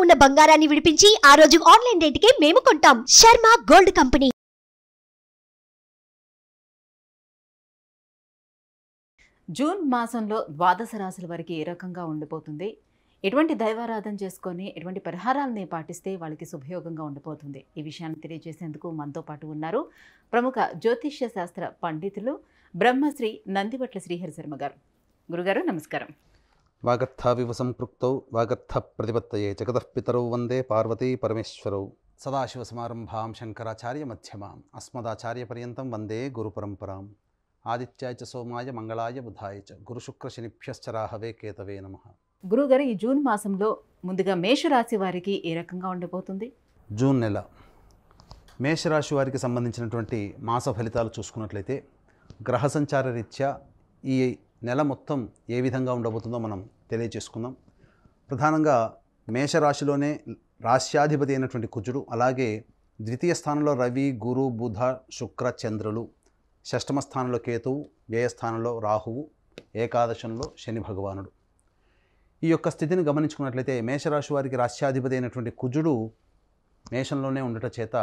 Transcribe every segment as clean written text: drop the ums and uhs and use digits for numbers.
ఉన్న బంగారాన్ని విడిపించి ఆ రోజు ఆన్లైన్ రేటుకే మేము కొంటాం. Sharma gold company. జూన్ మాసంలో ద్వాదశ రాశుల వారికి ఏ రకంగా ఉండిపోతుంది, ఎటువంటి దైవారాధన చేసుకొని ఎటువంటి పరిహారాలని పాటిస్తే వాళ్ళకి శుభయోగంగా ఉండిపోతుంది, ఈ విషయాన్ని తెలియజేసేందుకు మనతో పాటు ఉన్నారు ప్రముఖ జ్యోతిష్య శాస్త్ర పండితులు బ్రహ్మశ్రీ నందిబట్ల శ్రీహరి శర్మ గారు. గురుగారు నమస్కారం. వాగర్థావివ సంపృక్తౌ వాగర్థ ప్రతిపత్తయే జగతః పితరౌ వందే పార్వతీ పరమేశ్వరౌ సదాశివసమారంభాం శంకరాచార్య మధ్యమాం అస్మదాచార్య పర్యంతం వందే గురు పరంపరాం. ఆదిత్యాయ చ సోమాయ మంగళాయ బుధాయ చ గురుశుక్రశనిభ్యశ్చ రాహవే కేతవే నమః. గురుగారు, ఈ జూన్ మాసంలో ముందుగా మేషరాశి వారికి ఏ రకంగా ఉండిపోతుంది? జూన్ నెల మేషరాశి వారికి సంబంధించినటువంటి మాస ఫలితాలు చూసుకున్నట్లయితే గ్రహ సంచార రీత్యా ఈ నెల మొత్తం ఏ విధంగా ఉండబోతుందో మనం తెలియచేసుకుందాం. ప్రధానంగా మేషరాశిలోనే రాశ్యాధిపతి అయినటువంటి కుజుడు, అలాగే ద్వితీయ స్థానంలో రవి, గురు, బుధ, శుక్ర, చంద్రులు, షష్టమ స్థానంలో కేతువు, వ్యయస్థానంలో రాహువు, ఏకాదశంలో శని భగవానుడు. ఈ యొక్క స్థితిని గమనించుకున్నట్లయితే మేషరాశి వారికి రాశ్యాధిపతి అయినటువంటి కుజుడు మేషంలోనే ఉండటం చేత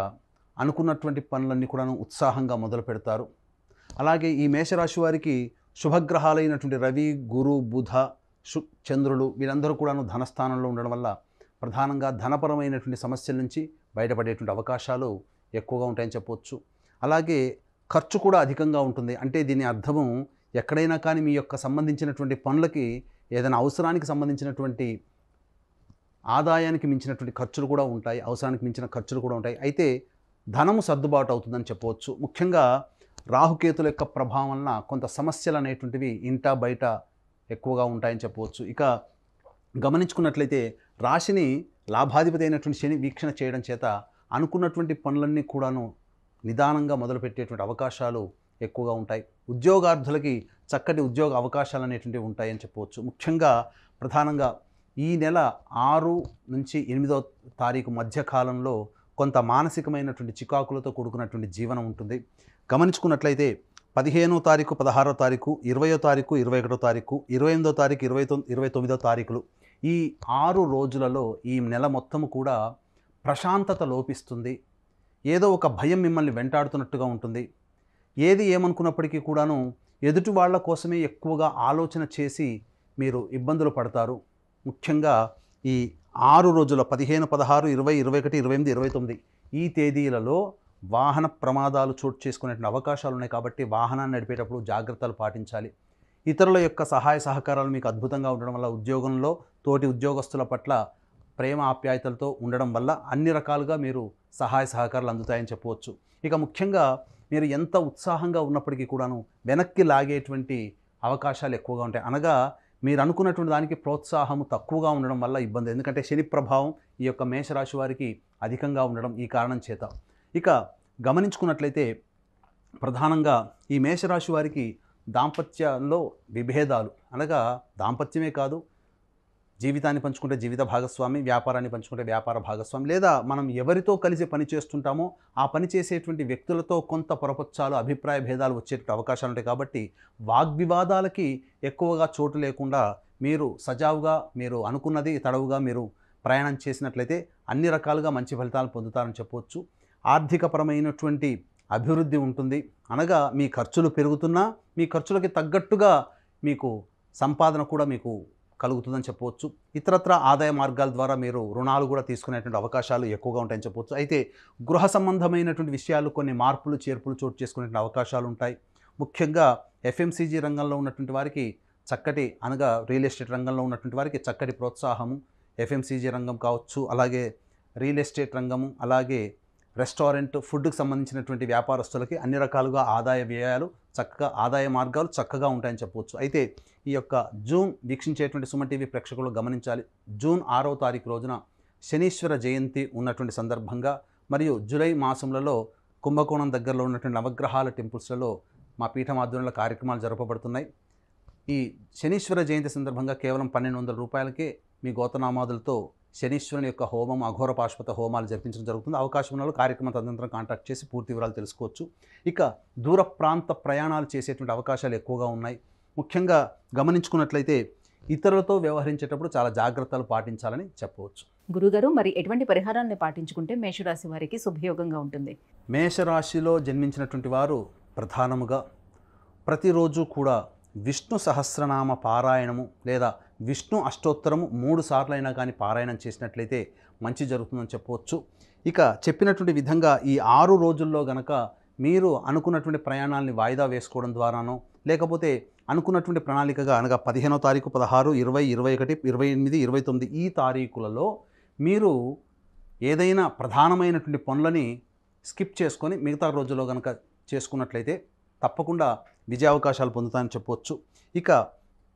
అనుకున్నటువంటి పనులన్నీ కూడాను ఉత్సాహంగా మొదలు పెడతారు. అలాగే ఈ మేషరాశి వారికి శుభగ్రహాలైనటువంటి రవి, గురు, బుధ, చంద్రులు వీరందరూ కూడాను ధనస్థానంలో ఉండడం వల్ల ప్రధానంగా ధనపరమైనటువంటి సమస్యల నుంచి బయటపడేటువంటి అవకాశాలు ఎక్కువగా ఉంటాయని చెప్పవచ్చు. అలాగే ఖర్చు కూడా అధికంగా ఉంటుంది. అంటే దీని అర్థము ఎక్కడైనా కానీ మీ యొక్క సంబంధించినటువంటి పనులకి ఏదైనా అవసరానికి సంబంధించినటువంటి ఆదాయానికి మించినటువంటి ఖర్చులు కూడా ఉంటాయి, అవసరానికి మించిన ఖర్చులు కూడా ఉంటాయి. అయితే ధనము సర్దుబాటు అవుతుందని చెప్పవచ్చు. ముఖ్యంగా రాహుకేతుల యొక్క ప్రభావం వలన కొంత సమస్యలు అనేటువంటివి ఇంటా బయట ఎక్కువగా ఉంటాయని చెప్పవచ్చు. ఇక గమనించుకున్నట్లయితే రాశిని లాభాధిపతి అయినటువంటి శని వీక్షణ చేయడం చేత అనుకున్నటువంటి పనులన్నీ కూడాను నిదానంగా మొదలుపెట్టేటువంటి అవకాశాలు ఎక్కువగా ఉంటాయి. ఉద్యోగార్థులకి చక్కటి ఉద్యోగ అవకాశాలు అనేటువంటివి ఉంటాయని చెప్పవచ్చు. ముఖ్యంగా ప్రధానంగా ఈ నెల 6 నుంచి 8వ తారీఖు మధ్య కాలంలో కొంత మానసికమైనటువంటి చికాకులతో కూడుకున్నటువంటి జీవనం ఉంటుంది. గమనించుకున్నట్లయితే 15వ తారీఖు, 16వ తారీఖు, 20వ తారీఖు, 21వ తారీఖు, 28వ తారీఖు, 29వ తారీఖులు, ఈ 6 రోజులలో ఈ నెల మొత్తము కూడా ప్రశాంతత లోపిస్తుంది. ఏదో ఒక భయం మిమ్మల్ని వెంటాడుతున్నట్టుగా ఉంటుంది. ఏది ఏమనుకున్నప్పటికీ కూడాను ఎదుటి వాళ్ళ కోసమే ఎక్కువగా ఆలోచన చేసి మీరు ఇబ్బందులు పడతారు. ముఖ్యంగా ఈ 6 రోజుల 15, 16, 20, 21, 28, 29 ఈ తేదీలలో వాహన ప్రమాదాలు చోటు చేసుకునేటువంటి అవకాశాలు ఉన్నాయి. కాబట్టి వాహనాన్ని నడిపేటప్పుడు జాగ్రత్తలు పాటించాలి. ఇతరుల యొక్క సహాయ సహకారాలు మీకు అద్భుతంగా ఉండడం వల్ల, ఉద్యోగంలో తోటి ఉద్యోగస్తుల పట్ల ప్రేమ ఆప్యాయతలతో ఉండడం వల్ల అన్ని రకాలుగా మీరు సహాయ సహకారాలు అందుతాయని చెప్పవచ్చు. ఇక ముఖ్యంగా మీరు ఎంత ఉత్సాహంగా ఉన్నప్పటికీ కూడాను వెనక్కి లాగేటువంటి అవకాశాలు ఎక్కువగా ఉంటాయి. అనగా మీరు అనుకున్నటువంటి దానికి ప్రోత్సాహము తక్కువగా ఉండడం వల్ల ఇబ్బంది. ఎందుకంటే శని ప్రభావం ఈ యొక్క మేషరాశి వారికి అధికంగా ఉండడం ఈ కారణం చేత. ఇక గమనించుకున్నట్లయితే ప్రధానంగా ఈ మేషరాశి వారికి దాంపత్యంలో విభేదాలు, అనగా దాంపత్యమే కాదు, జీవితాన్ని పంచుకుంటే జీవిత భాగస్వామి, వ్యాపారాన్ని పంచుకుంటే వ్యాపార భాగస్వామి, లేదా మనం ఎవరితో కలిసి పని చేస్తుంటామో ఆ పని చేసేటువంటి వ్యక్తులతో కొంత పొరపచ్చాలు, అభిప్రాయ భేదాలు వచ్చేటువంటి అవకాశాలు ఉంటాయి. కాబట్టి వాగ్వివాదాలకి ఎక్కువగా చోటు లేకుండా మీరు సజావుగా మీరు అనుకున్నది తడవుగా మీరు ప్రయాణం చేసినట్లయితే అన్ని రకాలుగా మంచి ఫలితాలు పొందుతారని చెప్పవచ్చు. ఆర్థికపరమైనటువంటి అభివృద్ధి ఉంటుంది. అనగా మీ ఖర్చులు పెరుగుతున్నా మీ ఖర్చులకి తగ్గట్టుగా మీకు సంపాదన కూడా మీకు కలుగుతుందని చెప్పవచ్చు. ఇతరత్ర ఆదాయ మార్గాల ద్వారా మీరు రుణాలు కూడా తీసుకునేటువంటి అవకాశాలు ఎక్కువగా ఉంటాయని చెప్పవచ్చు. అయితే గృహ సంబంధమైనటువంటి విషయాలు కొన్ని మార్పులు చేర్పులు చోటు చేసుకునేటువంటి అవకాశాలు ఉంటాయి. ముఖ్యంగా ఎఫ్ఎంసీజీ రంగంలో ఉన్నటువంటి వారికి చక్కటి, అనగా రియల్ ఎస్టేట్ రంగంలో ఉన్నటువంటి వారికి చక్కటి ప్రోత్సాహము, ఎఫ్ఎంసీజీ రంగం కావచ్చు, అలాగే రియల్ ఎస్టేట్ రంగము, అలాగే రెస్టారెంట్, ఫుడ్కి సంబంధించినటువంటి వ్యాపారస్తులకి అన్ని రకాలుగా ఆదాయ వ్యయాలు చక్కగా, ఆదాయ మార్గాలు చక్కగా ఉంటాయని చెప్పవచ్చు. అయితే ఈ యొక్క జూన్ వీక్షించేటువంటి సుమన్ టీవీ ప్రేక్షకులు గమనించాలి. జూన్ 6వ తారీఖు రోజున శనీశ్వర జయంతి ఉన్నటువంటి సందర్భంగా మరియు జూలై మాసంలో కుంభకోణం దగ్గరలో ఉన్నటువంటి నవగ్రహాల టెంపుల్స్లలో మా పీఠం ఆధ్వర్యంలో కార్యక్రమాలు జరపబడుతున్నాయి. ఈ శనీశ్వర జయంతి సందర్భంగా కేవలం 1200 రూపాయలకే మీ గోతనామాదులతో శనీశ్వరుని యొక్క హోమం, అఘోర పాశుపత హోమాలు జరిపించడం జరుగుతుంది. అవకాశం ఉన్న వాళ్ళు కార్యక్రమ తదనంతరం కాంటాక్ట్ చేసి పూర్తి వివరాలు తెలుసుకోవచ్చు. ఇక దూర ప్రాంత ప్రయాణాలు చేసేటువంటి అవకాశాలు ఎక్కువగా ఉన్నాయి. ముఖ్యంగా గమనించుకున్నట్లయితే ఇతరులతో వ్యవహరించేటప్పుడు చాలా జాగ్రత్తలు పాటించాలని చెప్పవచ్చు. గురుగారు, మరి ఎటువంటి పరిహారాన్ని పాటించుకుంటే మేషరాశి వారికి శుభయోగంగా ఉంటుంది? మేషరాశిలో జన్మించినటువంటి వారు ప్రధానముగా ప్రతిరోజు కూడా విష్ణు సహస్రనామ పారాయణము లేదా విష్ణు అష్టోత్తరము 3 సార్లు అయినా కానీ పారాయణం చేసినట్లయితే మంచి జరుగుతుందని చెప్పవచ్చు. ఇక చెప్పినటువంటి విధంగా ఈ 6 రోజుల్లో గనక మీరు అనుకున్నటువంటి ప్రయాణాలని వాయిదా వేసుకోవడం ద్వారానో లేకపోతే అనుకున్నటువంటి ప్రణాళికగా అనగా 15వ తారీఖు, 16, 20, 21, 28, 29 ఈ తారీఖులలో మీరు ఏదైనా ప్రధానమైనటువంటి పనులని స్కిప్ చేసుకొని మిగతా రోజుల్లో కనుక చేసుకున్నట్లయితే తప్పకుండా విజయావకాశాలు పొందుతాయని చెప్పవచ్చు. ఇక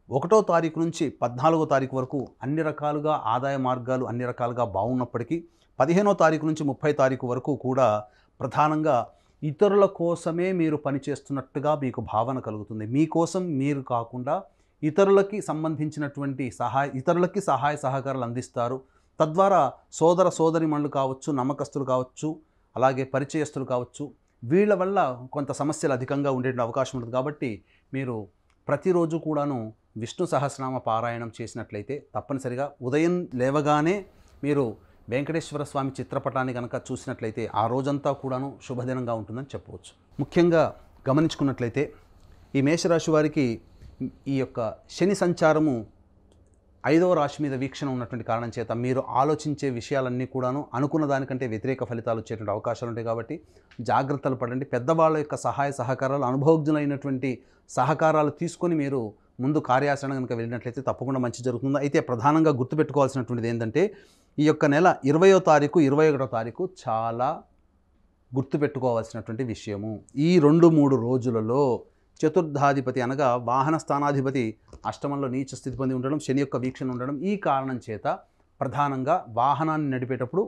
1వ తారీఖు నుంచి 14వ తారీఖు వరకు అన్ని రకాలుగా ఆదాయ మార్గాలు అన్ని రకాలుగా బాగున్నప్పటికీ 15వ తారీఖు నుంచి 30వ తారీఖు వరకు కూడా ప్రధానంగా ఇతరుల కోసమే మీరు పనిచేస్తున్నట్టుగా మీకు భావన కలుగుతుంది. మీకోసం మీరు కాకుండా ఇతరులకి సంబంధించినటువంటి ఇతరులకి సహాయ సహకారాలు అందిస్తారు. తద్వారా సోదర సోదరిమణులు కావచ్చు, నమ్మకస్తులు కావచ్చు, అలాగే పరిచయస్తులు కావచ్చు, వీళ్ళ వల్ల కొంత సమస్యలు అధికంగా ఉండే అవకాశం ఉంటుంది. కాబట్టి మీరు ప్రతిరోజు కూడాను విష్ణు సహస్రనామ పారాయణం చేసినట్లయితే తప్పనిసరిగా ఉదయం లేవగానే మీరు వెంకటేశ్వర స్వామి చిత్రపటాన్ని కనుక చూసినట్లయితే ఆ రోజంతా కూడాను శుభదినంగా ఉంటుందని చెప్పవచ్చు. ముఖ్యంగా గమనించుకున్నట్లయితే ఈ మేషరాశి వారికి ఈ యొక్క శని సంచారము 5వ రాశి మీద వీక్షణ ఉన్నటువంటి కారణం చేత మీరు ఆలోచించే విషయాలన్నీ కూడాను అనుకున్న దానికంటే వ్యతిరేక ఫలితాలు వచ్చేటువంటి అవకాశాలు ఉంటాయి. కాబట్టి జాగ్రత్తలు పడండి. పెద్దవాళ్ళ యొక్క సహాయ సహకారాలు, అనుభవజ్ఞులైనటువంటి సహకారాలు తీసుకొని మీరు ముందు కార్యాచరణ కనుక వెళ్ళినట్లయితే తప్పకుండా మంచి జరుగుతుంది. అయితే ప్రధానంగా గుర్తుపెట్టుకోవాల్సినటువంటిది ఏంటంటే ఈ యొక్క నెల 20వ తారీఖు, 21వ తారీఖు చాలా గుర్తుపెట్టుకోవాల్సినటువంటి విషయము. ఈ 2-3 రోజులలో చతుర్థాధిపతి అనగా వాహన స్థానాధిపతి అష్టమంలో నీచ స్థితి పొంది ఉండడం, శని యొక్క వీక్షణ ఉండడం, ఈ కారణం చేత ప్రధానంగా వాహనాన్ని నడిపేటప్పుడు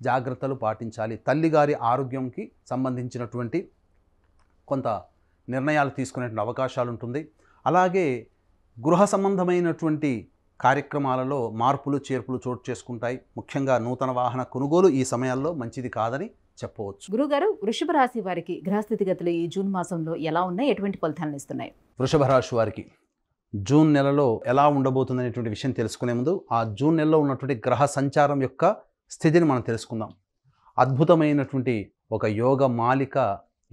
జాగ్రత్తలు పాటించాలి. తల్లిగారి ఆరోగ్యంకి సంబంధించినటువంటి కొంత నిర్ణయాలు తీసుకునేటువంటి అవకాశాలు ఉంటుంది. అలాగే గృహ సంబంధమైనటువంటి కార్యక్రమాలలో మార్పులు చేర్పులు చోటు చేసుకుంటాయి. ముఖ్యంగా నూతన వాహన కొనుగోలు ఈ సమయాల్లో మంచిది కాదని చెప్పవచ్చు. గురుగారు, వృషభ రాశి వారికి గ్రహస్థితిగతులు ఈ జూన్ మాసంలో ఎలా ఉన్నాయి? ఎటువంటి ఫలితాలను ఇస్తున్నాయి? వృషభ రాశి వారికి జూన్ నెలలో ఎలా ఉండబోతుందనేటువంటి విషయం తెలుసుకునే ముందు ఆ జూన్ నెలలో ఉన్నటువంటి గ్రహ సంచారం యొక్క స్థితిని మనం తెలుసుకుందాం. అద్భుతమైనటువంటి ఒక యోగ మాలిక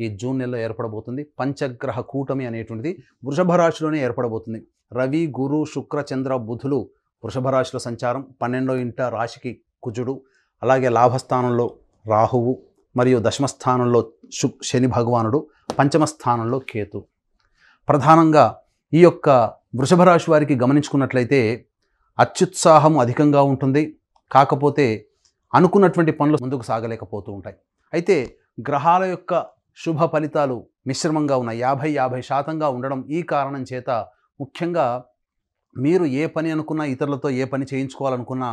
ఈ జూన్ నెలలో ఏర్పడబోతుంది. పంచగ్రహ కూటమి అనేటువంటిది వృషభ రాశిలోనే ఏర్పడబోతుంది. రవి, గురు, శుక్ర, చంద్ర, బుధులు వృషభ రాశిలో సంచారం. 12వ ఇంట రాశికి కుజుడు, అలాగే లాభస్థానంలో రాహువు మరియు దశమస్థానంలో శని భగవానుడు, పంచమ స్థానంలో కేతు. ప్రధానంగా ఈ యొక్క వృషభ రాశి వారికి గమనించుకున్నట్లయితే అత్యుత్సాహం అధికంగా ఉంటుంది. కాకపోతే అనుకున్నటువంటి పనులు ముందుకు సాగలేకపోతూ ఉంటాయి. అయితే గ్రహాల యొక్క శుభ ఫలితాలు మిశ్రమంగా ఉన్నాయి. 50-50% ఉండడం ఈ కారణం చేత ముఖ్యంగా మీరు ఏ పని అనుకున్నా, ఇతరులతో ఏ పని చేయించుకోవాలనుకున్నా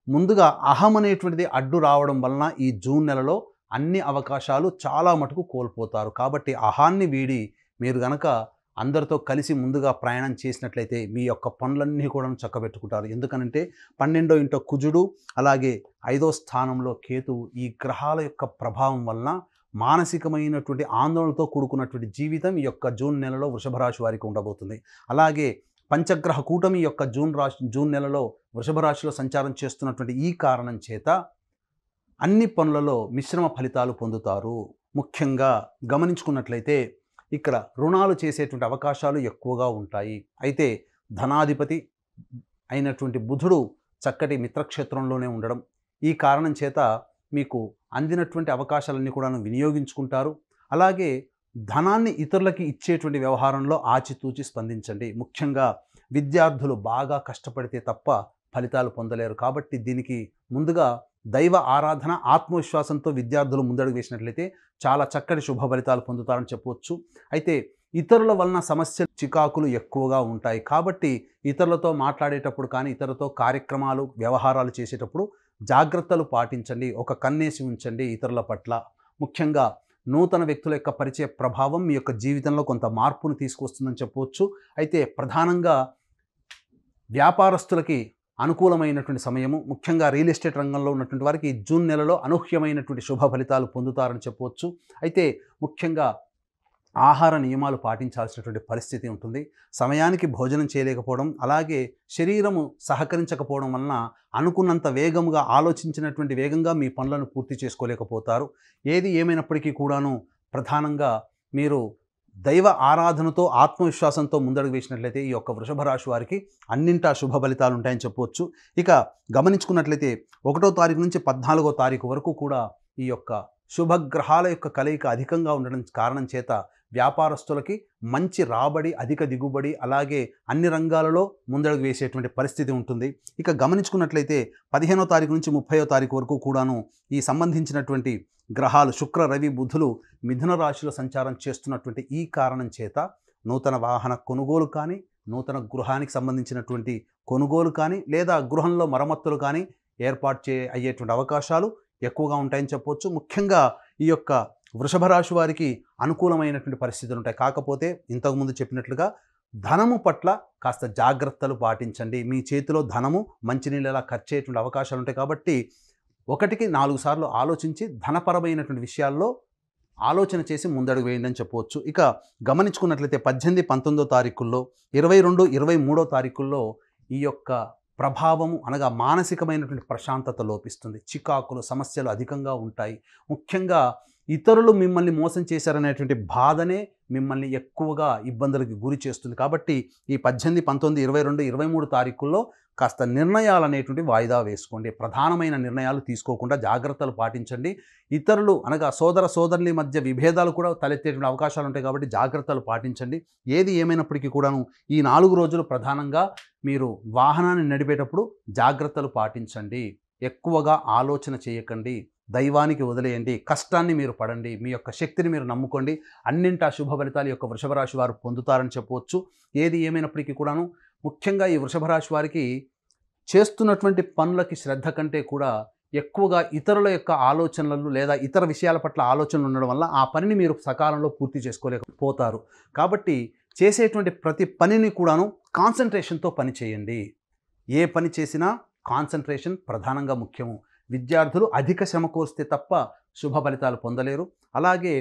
ముందుగా అహం అనేటువంటిది అడ్డు రావడం వలన ఈ జూన్ నెలలో అన్ని అవకాశాలు చాలా మటుకు కోల్పోతారు. కాబట్టి అహాన్ని వీడి మీరు గనక అందరితో కలిసి ముందుగా ప్రయాణం చేసినట్లయితే మీ యొక్క పనులన్నీ కూడా చక్కబెట్టుకుంటారు. ఎందుకనంటే 12వ ఇంట కుజుడు, అలాగే 5వ స్థానంలో కేతు, ఈ గ్రహాల యొక్క ప్రభావం వలన మానసికమైనటువంటి ఆందోళనతో కూడుకున్నటువంటి జీవితం ఈ యొక్క జూన్ నెలలో వృషభ రాశి వారికి ఉండబోతుంది. అలాగే పంచగ్రహ కూటమి యొక్క జూన్ నెలలో వృషభ రాశిలో సంచారం చేస్తున్నటువంటి ఈ కారణం చేత అన్ని పనులలో మిశ్రమ ఫలితాలు పొందుతారు. ముఖ్యంగా గమనించుకున్నట్లయితే ఇక్కడ రుణాలు చేసేటువంటి అవకాశాలు ఎక్కువగా ఉంటాయి. అయితే ధనాధిపతి అయినటువంటి బుధుడు చక్కటి మిత్రక్షేత్రంలోనే ఉండడం ఈ కారణం చేత మీకు అందినటువంటి అవకాశాలన్నీ కూడా వినియోగించుకుంటారు. అలాగే ధనాన్ని ఇతరులకి ఇచ్చేటువంటి వ్యవహారంలో ఆచితూచి స్పందించండి. ముఖ్యంగా విద్యార్థులు బాగా కష్టపడితే తప్ప ఫలితాలు పొందలేరు. కాబట్టి దీనికి ముందుగా దైవ ఆరాధన, ఆత్మవిశ్వాసంతో విద్యార్థులు ముందడుగు వేసినట్లయితే చాలా చక్కటి శుభ ఫలితాలు పొందుతారని చెప్పవచ్చు. అయితే ఇతరుల వలన సమస్యలు, చికాకులు ఎక్కువగా ఉంటాయి. కాబట్టి ఇతరులతో మాట్లాడేటప్పుడు కానీ, ఇతరులతో కార్యక్రమాలు, వ్యవహారాలు చేసేటప్పుడు జాగ్రత్తలు పాటించండి. ఒక కన్నేసి ఉంచండి ఇతరుల పట్ల. ముఖ్యంగా నూతన వ్యక్తుల యొక్క పరిచయ ప్రభావం మీ యొక్క జీవితంలో కొంత మార్పును తీసుకొస్తుందని చెప్పవచ్చు. అయితే ప్రధానంగా వ్యాపారస్తులకి అనుకూలమైనటువంటి సమయము. ముఖ్యంగా రియల్ ఎస్టేట్ రంగంలో ఉన్నటువంటి వారికి జూన్ నెలలో అనూహ్యమైనటువంటి శుభ ఫలితాలు పొందుతారని చెప్పవచ్చు. అయితే ముఖ్యంగా ఆహార నియమాలు పాటించాల్సినటువంటి పరిస్థితి ఉంటుంది. సమయానికి భోజనం చేయలేకపోవడం, అలాగే శరీరము సహకరించకపోవడం వలన అనుకున్నంత వేగంగా ఆలోచించినటువంటి వేగంగా మీ పనులను పూర్తి చేసుకోలేకపోతారు. ఏది ఏమైనప్పటికీ కూడాను ప్రధానంగా మీరు దైవ ఆరాధనతో ఆత్మవిశ్వాసంతో ముందడుగు వేసినట్లయితే ఈ యొక్క వృషభ రాశి వారికి అన్నింటా శుభ ఫలితాలు ఉంటాయని చెప్పవచ్చు. ఇక గమనించుకున్నట్లయితే 1వ తారీఖు నుంచి 14వ తారీఖు వరకు కూడా ఈ యొక్క శుభగ్రహాల యొక్క కలయిక అధికంగా ఉండడం కారణం చేత వ్యాపారస్తులకి మంచి రాబడి, అధిక దిగుబడి, అలాగే అన్ని రంగాలలో ముందడుగు వేసేటువంటి పరిస్థితి ఉంటుంది. ఇక గమనించుకున్నట్లయితే 15వ తారీఖు నుంచి 30వ తారీఖు వరకు కూడాను ఈ సంబంధించినటువంటి గ్రహాలు శుక్ర, రవి, బుధులు మిథున రాశిలో సంచారం చేస్తున్నటువంటి ఈ కారణం చేత నూతన వాహన కొనుగోలు కానీ, నూతన గృహానికి సంబంధించినటువంటి కొనుగోలు కానీ, లేదా గృహంలో మరమ్మతులు కానీ ఏర్పాటు అయ్యేటువంటి అవకాశాలు ఎక్కువగా ఉంటాయని చెప్పవచ్చు. ముఖ్యంగా ఈ యొక్క వృషభ రాశి వారికి అనుకూలమైనటువంటి పరిస్థితులు ఉంటాయి. కాకపోతే ఇంతకుముందు చెప్పినట్లుగా ధనము పట్ల కాస్త జాగ్రత్తలు పాటించండి. మీ చేతిలో ధనము మంచినీళ్ళలా ఖర్చు అయ్యేటువంటి అవకాశాలు ఉంటాయి. కాబట్టి 1కి 4 సార్లు ఆలోచించి ధనపరమైనటువంటి విషయాల్లో ఆలోచన చేసి ముందడుగు వేయండి అని చెప్పవచ్చు. ఇక గమనించుకున్నట్లయితే 18, 19వ తారీఖుల్లో, 22, 23వ తారీఖుల్లో ఈ యొక్క ప్రభావము అనగా మానసికమైనటువంటి ప్రశాంతత లోపిస్తుంది. చికాకులు, సమస్యలు అధికంగా ఉంటాయి. ముఖ్యంగా ఇతరులు మిమ్మల్ని మోసం చేశారనేటువంటి బాధనే మిమ్మల్ని ఎక్కువగా ఇబ్బందులకు గురి చేస్తుంది. కాబట్టి ఈ 18, 19, 22, 23 తారీఖుల్లో కాస్త నిర్ణయాలు అనేటువంటి వాయిదా వేసుకోండి. ప్రధానమైన నిర్ణయాలు తీసుకోకుండా జాగ్రత్తలు పాటించండి. ఇతరులు అనగా సోదర సోదరుల మధ్య విభేదాలు కూడా తలెత్తేటువంటి అవకాశాలు ఉంటాయి. కాబట్టి జాగ్రత్తలు పాటించండి. ఏది ఏమైనప్పటికీ కూడాను ఈ 4 రోజులు ప్రధానంగా మీరు వాహనాన్ని నడిపేటప్పుడు జాగ్రత్తలు పాటించండి. ఎక్కువగా ఆలోచన చేయకండి. దైవానికి వదిలేయండి. కష్టాన్ని మీరు పడండి. మీ యొక్క శక్తిని మీరు నమ్ముకోండి. అన్నింటా శుభ ఫలితాలు యొక్క వృషభ రాశి వారు పొందుతారని చెప్పవచ్చు. ఏది ఏమైనప్పటికీ కూడాను ముఖ్యంగా ఈ వృషభ రాశి వారికి చేస్తున్నటువంటి పనులకి శ్రద్ధ కంటే కూడా ఎక్కువగా ఇతరుల యొక్క ఆలోచనలు లేదా ఇతర విషయాల పట్ల ఆలోచనలు ఉండడం వల్ల ఆ పనిని మీరు సకాలంలో పూర్తి చేసుకోలేకపోతారు. కాబట్టి చేసేటువంటి ప్రతి పనిని కూడాను కాన్సన్ట్రేషన్తో పని చేయండి. ఏ పని చేసినా కాన్సన్ట్రేషన్ ప్రధానంగా ముఖ్యము. విద్యార్థులు అధిక శ్రమ కోరిస్తే తప్ప శుభ ఫలితాలు పొందలేరు. అలాగే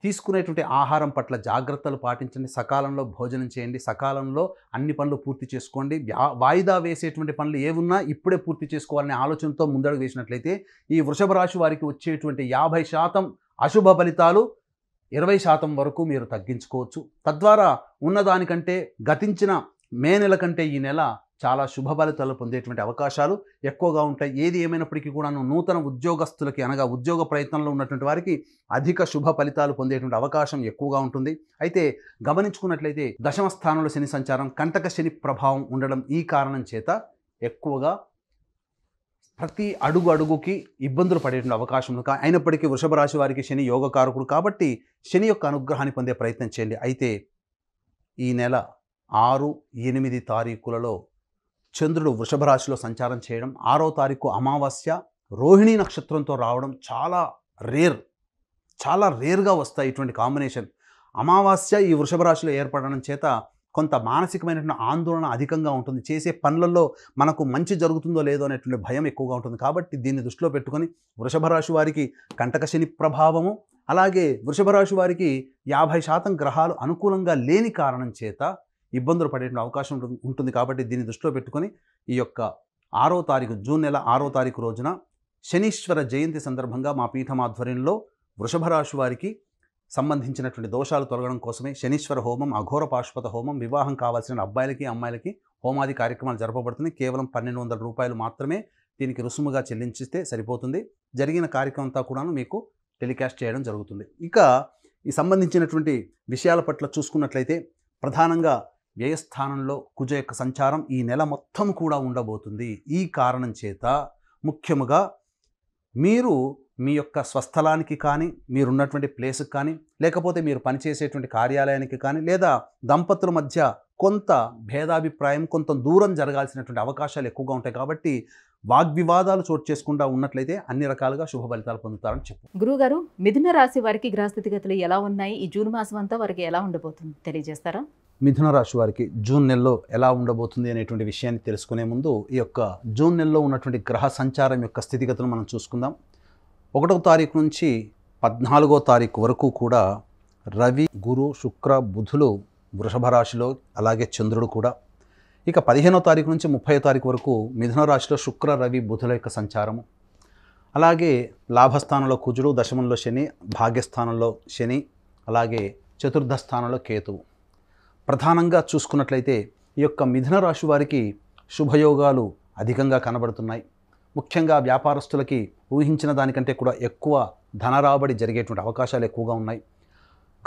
తీసుకునేటువంటి ఆహారం పట్ల జాగ్రత్తలు పాటించండి. సకాలంలో భోజనం చేయండి. సకాలంలో అన్ని పనులు పూర్తి చేసుకోండి. వాయిదా వేసేటువంటి పనులు ఏమున్నా ఇప్పుడే పూర్తి చేసుకోవాలనే ఆలోచనతో ముందడుగు వేసినట్లయితే ఈ వృషభ రాశి వారికి వచ్చేటువంటి 50% అశుభ ఫలితాలు 20% వరకు మీరు తగ్గించుకోవచ్చు. తద్వారా ఉన్నదానికంటే గతించిన మే నెల కంటే ఈ నెల చాలా శుభ ఫలితాలు పొందేటువంటి అవకాశాలు ఎక్కువగా ఉంటాయి. ఏది ఏమైనప్పటికీ కూడాను నూతన ఉద్యోగస్తులకి అనగా ఉద్యోగ ప్రయత్నంలో ఉన్నటువంటి వారికి అధిక శుభ ఫలితాలు పొందేటువంటి అవకాశం ఎక్కువగా ఉంటుంది. అయితే గమనించుకున్నట్లయితే 10వ స్థానంలో శని సంచారం, కంటక శని ప్రభావం ఉండడం ఈ కారణం చేత ఎక్కువగా ప్రతి అడుగుకి ఇబ్బందులు పడేటువంటి అవకాశం ఉంది. అయినప్పటికీ వృషభ రాశి వారికి శని యోగకారకుడు కాబట్టి శని యొక్క అనుగ్రహాన్ని పొందే ప్రయత్నం చేయండి. అయితే ఈ నెల 6, 8 తారీఖులలో చంద్రుడు వృషభ రాశిలో సంచారం చేయడం, 6వ తారీఖు అమావాస్య రోహిణీ నక్షత్రంతో రావడం చాలా రేర్గా వస్తాయి ఇటువంటి కాంబినేషన్. అమావాస్య ఈ వృషభ రాశిలో ఏర్పడడం చేత కొంత మానసికమైనటువంటి ఆందోళన అధికంగా ఉంటుంది. చేసే పనులలో మనకు మంచి జరుగుతుందో లేదో అనేటువంటి భయం ఎక్కువగా ఉంటుంది. కాబట్టి దీన్ని దృష్టిలో పెట్టుకొని వృషభ రాశి వారికి కంటక శని ప్రభావము, అలాగే వృషభ రాశి వారికి 50% గ్రహాలు అనుకూలంగా లేని కారణం చేత ఇబ్బందులు పడేటువంటి అవకాశం ఉంటుంది. కాబట్టి దీన్ని దృష్టిలో పెట్టుకొని ఈ యొక్క 6వ తారీఖు జూన్ నెల 6వ తారీఖు రోజున శనీశ్వర జయంతి సందర్భంగా మా పీఠం ఆధ్వర్యంలో వృషభ రాశి వారికి సంబంధించినటువంటి దోషాలు తొలగడం కోసమే శనీశ్వర హోమం, అఘోర పాశుపత హోమం, వివాహం కావాల్సిన అబ్బాయిలకి అమ్మాయిలకి హోమాది కార్యక్రమాలు జరపబడుతుంది. కేవలం 1200 రూపాయలు మాత్రమే దీనికి రుసుముగా చెల్లించితే సరిపోతుంది. జరిగిన కార్యక్రమం అంతా కూడాను మీకు టెలికాస్ట్ చేయడం జరుగుతుంది. ఇక ఈ సంబంధించినటువంటి విషయాల పట్ల చూసుకున్నట్లయితే ప్రధానంగా వ్యయస్థానంలో కుజ యొక్క సంచారం ఈ నెల మొత్తం కూడా ఉండబోతుంది. ఈ కారణం చేత ముఖ్యముగా మీరు మీ యొక్క స్వస్థలానికి కానీ, మీరున్నటువంటి ప్లేస్కి కానీ, లేకపోతే మీరు పనిచేసేటువంటి కార్యాలయానికి కానీ, లేదా దంపతుల మధ్య కొంత భేదాభిప్రాయం, కొంత దూరం జరగాల్సినటువంటి అవకాశాలు ఎక్కువగా ఉంటాయి. కాబట్టి వాగ్వివాదాలు చోటు చేసుకుంటూ ఉన్నట్లయితే అన్ని రకాలుగా శుభ ఫలితాలు పొందుతారని చెప్పు. గురుగారు, మిథున రాశి వారికి గ్రహస్థితిగతులు ఎలా ఉన్నాయి? ఈ జూన్ మాసం అంతా వారికి ఎలా ఉండబోతుంది తెలియజేస్తారా? మిథున రాశి వారికి జూన్ నెలలో ఎలా ఉండబోతుంది అనేటువంటి విషయాన్ని తెలుసుకునే ముందు ఈ యొక్క జూన్ నెలలో ఉన్నటువంటి గ్రహ సంచారం యొక్క స్థితిగతులు మనం చూసుకుందాం. 1వ తారీఖు నుంచి 14వ తారీఖు వరకు కూడా రవి, గురు, శుక్ర, బుధులు వృషభ రాశిలో, అలాగే చంద్రుడు కూడా. ఇక 15వ తారీఖు నుంచి 30వ తారీఖు వరకు మిథున రాశిలో శుక్ర, రవి, బుధుల యొక్క సంచారము. అలాగే లాభస్థానంలో కుజుడు, దశమంలో శని, భాగ్యస్థానంలో శని, అలాగే చతుర్థ స్థానంలో కేతువు. ప్రధానంగా చూసుకున్నట్లయితే ఈ యొక్క మిథున రాశి వారికి శుభయోగాలు అధికంగా కనబడుతున్నాయి. ముఖ్యంగా వ్యాపారస్తులకి ఊహించిన దానికంటే కూడా ఎక్కువ ధనరాబడి జరిగేటువంటి అవకాశాలు ఎక్కువగా ఉన్నాయి.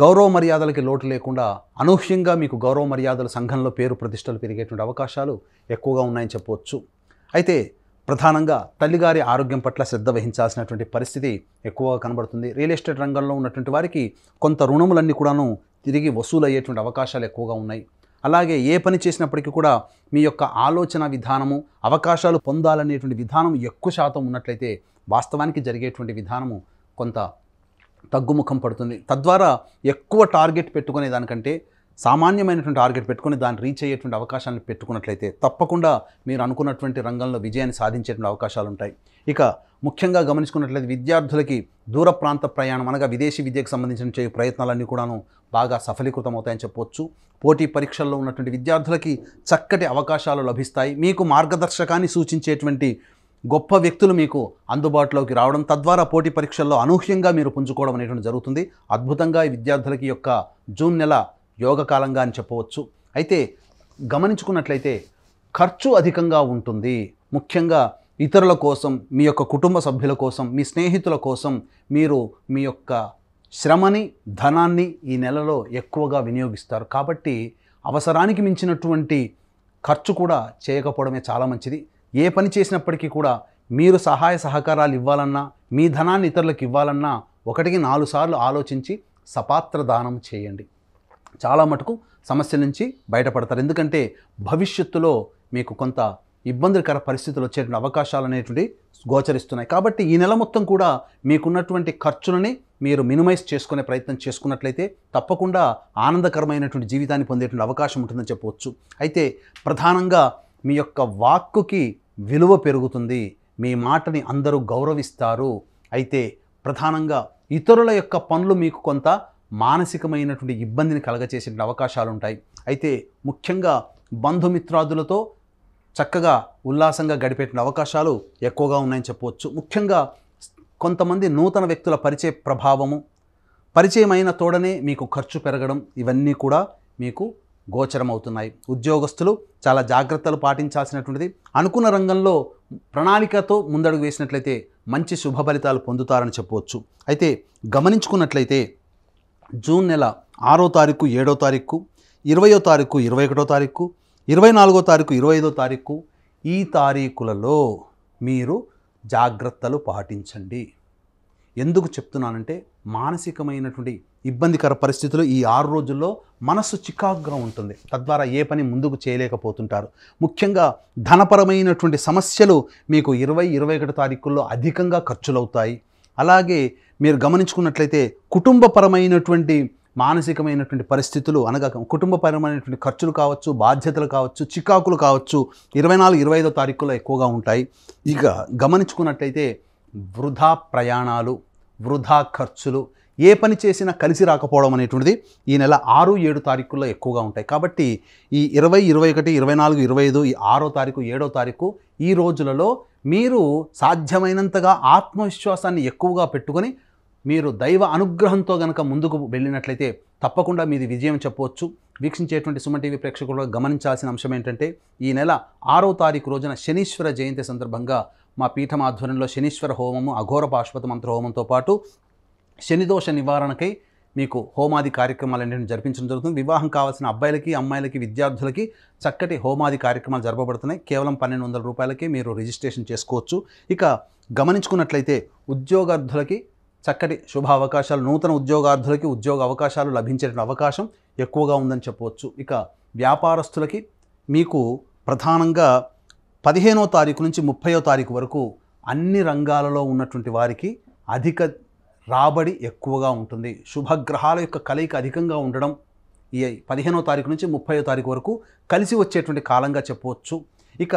గౌరవ మర్యాదలకి లోటు లేకుండా అనూహ్యంగా మీకు గౌరవ మర్యాదలు, సంఘంలో పేరు ప్రతిష్టలు పెరిగేటువంటి అవకాశాలు ఎక్కువగా ఉన్నాయని చెప్పవచ్చు. అయితే ప్రధానంగా తల్లిగారి ఆరోగ్యం పట్ల శ్రద్ధ వహించాల్సినటువంటి పరిస్థితి ఎక్కువగా కనబడుతుంది. రియల్ ఎస్టేట్ రంగంలో ఉన్నటువంటి వారికి కొంత రుణములన్నీ కూడాను తిరిగి వసూలు అయ్యేటువంటి అవకాశాలు ఎక్కువగా ఉన్నాయి. అలాగే ఏ పని చేసినప్పటికీ కూడా మీ యొక్క ఆలోచన విధానము, అవకాశాలు పొందాలనేటువంటి విధానం ఎక్కువ శాతం ఉన్నట్లయితే వాస్తవానికి జరిగేటువంటి విధానము కొంత తగ్గుముఖం పడుతుంది. తద్వారా ఎక్కువ టార్గెట్ పెట్టుకునే దానికంటే సామాన్యమైనటువంటి టార్గెట్ పెట్టుకుని దాన్ని రీచ్ అయ్యేటువంటి అవకాశాలను పెట్టుకున్నట్లయితే తప్పకుండా మీరు అనుకున్నటువంటి రంగంలో విజయాన్ని సాధించేటువంటి అవకాశాలు ఉంటాయి. ఇక ముఖ్యంగా గమనించుకున్నట్లయితే విద్యార్థులకి దూర ప్రాంత ప్రయాణం అనగా విదేశీ విద్యకు సంబంధించిన ప్రయత్నాలన్నీ కూడాను బాగా సఫలీకృతం అవుతాయని చెప్పవచ్చు. పోటీ పరీక్షల్లో ఉన్నటువంటి విద్యార్థులకి చక్కటి అవకాశాలు లభిస్తాయి. మీకు మార్గదర్శకాన్ని సూచించేటువంటి గొప్ప వ్యక్తులు మీకు అందుబాటులోకి రావడం, తద్వారా పోటీ పరీక్షల్లో అనూహ్యంగా మీరు పుంజుకోవడం అనేటువంటి జరుగుతుంది. అద్భుతంగా ఈ విద్యార్థులకి యొక్క జూన్ నెల యోగకాలంగా అని చెప్పవచ్చు. అయితే గమనించుకున్నట్లయితే ఖర్చు అధికంగా ఉంటుంది. ముఖ్యంగా ఇతరుల కోసం, మీ యొక్క కుటుంబ సభ్యుల కోసం, మీ స్నేహితుల కోసం మీరు మీ యొక్క శ్రమని, ధనాన్ని ఈ నెలలో ఎక్కువగా వినియోగిస్తారు. కాబట్టి అవసరానికి మించినటువంటి ఖర్చు కూడా చేయకపోవడమే చాలా మంచిది. ఏ పని చేసినప్పటికీ కూడా మీరు సహాయ సహకారాలు ఇవ్వాలన్నా, మీ ధనాన్ని ఇతరులకు ఇవ్వాలన్నా 1-4 సార్లు ఆలోచించి సపాత్ర దానం చేయండి. చాలా మటుకు సమస్యల నుంచి బయటపడతారు. ఎందుకంటే భవిష్యత్తులో మీకు కొంత ఇబ్బందికర పరిస్థితులు వచ్చేటువంటి అవకాశాలు అనేటువంటి గోచరిస్తున్నాయి. కాబట్టి ఈ నెల మొత్తం కూడా మీకున్నటువంటి ఖర్చులని మీరు మినిమైజ్ చేసుకునే ప్రయత్నం చేసుకున్నట్లయితే తప్పకుండా ఆనందకరమైనటువంటి జీవితాన్ని పొందేటువంటి అవకాశం ఉంటుందని చెప్పవచ్చు. అయితే ప్రధానంగా మీ యొక్క వాక్కుకి విలువ పెరుగుతుంది. మీ మాటని అందరూ గౌరవిస్తారు. అయితే ప్రధానంగా ఇతరుల యొక్క పనులు మీకు కొంత మానసికమైనటువంటి ఇబ్బందిని కలగచేసే అవకాశాలు ఉంటాయి. అయితే ముఖ్యంగా బంధుమిత్రాదులతో చక్కగా ఉల్లాసంగా గడిపేటువంటి అవకాశాలు ఎక్కువగా ఉన్నాయని చెప్పవచ్చు. ముఖ్యంగా కొంతమంది నూతన వ్యక్తుల పరిచయ ప్రభావము, పరిచయమైన తోడనే మీకు ఖర్చు పెరగడం, ఇవన్నీ కూడా మీకు గోచరమవుతున్నాయి. ఉద్యోగస్తులు చాలా జాగ్రత్తలు పాటించాల్సినటువంటిది. అనుకున్న రంగంలో ప్రణాళికతో ముందడుగు వేసినట్లయితే మంచి శుభ ఫలితాలు పొందుతారని చెప్పవచ్చు. అయితే గమనించుకున్నట్లయితే జూన్ నెల 6వ తారీఖు, 7వ తారీఖు, 20వ తారీఖు, 21వ తారీఖు, 24వ తారీఖు, 25వ తారీఖు, ఈ తారీఖులలో మీరు జాగ్రత్తలు పాటించండి. ఎందుకు చెప్తున్నానంటే మానసికమైనటువంటి ఇబ్బందికర పరిస్థితులు ఈ 6 రోజుల్లో మనస్సు చికాకుగా ఉంటుంది. తద్వారా ఏ పని ముందుకు చేయలేకపోతుంటారు. ముఖ్యంగా ధనపరమైనటువంటి సమస్యలు మీకు 20-21 తారీఖుల్లో అధికంగా ఖర్చులవుతాయి. అలాగే మీరు గమనించుకున్నట్లయితే కుటుంబపరమైనటువంటి మానసికమైనటువంటి పరిస్థితులు అనగా కుటుంబపరమైనటువంటి ఖర్చులు కావచ్చు, బాధ్యతలు కావచ్చు, చికాకులు కావచ్చు 24-25వ తారీఖుల్లో ఎక్కువగా ఉంటాయి. ఇక గమనించుకున్నట్లయితే వృధా ప్రయాణాలు, వృధా ఖర్చులు, ఏ పని చేసినా కలిసి రాకపోవడం అనేటువంటిది ఈ నెల 6-7 తారీఖుల్లో ఎక్కువగా ఉంటాయి. కాబట్టి ఈ 20, 21, 24, 25, ఈ 6వ తారీఖు, 7వ తారీఖు ఈ రోజులలో మీరు సాధ్యమైనంతగా ఆత్మవిశ్వాసాన్ని ఎక్కువగా పెట్టుకొని మీరు దైవ అనుగ్రహంతో గనక ముందుకు వెళ్ళినట్లయితే తప్పకుండా మీది విజయం చెప్పవచ్చు. వీక్షించేటువంటి సుమన్ టీవీ ప్రేక్షకులు గమనించాల్సిన అంశం ఏంటంటే ఈ నెల 6వ తారీఖు రోజున శనీశ్వర జయంతి సందర్భంగా మా పీఠం ఆధ్వర్యంలో శనీశ్వర హోమము, అఘోర పాశుపత మంత్ర హోమంతో పాటు శనిదోష నివారణకై మీకు హోమాది కార్యక్రమాలు అనేవి జరిపించడం జరుగుతుంది. వివాహం కావాల్సిన అబ్బాయిలకి, అమ్మాయిలకి, విద్యార్థులకి చక్కటి హోమాది కార్యక్రమాలు జరపబడుతున్నాయి. కేవలం 1200 రూపాయలకి మీరు రిజిస్ట్రేషన్ చేసుకోవచ్చు. ఇక గమనించుకున్నట్లయితే ఉద్యోగార్థులకి చక్కటి శుభ అవకాశాలు, నూతన ఉద్యోగార్థులకి ఉద్యోగ అవకాశాలు లభించే అవకాశం ఎక్కువగా ఉందని చెప్పవచ్చు. ఇక వ్యాపారస్తులకి మీకు ప్రధానంగా 15వ తారీఖు నుంచి 30వ తారీఖు వరకు అన్ని రంగాలలో ఉన్నటువంటి వారికి అధిక రాబడి ఎక్కువగా ఉంటుంది. శుభగ్రహాల యొక్క కలయిక అధికంగా ఉండడం ఈ 15వ తారీఖు నుంచి 30వ తారీఖు వరకు కలిసి వచ్చేటువంటి కాలంగా చెప్పవచ్చు. ఇక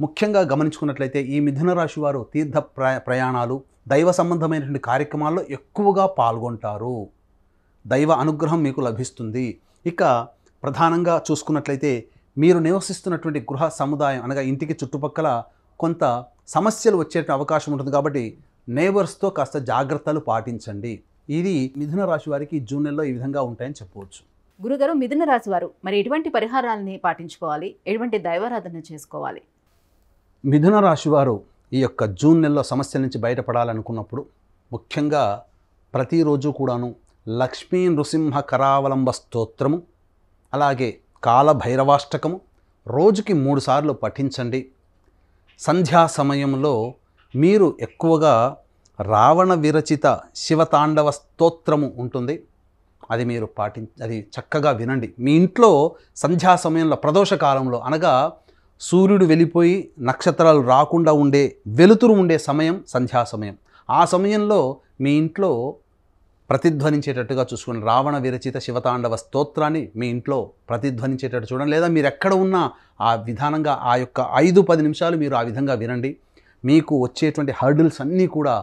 ముఖ్యంగా గమనించుకున్నట్లయితే ఈ మిథున రాశి వారు తీర్థ ప్రయాణాలు, దైవ సంబంధమైనటువంటి కార్యక్రమాల్లో ఎక్కువగా పాల్గొంటారు. దైవ అనుగ్రహం మీకు లభిస్తుంది. ఇక ప్రధానంగా చూసుకున్నట్లయితే మీరు నివసిస్తున్నటువంటి గృహ సముదాయం అనగా ఇంటికి చుట్టుపక్కల కొంత సమస్యలు వచ్చే అవకాశం ఉంటుంది. కాబట్టి నేబర్స్తో కాస్త జాగ్రత్తలు పాటించండి. ఇది మిథున రాశి వారికి జూన్ నెలలో ఈ విధంగా ఉంటాయని చెప్పవచ్చు. గురుగారు, మిథున రాశి వారు మరి ఎటువంటి పరిహారాలని పాటించుకోవాలి, ఎటువంటి దైవారాధన చేసుకోవాలి? మిథున రాశి వారు ఈ యొక్క జూన్ నెలలో సమస్యల నుంచి బయటపడాలనుకున్నప్పుడు ముఖ్యంగా ప్రతిరోజు కూడాను లక్ష్మీ నృసింహ కరావలంబ స్తోత్రము, అలాగే కాలభైరవాష్టకము రోజుకి 3 సార్లు పఠించండి. సంధ్యా సమయంలో మీరు ఎక్కువగా రావణ విరచిత శివతాండవ స్తోత్రము ఉంటుంది, అది మీరు అది చక్కగా వినండి. మీ ఇంట్లో సంధ్యా సమయంలో ప్రదోష కాలంలో అనగా సూర్యుడు వెళ్ళిపోయి నక్షత్రాలు రాకుండా ఉండే వెలుతురు ఉండే సమయం సంధ్యా సమయం. ఆ సమయంలో మీ ఇంట్లో ప్రతిధ్వనించేటట్టుగా చూసుకోండి. రావణ విరచిత శివతాండవ స్తోత్రాన్ని మీ ఇంట్లో ప్రతిధ్వనించేటట్టు చూడండి. లేదా మీరు ఎక్కడ ఉన్నా ఆ విధానంగా ఆ యొక్క 5-10 నిమిషాలు మీరు ఆ విధంగా వినండి. మీకు వచ్చేటువంటి హర్డిల్స్ అన్నీ కూడా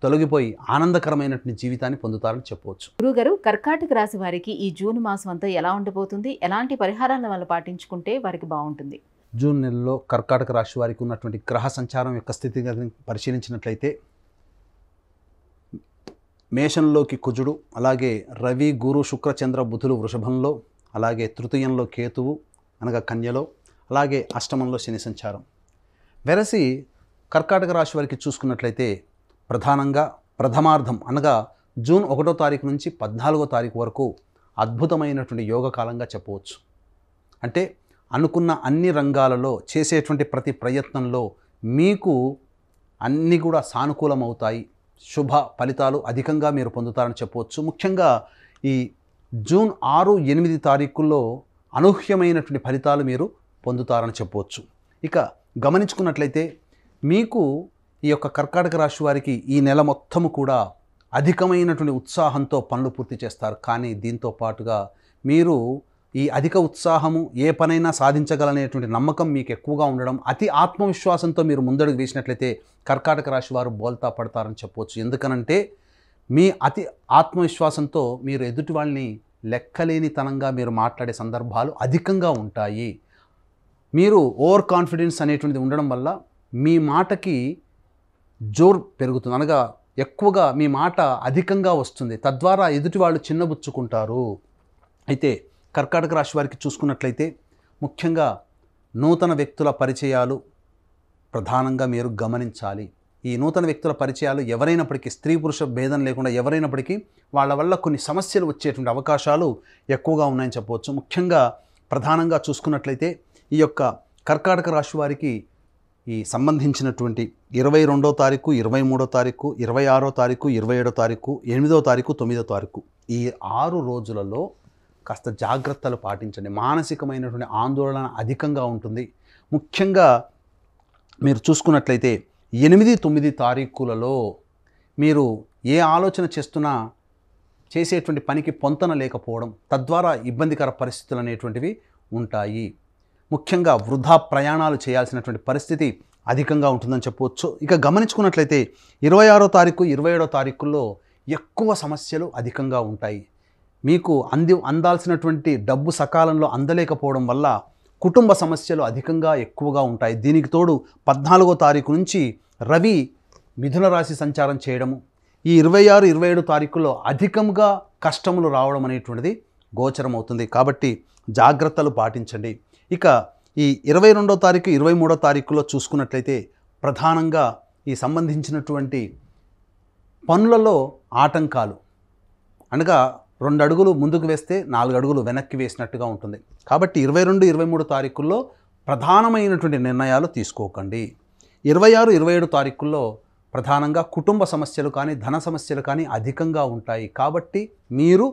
తొలగిపోయి ఆనందకరమైనటువంటి జీవితాన్ని పొందుతారని చెప్పవచ్చు. గురుగారు, కర్కాటక రాశి వారికి ఈ జూన్ మాసం అంతా ఎలా ఉండబోతుంది? ఎలాంటి పరిహారాలను వాళ్ళు పాటించుకుంటే వారికి బాగుంటుంది? జూన్ నెలలో కర్కాటక రాశి వారికి ఉన్నటువంటి గ్రహ సంచారం యొక్క స్థితిగతిని పరిశీలించినట్లయితే మేషంలోకి కుజుడు, అలాగే రవి, గురు, శుక్ర, చంద్ర, బుధులు వృషభంలో, అలాగే తృతీయంలో కేతువు అనగా కన్యలో, అలాగే అష్టమంలో శని సంచారం. వెరసి కర్కాటక రాశి వారికి చూసుకున్నట్లయితే ప్రధానంగా ప్రథమార్థం అనగా జూన్ 1వ తారీఖు నుంచి 14వ తారీఖు వరకు అద్భుతమైనటువంటి యోగ కాలంగా చెప్పవచ్చు. అంటే అనుకున్న అన్ని రంగాలలో చేసేటువంటి ప్రతి ప్రయత్నంలో మీకు అన్నీ కూడా సానుకూలమవుతాయి. శుభ ఫలితాలు అధికంగా మీరు పొందుతారని చెప్పవచ్చు. ముఖ్యంగా ఈ జూన్ 6-8 తారీఖుల్లో అనూహ్యమైనటువంటి ఫలితాలు మీరు పొందుతారని చెప్పవచ్చు. ఇక గమనించుకున్నట్లయితే మీకు ఈ యొక్క కర్కాటక రాశి వారికి ఈ నెల మొత్తము కూడా అధికమైనటువంటి ఉత్సాహంతో పనులు పూర్తి చేస్తారు. కానీ దీంతో పాటుగా మీరు ఈ అధిక ఉత్సాహము ఏ పనైనా సాధించగలనేటువంటి నమ్మకం మీకు ఎక్కువగా ఉండడం, అతి ఆత్మవిశ్వాసంతో మీరు ముందడుగు వేసినట్లయితే కర్కాటక రాశి వారు బోల్తా పడతారని చెప్పవచ్చు. ఎందుకనంటే మీ అతి ఆత్మవిశ్వాసంతో మీరు ఎదుటి వాళ్ళని లెక్కలేనితనంగా మీరు మాట్లాడే సందర్భాలు అధికంగా ఉంటాయి. మీరు ఓవర్ కాన్ఫిడెన్స్ అనేటువంటిది ఉండడం వల్ల మీ మాటకి జోర్ పెరుగుతుంది, అనగా ఎక్కువగా మీ మాట అధికంగా వస్తుంది. తద్వారా ఎదుటి వాళ్ళు చిన్నబుచ్చుకుంటారు. అయితే కర్కాటక రాశి వారికి చూసుకున్నట్లయితే ముఖ్యంగా నూతన వ్యక్తుల పరిచయాలు ప్రధానంగా మీరు గమనించాలి. ఈ నూతన వ్యక్తుల పరిచయాలు ఎవరైనప్పటికీ స్త్రీ పురుష భేదం లేకుండా ఎవరైనప్పటికీ వాళ్ళ వల్ల కొన్ని సమస్యలు వచ్చేటువంటి అవకాశాలు ఎక్కువగా ఉన్నాయని చెప్పవచ్చు. ముఖ్యంగా ప్రధానంగా చూసుకున్నట్లయితే ఈ యొక్క కర్కాటక రాశి వారికి ఈ సంబంధించినటువంటి 22వ తారీఖు, 23వ తారీఖు, 26వ తారీఖు, 27వ తారీఖు, 8వ తారీఖు, 9వ తారీఖు ఈ 6 రోజులలో కాస్త జాగ్రత్తలు పాటించండి. మానసికమైనటువంటి ఆందోళన అధికంగా ఉంటుంది. ముఖ్యంగా మీరు చూసుకున్నట్లయితే 8-9 తారీఖులలో మీరు ఏ ఆలోచన చేస్తున్నా చేసేటువంటి పనికి పొంతన లేకపోవడం, తద్వారా ఇబ్బందికర పరిస్థితులు అనేటువంటివి ఉంటాయి. ముఖ్యంగా వృధా ప్రయాణాలు చేయాల్సినటువంటి పరిస్థితి అధికంగా ఉంటుందని చెప్పవచ్చు. ఇక గమనించుకున్నట్లయితే 26వ తారీఖు, 27వ తారీఖుల్లో ఎక్కువ సమస్యలు అధికంగా ఉంటాయి. మీకు అందాల్సినటువంటి డబ్బు సకాలంలో అందలేకపోవడం వల్ల కుటుంబ సమస్యలు అధికంగా ఎక్కువగా ఉంటాయి. దీనికి తోడు 14వ తారీఖు నుంచి రవి మిథున రాశి సంచారం చేయడము, ఈ 26, 27 తారీఖుల్లో అధికంగా కష్టములు రావడం అనేటువంటిది గోచరమవుతుంది. కాబట్టి జాగ్రత్తలు పాటించండి. ఇక ఈ 22వ తారీఖు, 23వ తారీఖులో చూసుకున్నట్లయితే ప్రధానంగా ఈ సంబంధించినటువంటి పనులలో ఆటంకాలు, అనగా 2 అడుగులు ముందుకు వేస్తే 4 అడుగులు వెనక్కి వేసినట్టుగా ఉంటుంది. కాబట్టి 22, 23 తారీఖుల్లో ప్రధానమైనటువంటి నిర్ణయాలు తీసుకోకండి. 26, 27 తారీఖుల్లో ప్రధానంగా కుటుంబ సమస్యలు కానీ ధన సమస్యలు కానీ అధికంగా ఉంటాయి. కాబట్టి మీరు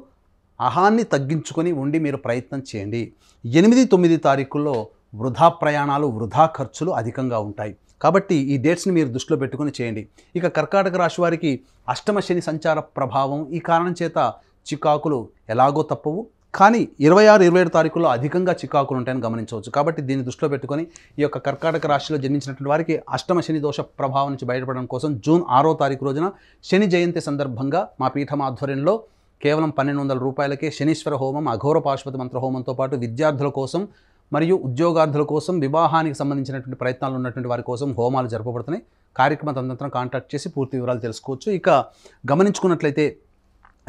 అహాన్ని తగ్గించుకొని ఉండి మీరు ప్రయత్నం చేయండి. 8, 9 తారీఖుల్లో వృధా ప్రయాణాలు, వృధా ఖర్చులు అధికంగా ఉంటాయి. కాబట్టి ఈ డేట్స్ని మీరు దృష్టిలో పెట్టుకొని చేయండి. ఇక కర్కాటక రాశి వారికి అష్టమ శని సంచార ప్రభావం, ఈ కారణం చేత చికాకులు ఎలాగో తప్పవు. కానీ 26, 27 తారీఖుల్లో అధికంగా చికాకులు ఉంటాయని గమనించవచ్చు. కాబట్టి దీన్ని దృష్టిలో పెట్టుకొని ఈ యొక్క కర్కాటక రాశిలో జన్మించినటువంటి వారికి అష్టమ శని దోష ప్రభావం నుంచి బయటపడడం కోసం జూన్ 6వ తారీఖు రోజున శని జయంతి సందర్భంగా మా పీఠం ఆధ్వర్యంలో కేవలం 1200 రూపాయలకే శనీశ్వర హోమం, అఘోర పాశుపతి మంత్ర హోమంతో పాటు విద్యార్థుల కోసం మరియు ఉద్యోగార్థుల కోసం, వివాహానికి సంబంధించినటువంటి ప్రయత్నాలు ఉన్నటువంటి వారి కోసం హోమాలు జరపబడుతున్నాయి. కార్యక్రమ తదనంతరం కాంటాక్ట్ చేసి పూర్తి వివరాలు తెలుసుకోవచ్చు. ఇక గమనించుకున్నట్లయితే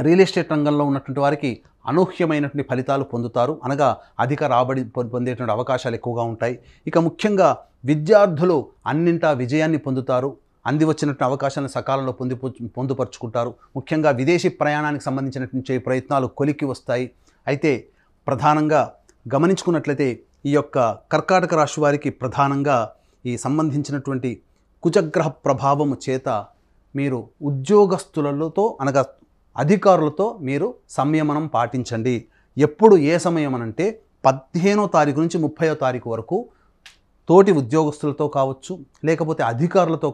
రియల్ ఎస్టేట్ రంగంలో ఉన్నటువంటి వారికి అనూహ్యమైనటువంటి ఫలితాలు పొందుతారు, అనగా అధిక రాబడి పొందేటువంటి అవకాశాలు ఎక్కువగా ఉంటాయి. ఇక ముఖ్యంగా విద్యార్థులు అన్నింటా విజయాన్ని పొందుతారు, అంది వచ్చినటువంటి అవకాశాలను సకాలంలో పొందుపరుచుకుంటారు. ముఖ్యంగా విదేశీ ప్రయాణానికి సంబంధించినటువంటి ప్రయత్నాలు కొలిక్కి వస్తాయి. అయితే ప్రధానంగా గమనించుకున్నట్లయితే ఈ యొక్క కర్కాటక రాశి వారికి ప్రధానంగా ఈ సంబంధించినటువంటి కుజగ్రహ ప్రభావము చేత మీరు ఉద్యోగస్తులతో అనగా అధికారులతో మీరు సంయమనం పాటించండి. ఎప్పుడు ఏ సమయం అనంటే 15వ తారీఖు నుంచి 30వ తారీఖు వరకు తోటి ఉద్యోగస్తులతో కావచ్చు, లేకపోతే అధికారులతో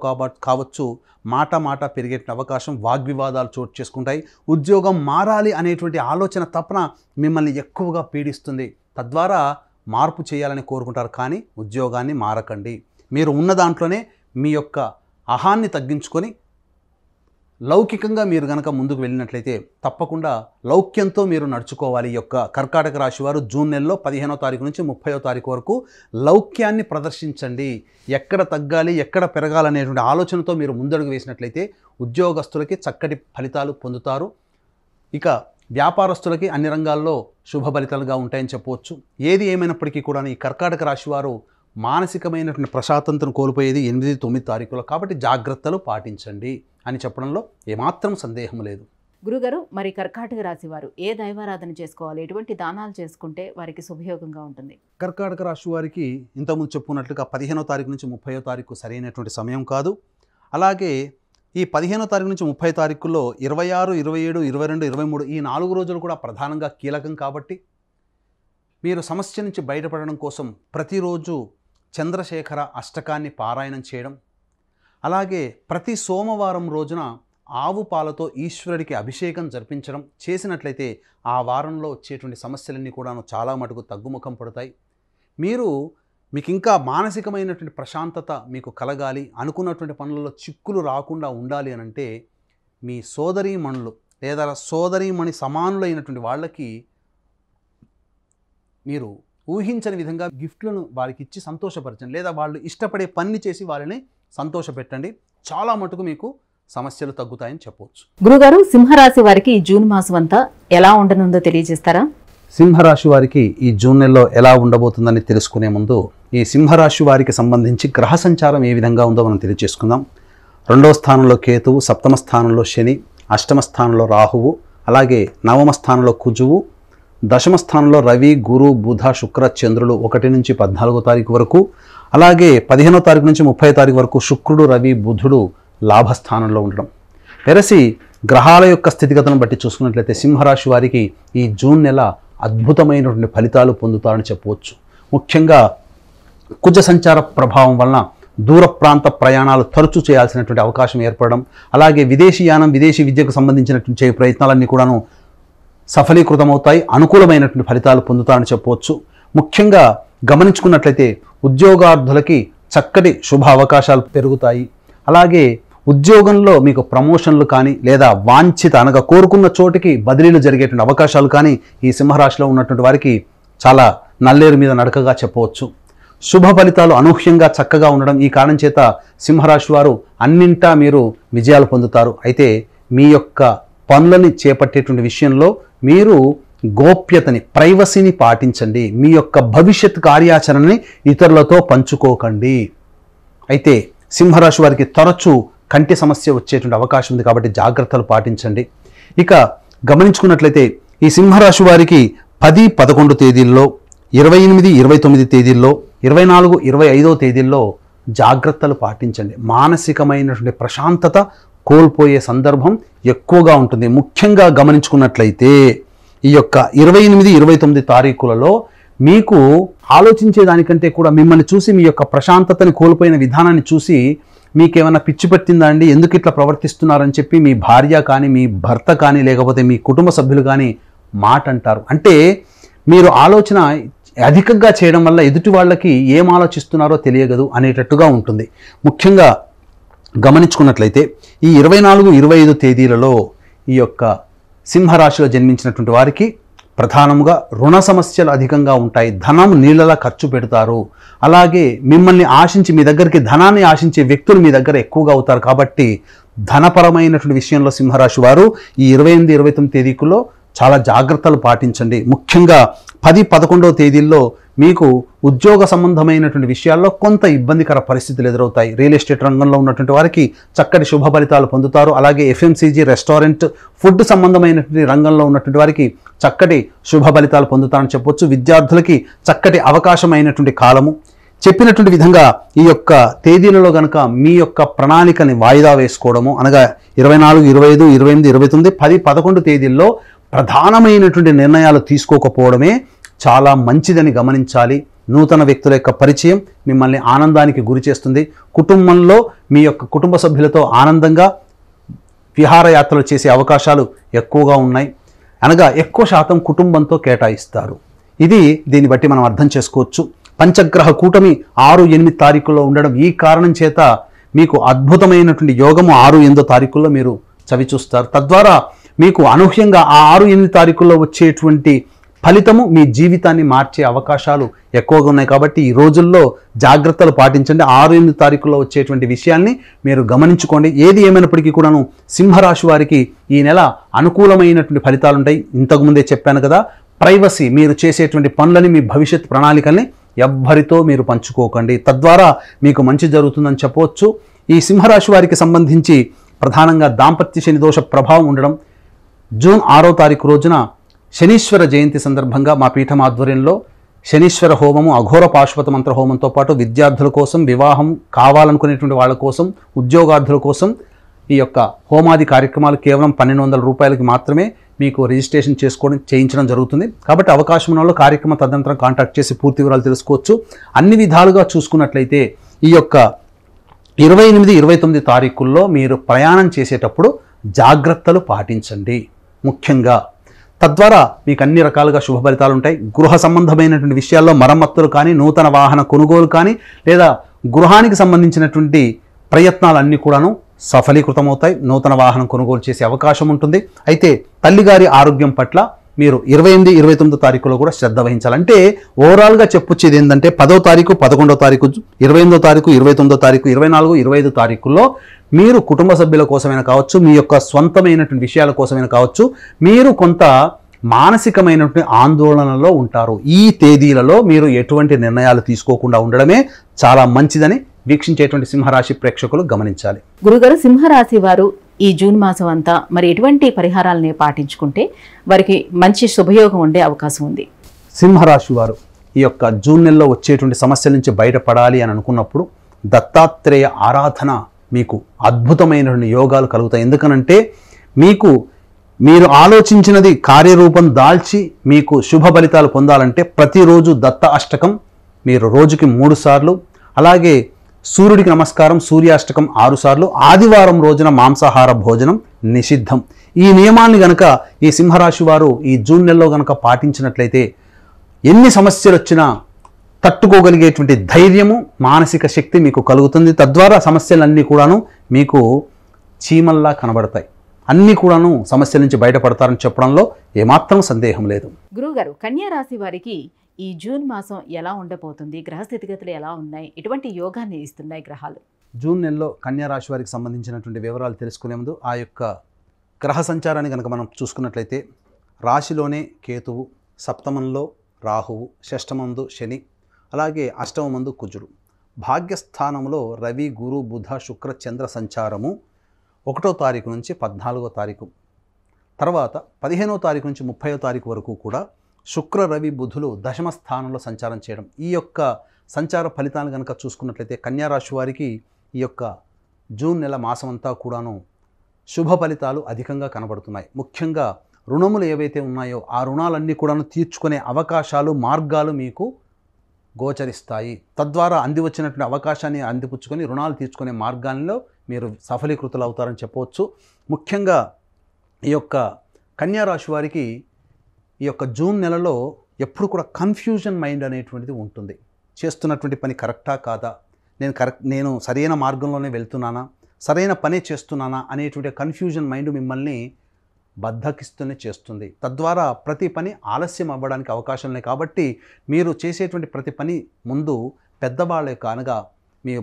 కావచ్చు, మాట పెరిగే అవకాశం, వాగ్వివాదాలు చోటు చేసుకుంటాయి. ఉద్యోగం మారాలి అనేటువంటి ఆలోచన తపన మిమ్మల్ని ఎక్కువగా పీడిస్తుంది. తద్వారా మార్పు చేయాలని కోరుకుంటారు, కానీ ఉద్యోగాన్ని మారకండి. మీరు ఉన్న దాంట్లోనే మీ యొక్క అహాన్ని తగ్గించుకొని లౌకికంగా మీరు గనక ముందుకు వెళ్ళినట్లయితే తప్పకుండా లౌక్యంతో మీరు నడుచుకోవాలి. ఈ యొక్క కర్కాటక రాశి వారు జూన్ నెలలో 15వ తారీఖు నుంచి 30వ తారీఖు వరకు లౌక్యాన్ని ప్రదర్శించండి. ఎక్కడ తగ్గాలి, ఎక్కడ పెరగాలనేటువంటి ఆలోచనతో మీరు ముందడుగు వేసినట్లయితే ఉద్యోగస్తులకి చక్కటి ఫలితాలు పొందుతారు. ఇక వ్యాపారస్తులకి అన్ని రంగాల్లో శుభ ఫలితాలుగా ఉంటాయని చెప్పవచ్చు. ఏది ఏమైనప్పటికీ కూడా ఈ కర్కాటక రాశి వారు మానసికమైనటువంటి ప్రశాంతతను కోల్పోయేది 8-9 తారీఖులో, కాబట్టి జాగ్రత్తలు పాటించండి అని చెప్పడంలో ఏమాత్రం సందేహం లేదు. గురుగారు, మరి కర్కాటక రాశి వారు ఏ దైవారాధన చేసుకోవాలి, ఎటువంటి దానాలు చేసుకుంటే వారికి శుభయోగంగా ఉంటుంది? కర్కాటక రాశి వారికి ఇంతకుముందు చెప్పుకున్నట్లుగా 15వ తారీఖు నుంచి 30వ తారీఖు సరైనటువంటి సమయం కాదు. అలాగే ఈ 15వ తారీఖు నుంచి 30 తారీఖుల్లో 26, 27, 22, 23 ఈ 4 రోజులు కూడా ప్రధానంగా కీలకం. కాబట్టి మీరు సమస్య నుంచి బయటపడడం కోసం ప్రతిరోజు చంద్రశేఖర అష్టకాన్ని పారాయణం చేయడం, అలాగే ప్రతి సోమవారం రోజున ఆవు పాలతో ఈశ్వరుడికి అభిషేకం జరిపించడం చేసినట్లయితే ఆ వారంలో వచ్చేటువంటి సమస్యలన్నీ కూడాను చాలా మటుకు తగ్గుముఖం పడతాయి. మీకు ఇంకా మానసికమైనటువంటి ప్రశాంతత మీకు కలగాలి, అనుకున్నటువంటి పనులలో చిక్కులు రాకుండా ఉండాలి అనంటే మీ సోదరీమణులు లేదా సోదరీమణి సమానులైనటువంటి వాళ్ళకి మీరు ఊహించని విధంగా గిఫ్ట్లను వారికి ఇచ్చి సంతోషపరచండి, లేదా వాళ్ళు ఇష్టపడే పని చేసి వాళ్ళని సంతోషపెట్టండి. చాలా మటుకు మీకు సమస్యలు తగ్గుతాయని చెప్పవచ్చు. గురుగారు, సింహరాశి వారికి ఈ జూన్ మాసం అంతా ఎలా ఉండనుందో తెలియజేస్తారా? సింహరాశి వారికి ఈ జూన్ నెలలో ఎలా ఉండబోతుందని తెలుసుకునే ముందు ఈ సింహరాశి వారికి సంబంధించి గ్రహ సంచారం ఏ విధంగా ఉందో మనం తెలియజేసుకుందాం. 2వ స్థానంలో కేతువు, 7వ స్థానంలో శని, 8వ స్థానంలో రాహువు, అలాగే 9వ స్థానంలో కుజువు, 10వ స్థానంలో రవి, గురు, బుధ, శుక్ర, చంద్రులు 1 నుంచి 14వ తారీఖు వరకు, అలాగే 15వ తారీఖు నుంచి 30వ తారీఖు వరకు శుక్రుడు, రవి, బుధుడు లాభస్థానంలో ఉండడం. వెరసి గ్రహాల యొక్క స్థితిగతులను బట్టి చూసుకున్నట్లయితే సింహరాశి వారికి ఈ జూన్ నెల అద్భుతమైనటువంటి ఫలితాలు పొందుతారని చెప్పవచ్చు. ముఖ్యంగా కుజ సంచార ప్రభావం వలన దూర ప్రాంత ప్రయాణాలు తరచూ చేయాల్సినటువంటి అవకాశం ఏర్పడడం, అలాగే విదేశీయానం, విదేశీ విద్యకు సంబంధించినటువంటి ప్రయత్నాలన్నీ కూడాను సఫలీకృతమవుతాయి, అనుకూలమైనటువంటి ఫలితాలు పొందుతారని చెప్పవచ్చు. ముఖ్యంగా గమనించుకున్నట్లయితే ఉద్యోగార్థులకి చక్కటి శుభ అవకాశాలు పెరుగుతాయి. అలాగే ఉద్యోగంలో మీకు ప్రమోషన్లు కానీ లేదా వాంఛిత అనగా కోరుకున్న చోటికి బదిలీలు జరిగేటువంటి అవకాశాలు కానీ ఈ సింహరాశిలో ఉన్నటువంటి వారికి చాలా నల్లేరు మీద నడకగా చెప్పవచ్చు. శుభ ఫలితాలు అనూహ్యంగా చక్కగా ఉండడం, ఈ కారణం చేత సింహరాశి వారు అన్నింటా మీరు విజయాలు పొందుతారు. అయితే మీ యొక్క పనులని చేపట్టేటువంటి విషయంలో మీరు గోప్యతని, ప్రైవసీని పాటించండి. మీ యొక్క భవిష్యత్ కార్యాచరణని ఇతరులతో పంచుకోకండి. అయితే సింహరాశి వారికి తరచూ కంటి సమస్య వచ్చేటువంటి అవకాశం ఉంది, కాబట్టి జాగ్రత్తలు పాటించండి. ఇక గమనించుకున్నట్లయితే ఈ సింహరాశి వారికి 10, 11 తేదీల్లో, 28, 29 తేదీల్లో, 24, 25వ తేదీల్లో జాగ్రత్తలు పాటించండి. మానసికమైనటువంటి ప్రశాంతత కోల్పోయే సందర్భం ఎక్కువగా ఉంటుంది. ముఖ్యంగా గమనించుకున్నట్లయితే ఈ యొక్క 28, 29 తారీఖులలో మీకు ఆలోచించేదానికంటే కూడా మిమ్మల్ని చూసి మీ యొక్క ప్రశాంతతని కోల్పోయిన విధానాన్ని చూసి మీకేమైనా పిచ్చి పట్టిందా అండి, ఎందుకు ఇట్లా ప్రవర్తిస్తున్నారని చెప్పి మీ భార్య కానీ, మీ భర్త కానీ, లేకపోతే మీ కుటుంబ సభ్యులు కానీ మాట అంటారు. అంటే మీరు ఆలోచన అధికంగా చేయడం వల్ల ఎదుటి వాళ్ళకి ఏం ఆలోచిస్తున్నారో తెలియదు అనేటట్టుగా ఉంటుంది. ముఖ్యంగా గమనించుకున్నట్లయితే ఈ 24, 25 తేదీలలో ఈ యొక్క సింహరాశిలో జన్మించినటువంటి వారికి ప్రధానంగా రుణ సమస్యలు అధికంగా ఉంటాయి. ధనం నీళ్ళలా ఖర్చు పెడతారు. అలాగే మిమ్మల్ని ఆశించి మీ దగ్గరికి ధనాన్ని ఆశించే వ్యక్తులు మీ దగ్గర ఎక్కువగా అవుతారు. కాబట్టి ధనపరమైనటువంటి విషయంలో సింహరాశి వారు ఈ 28, 29 తేదీకుల్లో చాలా జాగ్రత్తలు పాటించండి. ముఖ్యంగా 10, 11వ తేదీల్లో మీకు ఉద్యోగ సంబంధమైనటువంటి విషయాల్లో కొంత ఇబ్బందికర పరిస్థితులు ఎదురవుతాయి. రియల్ ఎస్టేట్ రంగంలో ఉన్నటువంటి వారికి చక్కటి శుభ ఫలితాలు పొందుతారు. అలాగే FMCG, రెస్టారెంట్, ఫుడ్ సంబంధమైనటువంటి రంగంలో ఉన్నటువంటి వారికి చక్కటి శుభ ఫలితాలు పొందుతారని చెప్పొచ్చు. విద్యార్థులకి చక్కటి అవకాశమైనటువంటి కాలము. చెప్పినటువంటి విధంగా ఈ యొక్క తేదీలలో కనుక మీ యొక్క ప్రణాళికని వాయిదా వేసుకోవడము, అనగా 24, 25, 28, 29, 10, 11 తేదీల్లో ప్రధానమైనటువంటి నిర్ణయాలు తీసుకోకపోవడమే చాలా మంచిదని గమనించాలి. నూతన వ్యక్తుల యొక్క పరిచయం మిమ్మల్ని ఆనందానికి గురి చేస్తుంది. కుటుంబంలో మీ యొక్క కుటుంబ సభ్యులతో ఆనందంగా విహారయాత్రలు చేసే అవకాశాలు ఎక్కువగా ఉన్నాయి. అనగా ఎక్కువ శాతం కుటుంబంతో కేటాయిస్తారు. దీన్ని బట్టి మనం అర్థం చేసుకోవచ్చు. పంచగ్రహ కూటమి 6, 8 తారీఖుల్లో ఉండడం, ఈ కారణం చేత మీకు అద్భుతమైనటువంటి యోగము 6, 8 తారీఖుల్లో మీరు చవిచూస్తారు. తద్వారా మీకు అనూహ్యంగా ఆ 6, 8 తారీఖుల్లో వచ్చేటువంటి ఫలితము మీ జీవితాన్ని మార్చే అవకాశాలు ఎక్కువగా ఉన్నాయి. కాబట్టి ఈ రోజుల్లో జాగ్రత్తలు పాటించండి. 6, 8 తారీఖుల్లో వచ్చేటువంటి విషయాల్ని మీరు గమనించుకోండి. ఏది ఏమైనప్పటికీ కూడాను సింహరాశి వారికి ఈ నెల అనుకూలమైనటువంటి ఫలితాలు ఉంటాయి. ఇంతకుముందే చెప్పాను కదా, ప్రైవసీ, మీరు చేసేటువంటి పనులని, మీ భవిష్యత్ ప్రణాళికల్ని ఎవ్వరితో మీరు పంచుకోకండి. తద్వారా మీకు మంచి జరుగుతుందని చెప్పవచ్చు. ఈ సింహరాశి వారికి సంబంధించి ప్రధానంగా దాంపత్య శని దోష ప్రభావం ఉండడం, జూన్ 6వ తారీఖు రోజున శనీశ్వర జయంతి సందర్భంగా మా పీఠం ఆధ్వర్యంలో శనీశ్వర హోమము, అఘోర పాశుపత మంత్ర హోమంతో పాటు విద్యార్థుల కోసం, వివాహం కావాలనుకునేటువంటి వాళ్ళ కోసం, ఉద్యోగార్థుల కోసం ఈ యొక్క హోమాది కార్యక్రమాలు కేవలం 1200 రూపాయలకి మాత్రమే మీకు రిజిస్ట్రేషన్ చేయించడం జరుగుతుంది. కాబట్టి అవకాశం ఉన్న వాళ్ళు కార్యక్రమ తదనంతరం కాంటాక్ట్ చేసి పూర్తి వివరాలు తెలుసుకోవచ్చు. అన్ని విధాలుగా చూసుకున్నట్లయితే ఈ యొక్క 28, 29 తారీఖుల్లో మీరు ప్రయాణం చేసేటప్పుడు జాగ్రత్తలు పాటించండి ముఖ్యంగా. తద్వారా మీకు అన్ని రకాలుగా శుభ ఫలితాలు ఉంటాయి. గృహ సంబంధమైనటువంటి విషయాల్లో మరమ్మతులు కానీ, నూతన వాహన కొనుగోలు కానీ, లేదా గృహానికి సంబంధించినటువంటి ప్రయత్నాలన్నీ కూడాను సఫలీకృతమవుతాయి. నూతన వాహనం కొనుగోలు చేసే అవకాశం ఉంటుంది. అయితే తల్లిగారి ఆరోగ్యం పట్ల మీరు 28, 29 తారీఖులో కూడా శ్రద్ధ వహించాలంటే ఓవరాల్గా చెప్పొచ్చేది ఏంటంటే 10వ తారీఖు, 11వ తారీఖు, 28వ తారీఖు, 29వ తారీఖు, 24, 25 తారీఖుల్లో మీరు కుటుంబ సభ్యుల కోసమైనా కావచ్చు, మీ యొక్క స్వంతమైనటువంటి విషయాల కోసమైనా కావచ్చు, మీరు కొంత మానసికమైనటువంటి ఆందోళనలో ఉంటారు. ఈ తేదీలలో మీరు ఎటువంటి నిర్ణయాలు తీసుకోకుండా ఉండడమే చాలా మంచిదని వీక్షించేటువంటి సింహరాశి ప్రేక్షకులు గమనించాలి. గురుగారు, సింహరాశి వారు ఈ జూన్ మాసం అంతా మరి ఎటువంటి పరిహారాలని పాటించుకుంటే వారికి మంచి శుభయోగం ఉండే అవకాశం ఉంది? సింహరాశి వారు ఈ యొక్క జూన్ నెలలో వచ్చేటువంటి సమస్యల నుంచి బయటపడాలి అని అనుకున్నప్పుడు దత్తాత్రేయ ఆరాధన మీకు అద్భుతమైనటువంటి యోగాలు కలుగుతాయి. ఎందుకనంటే మీరు ఆలోచించినది కార్యరూపం దాల్చి మీకు శుభ ఫలితాలు పొందాలంటే ప్రతిరోజు దత్త అష్టకం మీరు రోజుకి 3 సార్లు, అలాగే సూర్యుడికి నమస్కారం, సూర్యాష్టకం 6 సార్లు, ఆదివారం రోజున మాంసాహార భోజనం నిషిద్ధం. ఈ నియమాన్ని గనక ఈ సింహరాశి వారు ఈ జూన్ నెలలో గనక పాటించినట్లయితే ఎన్ని సమస్యలు వచ్చినా తట్టుకోగలిగేటువంటి ధైర్యము, మానసిక శక్తి మీకు కలుగుతుంది. తద్వారా సమస్యలన్నీ కూడాను మీకు చీమల్లా కనబడతాయి. అన్నీ కూడాను సమస్యల నుంచి బయటపడతారని చెప్పడంలో ఏమాత్రం సందేహం లేదు. గురువుగారు, కన్యా రాశి వారికి ఈ జూన్ మాసం ఎలా ఉండబోతుంది? గ్రహ స్థితిగతులు ఎలా ఉన్నాయి? ఎటువంటి యోగాన్ని ఇస్తున్నాయి గ్రహాలు? జూన్ నెలలో కన్యా రాశి వారికి సంబంధించినటువంటి వివరాలు తెలుసుకునే ముందు ఆ యొక్క గ్రహ సంచారాన్ని కనుక మనం చూసుకున్నట్లయితే రాశిలోనే కేతువు, సప్తమంలో రాహువు, షష్టమందు శని, అలాగే అష్టమందు కుజుడు, భాగ్యస్థానంలో రవి, గురు, బుధ, శుక్ర, చంద్ర సంచారము 1వ తారీఖు నుంచి 14వ తారీఖు, తర్వాత 15వ తారీఖు నుంచి 30వ తారీఖు వరకు కూడా శుక్ర, రవి, బుధులు దశమ స్థానంలో సంచారం చేయడం. ఈ యొక్క సంచార ఫలితాలను కనుక చూసుకున్నట్లయితే కన్యా రాశి వారికి ఈ యొక్క జూన్ నెల మాసం అంతా కూడాను శుభ ఫలితాలు అధికంగా కనబడుతున్నాయి. ముఖ్యంగా రుణములు ఏవైతే ఉన్నాయో ఆ రుణాలన్నీ కూడాను తీర్చుకునే అవకాశాలు, మార్గాలు మీకు గోచరిస్తాయి. తద్వారా అందివచ్చినటువంటి అవకాశాన్ని అందిపుచ్చుకొని రుణాలు తీర్చుకునే మార్గాల్లో మీరు సఫలీకృతులు అవుతారని చెప్పవచ్చు. ముఖ్యంగా ఈ యొక్క కన్యా రాశి వారికి ఈ యొక్క జూన్ నెలలో ఎప్పుడు కూడా కన్ఫ్యూజన్ మైండ్ అనేటువంటిది ఉంటుంది. చేస్తున్నటువంటి పని కరెక్టా కాదా, నేను సరైన మార్గంలోనే వెళ్తున్నానా, సరైన పనే చేస్తున్నానా అనేటువంటి కన్ఫ్యూజన్ మైండ్ మిమ్మల్ని బద్ధకిస్తూనే చేస్తుంది. తద్వారా ప్రతి పని ఆలస్యం అవ్వడానికి అవకాశం ఉన్నాయి. కాబట్టి మీరు చేసేటువంటి ప్రతి పని ముందు పెద్దవాళ్ళ యొక్క అనగా మీ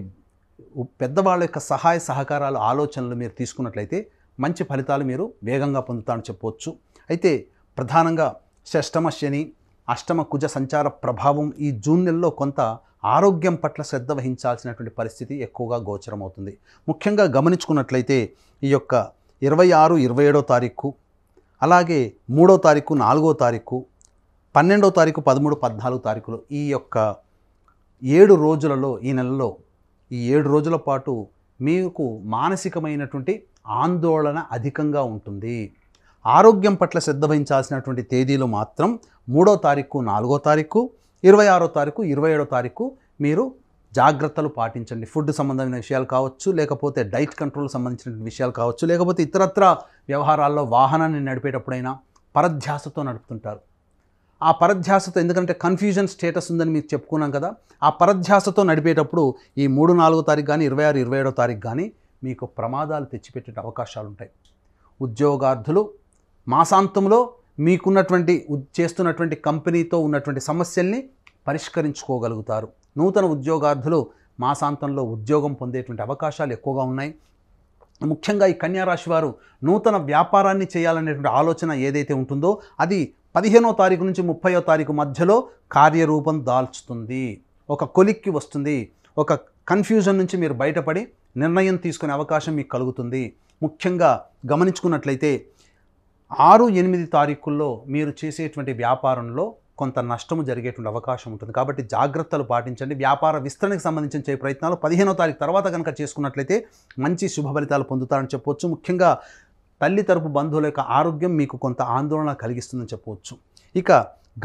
పెద్దవాళ్ళ యొక్క సహాయ సహకారాలు ఆలోచనలు మీరు తీసుకున్నట్లయితే మంచి ఫలితాలు మీరు వేగంగా పొందుతారని చెప్పవచ్చు. అయితే ప్రధానంగా షష్టమ శని అష్టమ కుజ సంచార ప్రభావం ఈ జూన్ నెలలో కొంత ఆరోగ్యం పట్ల శ్రద్ధ వహించాల్సినటువంటి పరిస్థితి ఎక్కువగా గోచరమవుతుంది. ముఖ్యంగా గమనించుకున్నట్లయితే ఈ యొక్క 26, 27వ తారీఖు, అలాగే 3వ తారీఖు, 4వ తారీఖు, 12వ తారీఖు, 13, 14 తారీఖులు ఈ యొక్క 7 రోజులలో ఈ నెలలో ఈ 7 రోజుల పాటు మీకు మానసికమైనటువంటి ఆందోళన అధికంగా ఉంటుంది. ఆరోగ్యం పట్ల శ్రద్ధ వహించాల్సినటువంటి తేదీలు మాత్రం 3వ తారీఖు, 4వ తారీఖు, 26వ తారీఖు, 27వ తారీఖు మీరు జాగ్రత్తలు పాటించండి. ఫుడ్ సంబంధమైన విషయాలు కావచ్చు, లేకపోతే డైట్ కంట్రోల్ సంబంధించిన విషయాలు కావచ్చు, లేకపోతే ఇతరత్ర వ్యవహారాల్లో వాహనాన్ని నడిపేటప్పుడైనా పరధ్యాసతో నడుపుతుంటారు. ఆ పరధ్యాసతో, ఎందుకంటే కన్ఫ్యూజన్ స్టేటస్ ఉందని మీకు చెప్పుకున్నాం కదా, ఆ పరధ్యాసతో నడిపేటప్పుడు ఈ 3, 4వ తారీఖు కానీ 26, 27వ తారీఖు కానీ మీకు ప్రమాదాలు తెచ్చిపెట్టే అవకాశాలు ఉంటాయి. ఉద్యోగార్థులు మాసాంతంలో మీకున్నటువంటి చేస్తున్నటువంటి కంపెనీతో ఉన్నటువంటి సమస్యల్ని పరిష్కరించుకోగలుగుతారు. నూతన ఉద్యోగార్థులు మాసాంతంలో ఉద్యోగం పొందేటువంటి అవకాశాలు ఎక్కువగా ఉన్నాయి. ముఖ్యంగా ఈ కన్యా రాశి వారు నూతన వ్యాపారాన్ని చేయాలనేటువంటి ఆలోచన ఏదైతే ఉంటుందో అది 15వ తారీఖు నుంచి 30వ తారీఖు మధ్యలో కార్యరూపం దాల్చుతుంది. ఒక కొలిక్కి వస్తుంది. ఒక కన్ఫ్యూజన్ నుంచి మీరు బయటపడి నిర్ణయం తీసుకునే అవకాశం మీకు కలుగుతుంది. ముఖ్యంగా గమనించుకున్నట్లయితే 6, 8 తారీఖుల్లో మీరు చేసేటువంటి వ్యాపారంలో కొంత నష్టము జరిగేటువంటి అవకాశం ఉంటుంది. కాబట్టి జాగ్రత్తలు పాటించండి. వ్యాపార విస్తరణకు సంబంధించిన చేయ ప్రయత్నాలు 15వ తారీఖు తర్వాత కనుక చేసుకున్నట్లయితే మంచి శుభ ఫలితాలు పొందుతారని చెప్పవచ్చు. ముఖ్యంగా తల్లి తరపు బంధువుల యొక్క ఆరోగ్యం మీకు కొంత ఆందోళన కలిగిస్తుందని చెప్పవచ్చు. ఇక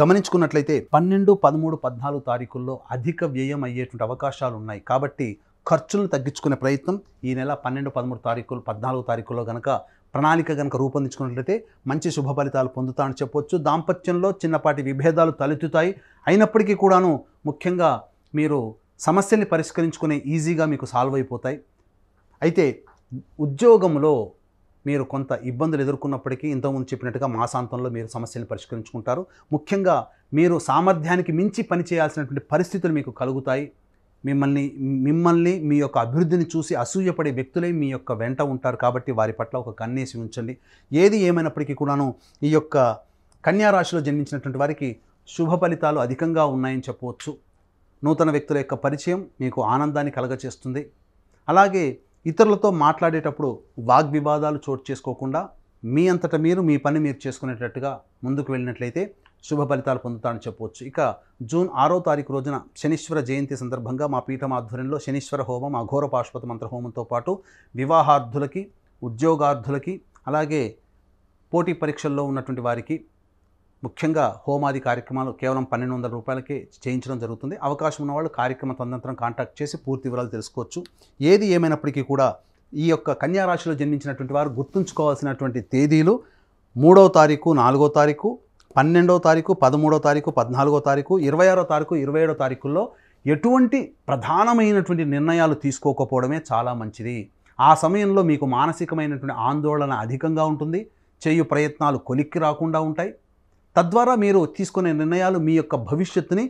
గమనించుకున్నట్లయితే 12, 13, 14 తారీఖుల్లో అధిక వ్యయం అయ్యేటువంటి అవకాశాలు ఉన్నాయి. కాబట్టి ఖర్చులను తగ్గించుకునే ప్రయత్నం ఈ నెల 12, 13 తారీఖులు, 14 తారీఖుల్లో కనుక ప్రణాళిక కనుక రూపొందించుకున్నట్లయితే మంచి శుభ ఫలితాలు పొందుతారని చెప్పవచ్చు. దాంపత్యంలో చిన్నపాటి విభేదాలు తలెత్తుతాయి. అయినప్పటికీ కూడాను ముఖ్యంగా మీరు సమస్యల్ని పరిష్కరించుకునే ఈజీగా మీకు సాల్వ్ అయిపోతాయి. అయితే ఉద్యోగంలో మీరు కొంత ఇబ్బందులు ఎదుర్కొన్నప్పటికీ ఇంతకుముందు చెప్పినట్టుగా మాసాంతంలో మీరు సమస్యలను పరిష్కరించుకుంటారు. ముఖ్యంగా మీరు సామర్థ్యానికి మించి పనిచేయాల్సినటువంటి పరిస్థితులు మీకు కలుగుతాయి. మిమ్మల్ని మీ యొక్క అభివృద్ధిని చూసి అసూయపడే వ్యక్తులే మీ యొక్క వెంట ఉంటారు. కాబట్టి వారి పట్ల ఒక కన్నేసి ఉంచండి. ఏది ఏమైనప్పటికీ కూడాను ఈ యొక్క కన్యా రాశిలో జన్మించినటువంటి వారికి శుభ ఫలితాలు అధికంగా ఉన్నాయని చెప్పవచ్చు. నూతన వ్యక్తుల యొక్క పరిచయం మీకు ఆనందాన్ని కలగచేస్తుంది. అలాగే ఇతరులతో మాట్లాడేటప్పుడు వాగ్వివాదాలు చోటు చేసుకోకుండా మీ అంతటా మీరు మీ పని మీరు చేసుకునేటట్టుగా ముందుకు వెళ్ళినట్లయితే శుభ ఫలితాలు పొందుతారని చెప్పవచ్చు. ఇక జూన్ 6వ తారీఖు రోజున శనీశ్వర జయంతి సందర్భంగా మా పీఠం ఆధ్వర్యంలో శనీశ్వర హోమం, అఘోర పాశుపత మంత్ర హోమంతో పాటు వివాహార్థులకి, ఉద్యోగార్థులకి, అలాగే పోటీ పరీక్షల్లో ఉన్నటువంటి వారికి ముఖ్యంగా హోమాది కార్యక్రమాలు కేవలం 1200 రూపాయలకే చేయించడం జరుగుతుంది. అవకాశం ఉన్నవాళ్ళు కార్యక్రమ తదనంతరం కాంటాక్ట్ చేసి పూర్తి వివరాలు తెలుసుకోవచ్చు. ఏది ఏమైనప్పటికీ కూడా ఈ యొక్క కన్యా రాశిలో జన్మించినటువంటి వారు గుర్తుంచుకోవాల్సినటువంటి తేదీలు 3వ తారీఖు, 4వ తారీఖు, 12వ తారీఖు, 13వ తారీఖు, 14వ తారీఖు, 26వ తారీఖు, 27వ తారీఖుల్లో ఎటువంటి ప్రధానమైనటువంటి నిర్ణయాలు తీసుకోకపోవడమే చాలా మంచిది. ఆ సమయంలో మీకు మానసికమైనటువంటి ఆందోళన అధికంగా ఉంటుంది. చేయు ప్రయత్నాలు కొలిక్కి రాకుండా ఉంటాయి. తద్వారా మీరు తీసుకునే నిర్ణయాలు మీ యొక్క భవిష్యత్తుని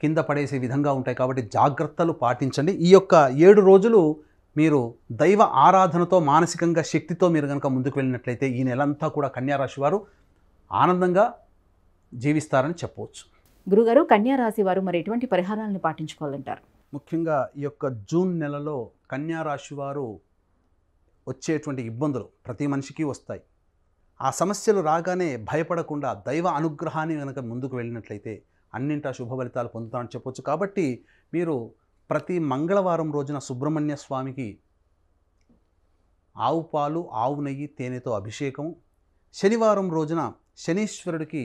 కింద పడేసే విధంగా ఉంటాయి. కాబట్టి జాగ్రత్తలు పాటించండి. ఈ యొక్క 7 రోజులు మీరు దైవ ఆరాధనతో మానసికంగా శక్తితో మీరు కనుక ముందుకు వెళ్ళినట్లయితే ఈ నెలంతా కూడా కన్యా రాశి వారు ఆనందంగా జీవిస్తారని చెప్పవచ్చు. గురుగారు, కన్యా రాశి వారు మరి ఎటువంటి పరిహారాలను పాటించుకోవాలంటారు? ముఖ్యంగా ఈ యొక్క జూన్ నెలలో కన్యా రాశి వారు వచ్చేటువంటి ఇబ్బందులు ప్రతి మనిషికి వస్తాయి. ఆ సమస్యలు రాగానే భయపడకుండా దైవ అనుగ్రహాన్ని కనుక ముందుకు వెళ్ళినట్లయితే అన్నింటా శుభ ఫలితాలు పొందుతామని చెప్పవచ్చు. కాబట్టి మీరు ప్రతి మంగళవారం రోజున సుబ్రహ్మణ్య స్వామికి ఆవు పాలు, ఆవు నెయ్యి, తేనెతో అభిషేకం, శనివారం రోజున శనీశ్వరుడికి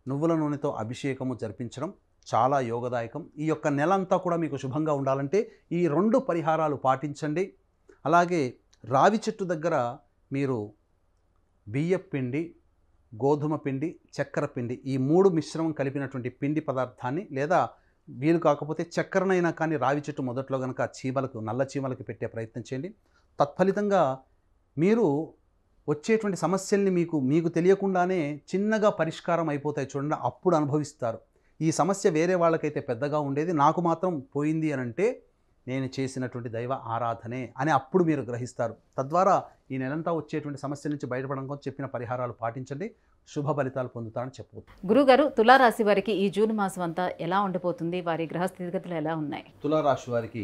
నువ్వుల నూనెతో అభిషేకము జరిపించడం చాలా యోగదాయకం. ఈ యొక్క నెలంతా కూడా మీకు శుభంగా ఉండాలంటే ఈ 2 పరిహారాలు పాటించండి. అలాగే రావి చెట్టు దగ్గర మీరు బియ్యం పిండి, గోధుమ పిండి, చక్కెర పిండి ఈ 3 మిశ్రమం కలిపినటువంటి పిండి పదార్థాన్ని, లేదా వీలు కాకపోతే చక్కెరనైనా కానీ రావి చెట్టు మొదట్లో కనుక చీమలకు, నల్ల చీమలకు పెట్టే ప్రయత్నం చేయండి. తత్ఫలితంగా మీరు వచ్చేటువంటి సమస్యల్ని మీకు తెలియకుండానే చిన్నగా పరిష్కారం అయిపోతాయి చూడండి, అప్పుడు అనుభవిస్తారు. ఈ సమస్య వేరే వాళ్ళకైతే పెద్దగా ఉండేది, నాకు మాత్రం పోయింది అని అంటే నేను చేసినటువంటి దైవ ఆరాధనే అని అప్పుడు మీరు గ్రహిస్తారు. తద్వారా ఈ నెలంతా వచ్చేటువంటి సమస్యల నుంచి బయటపడడం కోసం చెప్పిన పరిహారాలు పాటించండి, శుభ ఫలితాలు పొందుతారని చెప్పవచ్చు. గురుగారు, తులారాశి వారికి ఈ జూన్ మాసం అంతా ఎలా ఉండబోతుంది? వారి గ్రహ స్థితిగతులు ఎలా ఉన్నాయి? తులారాశి వారికి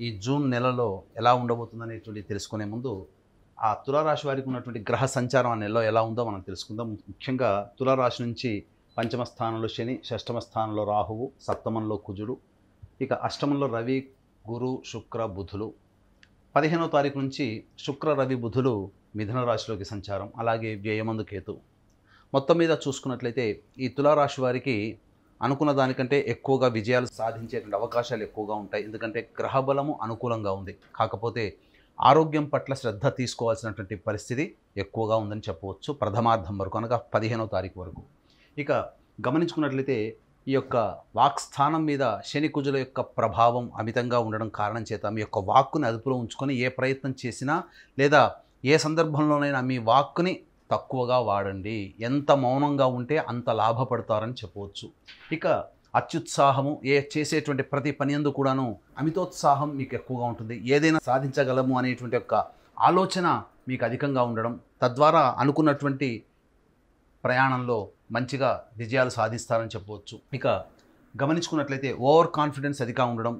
ఈ జూన్ నెలలో ఎలా ఉండబోతుంది అనేటువంటి తెలుసుకునే ముందు ఆ తులారాశి వారికి ఉన్నటువంటి గ్రహ సంచారం ఆ నెలలో ఎలా ఉందో మనం తెలుసుకుందాం. ముఖ్యంగా తులారాశి నుంచి పంచమ స్థానంలో శని, షష్టమ స్థానంలో రాహువు, సప్తమంలో కుజుడు, ఇక అష్టమంలో రవి, గురు, శుక్ర, బుధులు. 15వ తారీఖు నుంచి శుక్ర, రవి, బుధులు మిథున రాశిలోకి సంచారం, అలాగే వ్యయమందు కేతు. మొత్తం మీద చూసుకున్నట్లయితే ఈ తులారాశి వారికి అనుకున్న దానికంటే ఎక్కువగా విజయాలు సాధించేటువంటి అవకాశాలు ఎక్కువగా ఉంటాయి. ఎందుకంటే గ్రహబలము అనుకూలంగా ఉంది, కాకపోతే ఆరోగ్యం పట్ల శ్రద్ధ తీసుకోవాల్సినటువంటి పరిస్థితి ఎక్కువగా ఉందని చెప్పవచ్చు ప్రథమార్థం వరకు, అనగా 15వ తారీఖు వరకు. ఇక గమనించుకున్నట్లయితే ఈ యొక్క వాక్స్థానం మీద శని కుజుల యొక్క ప్రభావం అమితంగా ఉండడం కారణం చేత మీ యొక్క వాక్కుని అదుపులో ఉంచుకొని ఏ ప్రయత్నం చేసినా లేదా ఏ సందర్భంలోనైనా మీ వాక్కుని తక్కువగా వాడండి. ఎంత మౌనంగా ఉంటే అంత లాభపడతారని చెప్పవచ్చు. ఇక అత్యుత్సాహము, చేసేటువంటి ప్రతి పని యందు కూడాను అమితోత్సాహం మీకు ఎక్కువగా ఉంటుంది. ఏదైనా సాధించగలము అనేటువంటి యొక్క ఆలోచన మీకు అధికంగా ఉండడం, తద్వారా అనుకున్నటువంటి ప్రయాణంలో మంచిగా విజయాలు సాధిస్తారని చెప్పవచ్చు. ఇక గమనించుకున్నట్లయితే ఓవర్ కాన్ఫిడెన్స్ అధికంగా ఉండడం,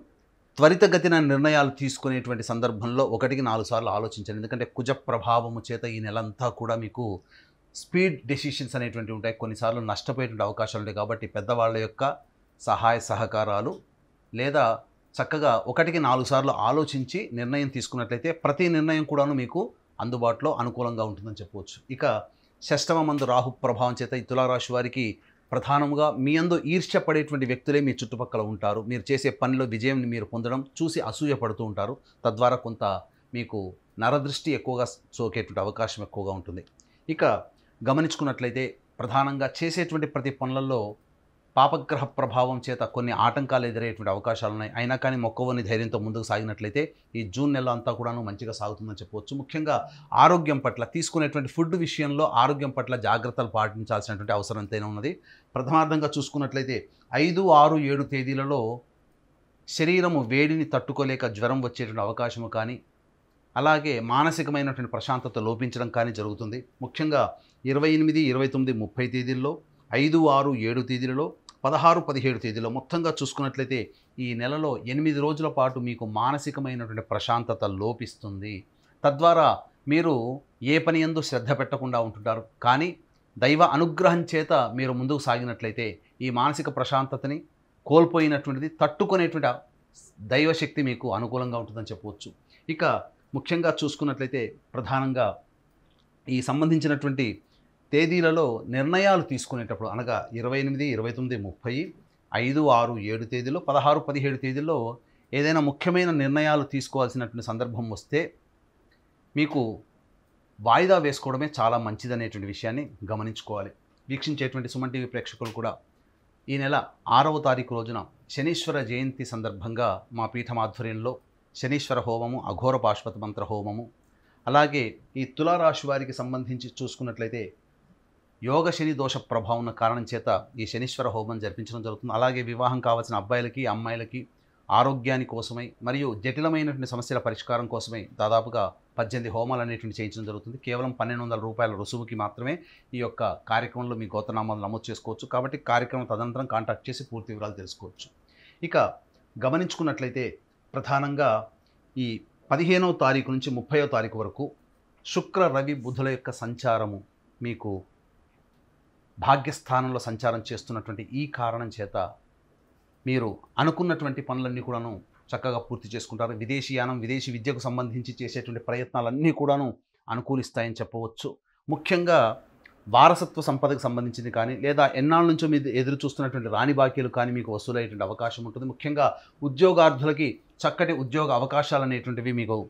త్వరితగతిన నిర్ణయాలు తీసుకునేటువంటి సందర్భంలో 1-4 సార్లు ఆలోచించండి. ఎందుకంటే కుజ ప్రభావము చేత ఈ నెలంతా కూడా మీకు స్పీడ్ డెసిషన్స్ అనేటువంటివి ఉంటాయి, కొన్నిసార్లు నష్టపోయేటువంటి అవకాశాలు ఉంటాయి. కాబట్టి పెద్దవాళ్ళ యొక్క సహాయ సహకారాలు లేదా చక్కగా 1-4 సార్లు ఆలోచించి నిర్ణయం తీసుకున్నట్లయితే ప్రతి నిర్ణయం కూడాను మీకు అందుబాటులో అనుకూలంగా ఉంటుందని చెప్పవచ్చు. ఇక షష్టమ మందు రాహు ప్రభావం చేత ఈ తులారాశి వారికి ప్రధానంగా మీ అందు ఈర్ష్య పడేటువంటి వ్యక్తులే మీ చుట్టుపక్కల ఉంటారు. మీరు చేసే పనిలో విజయం మీరు పొందడం చూసి అసూయ పడుతూ ఉంటారు. తద్వారా కొంత మీకు నరదృష్టి ఎక్కువగా సోకేటువంటి అవకాశం ఎక్కువగా ఉంటుంది. ఇక గమనించుకున్నట్లయితే ప్రధానంగా చేసేటువంటి ప్రతి పనులలో పాపగ్రహ ప్రభావం చేత కొన్ని ఆటంకాలు ఎదురయ్యేటువంటి అవకాశాలు ఉన్నాయి. అయినా కానీ మొక్కవని ధైర్యంతో ముందుకు సాగినట్లయితే ఈ జూన్ నెల అంతా కూడాను మంచిగా సాగుతుందని చెప్పవచ్చు. ముఖ్యంగా ఆరోగ్యం పట్ల, తీసుకునేటువంటి ఫుడ్ విషయంలో ఆరోగ్యం పట్ల జాగ్రత్తలు పాటించాల్సినటువంటి అవసరం ఎంతైనా ఉన్నది. ప్రథమార్థంగా చూసుకున్నట్లయితే 5, 6, 7 తేదీలలో శరీరము వేడిని తట్టుకోలేక జ్వరం వచ్చేటువంటి అవకాశము కానీ, అలాగే మానసికమైనటువంటి ప్రశాంతత లోపించడం కానీ జరుగుతుంది. ముఖ్యంగా 28, 29, 30 తేదీల్లో, 5, 6, 7 తేదీలలో, 16, 17 తేదీలో మొత్తంగా చూసుకున్నట్లయితే ఈ నెలలో 8 రోజుల పాటు మీకు మానసికమైనటువంటి ప్రశాంతత లోపిస్తుంది. తద్వారా మీరు ఏ పని యందు శ్రద్ధ పెట్టకుండా ఉంటుంటారు. కానీ దైవ అనుగ్రహం చేత మీరు ముందుకు సాగినట్లయితే ఈ మానసిక ప్రశాంతతని కోల్పోయినటువంటిది తట్టుకునేటువంటి దైవశక్తి మీకు అనుకూలంగా ఉంటుందని చెప్పవచ్చు. ఇక ముఖ్యంగా చూసుకున్నట్లయితే ప్రధానంగా ఈ సంబంధించినటువంటి తేదీలలో నిర్ణయాలు తీసుకునేటప్పుడు, అనగా 28, 29, 30, 5, 6, 7 తేదీలో, 16, 17 తేదీల్లో ఏదైనా ముఖ్యమైన నిర్ణయాలు తీసుకోవాల్సినటువంటి సందర్భం వస్తే మీకు వాయిదా వేసుకోవడమే చాలా మంచిదనేటువంటి విషయాన్ని గమనించుకోవాలి. వీక్షించేటువంటి సుమన్ టీవీ ప్రేక్షకులు కూడా ఈ నెల 6వ తారీఖు రోజున శనీశ్వర జయంతి సందర్భంగా మా పీఠం ఆధ్వర్యంలో శనీశ్వర హోమము, అఘోర పాశుపత మంత్ర హోమము, అలాగే ఈ తులారాశి వారికి సంబంధించి చూసుకున్నట్లయితే యోగ శని దోష ప్రభావం ఉన్న కారణం చేత ఈ శనీశ్వర హోమం జరిపించడం జరుగుతుంది. అలాగే వివాహం కావాల్సిన అబ్బాయిలకి, అమ్మాయిలకి ఆరోగ్యాని కోసమై మరియు జటిలమైనటువంటి సమస్యల పరిష్కారం కోసమై దాదాపుగా 18 హోమాలు అనేటువంటి చేయించడం జరుగుతుంది. కేవలం 1200 రూపాయల రుసుముకి మాత్రమే ఈ యొక్క కార్యక్రమంలో మీ గోత్రనామాలు నమోదు చేసుకోవచ్చు. కాబట్టి కార్యక్రమం తదనంతరం కాంటాక్ట్ చేసి పూర్తి వివరాలు తెలుసుకోవచ్చు. ఇక గమనించుకున్నట్లయితే ప్రధానంగా ఈ 15వ తారీఖు నుంచి 30వ తారీఖు వరకు శుక్ర, రవి, బుధుల యొక్క సంచారము మీకు భాగ్యస్థానంలో సంచారం చేస్తున్నటువంటి ఈ కారణం చేత మీరు అనుకున్నటువంటి పనులన్నీ కూడాను చక్కగా పూర్తి చేసుకుంటారు. విదేశీయానం, విదేశీ విద్యకు సంబంధించి చేసేటువంటి ప్రయత్నాలన్నీ కూడాను అనుకూలిస్తాయని చెప్పవచ్చు. ముఖ్యంగా వారసత్వ సంపదకు సంబంధించింది కానీ, లేదా ఎన్నాళ్ళ నుంచో మీరు ఎదురు చూస్తున్నటువంటి రాణి బాకీలు కానీ మీకు వసూలయ్యేటువంటి అవకాశం ఉంటుంది. ముఖ్యంగా ఉద్యోగార్థులకి చక్కటి ఉద్యోగ అవకాశాలు అనేటువంటివి మీకు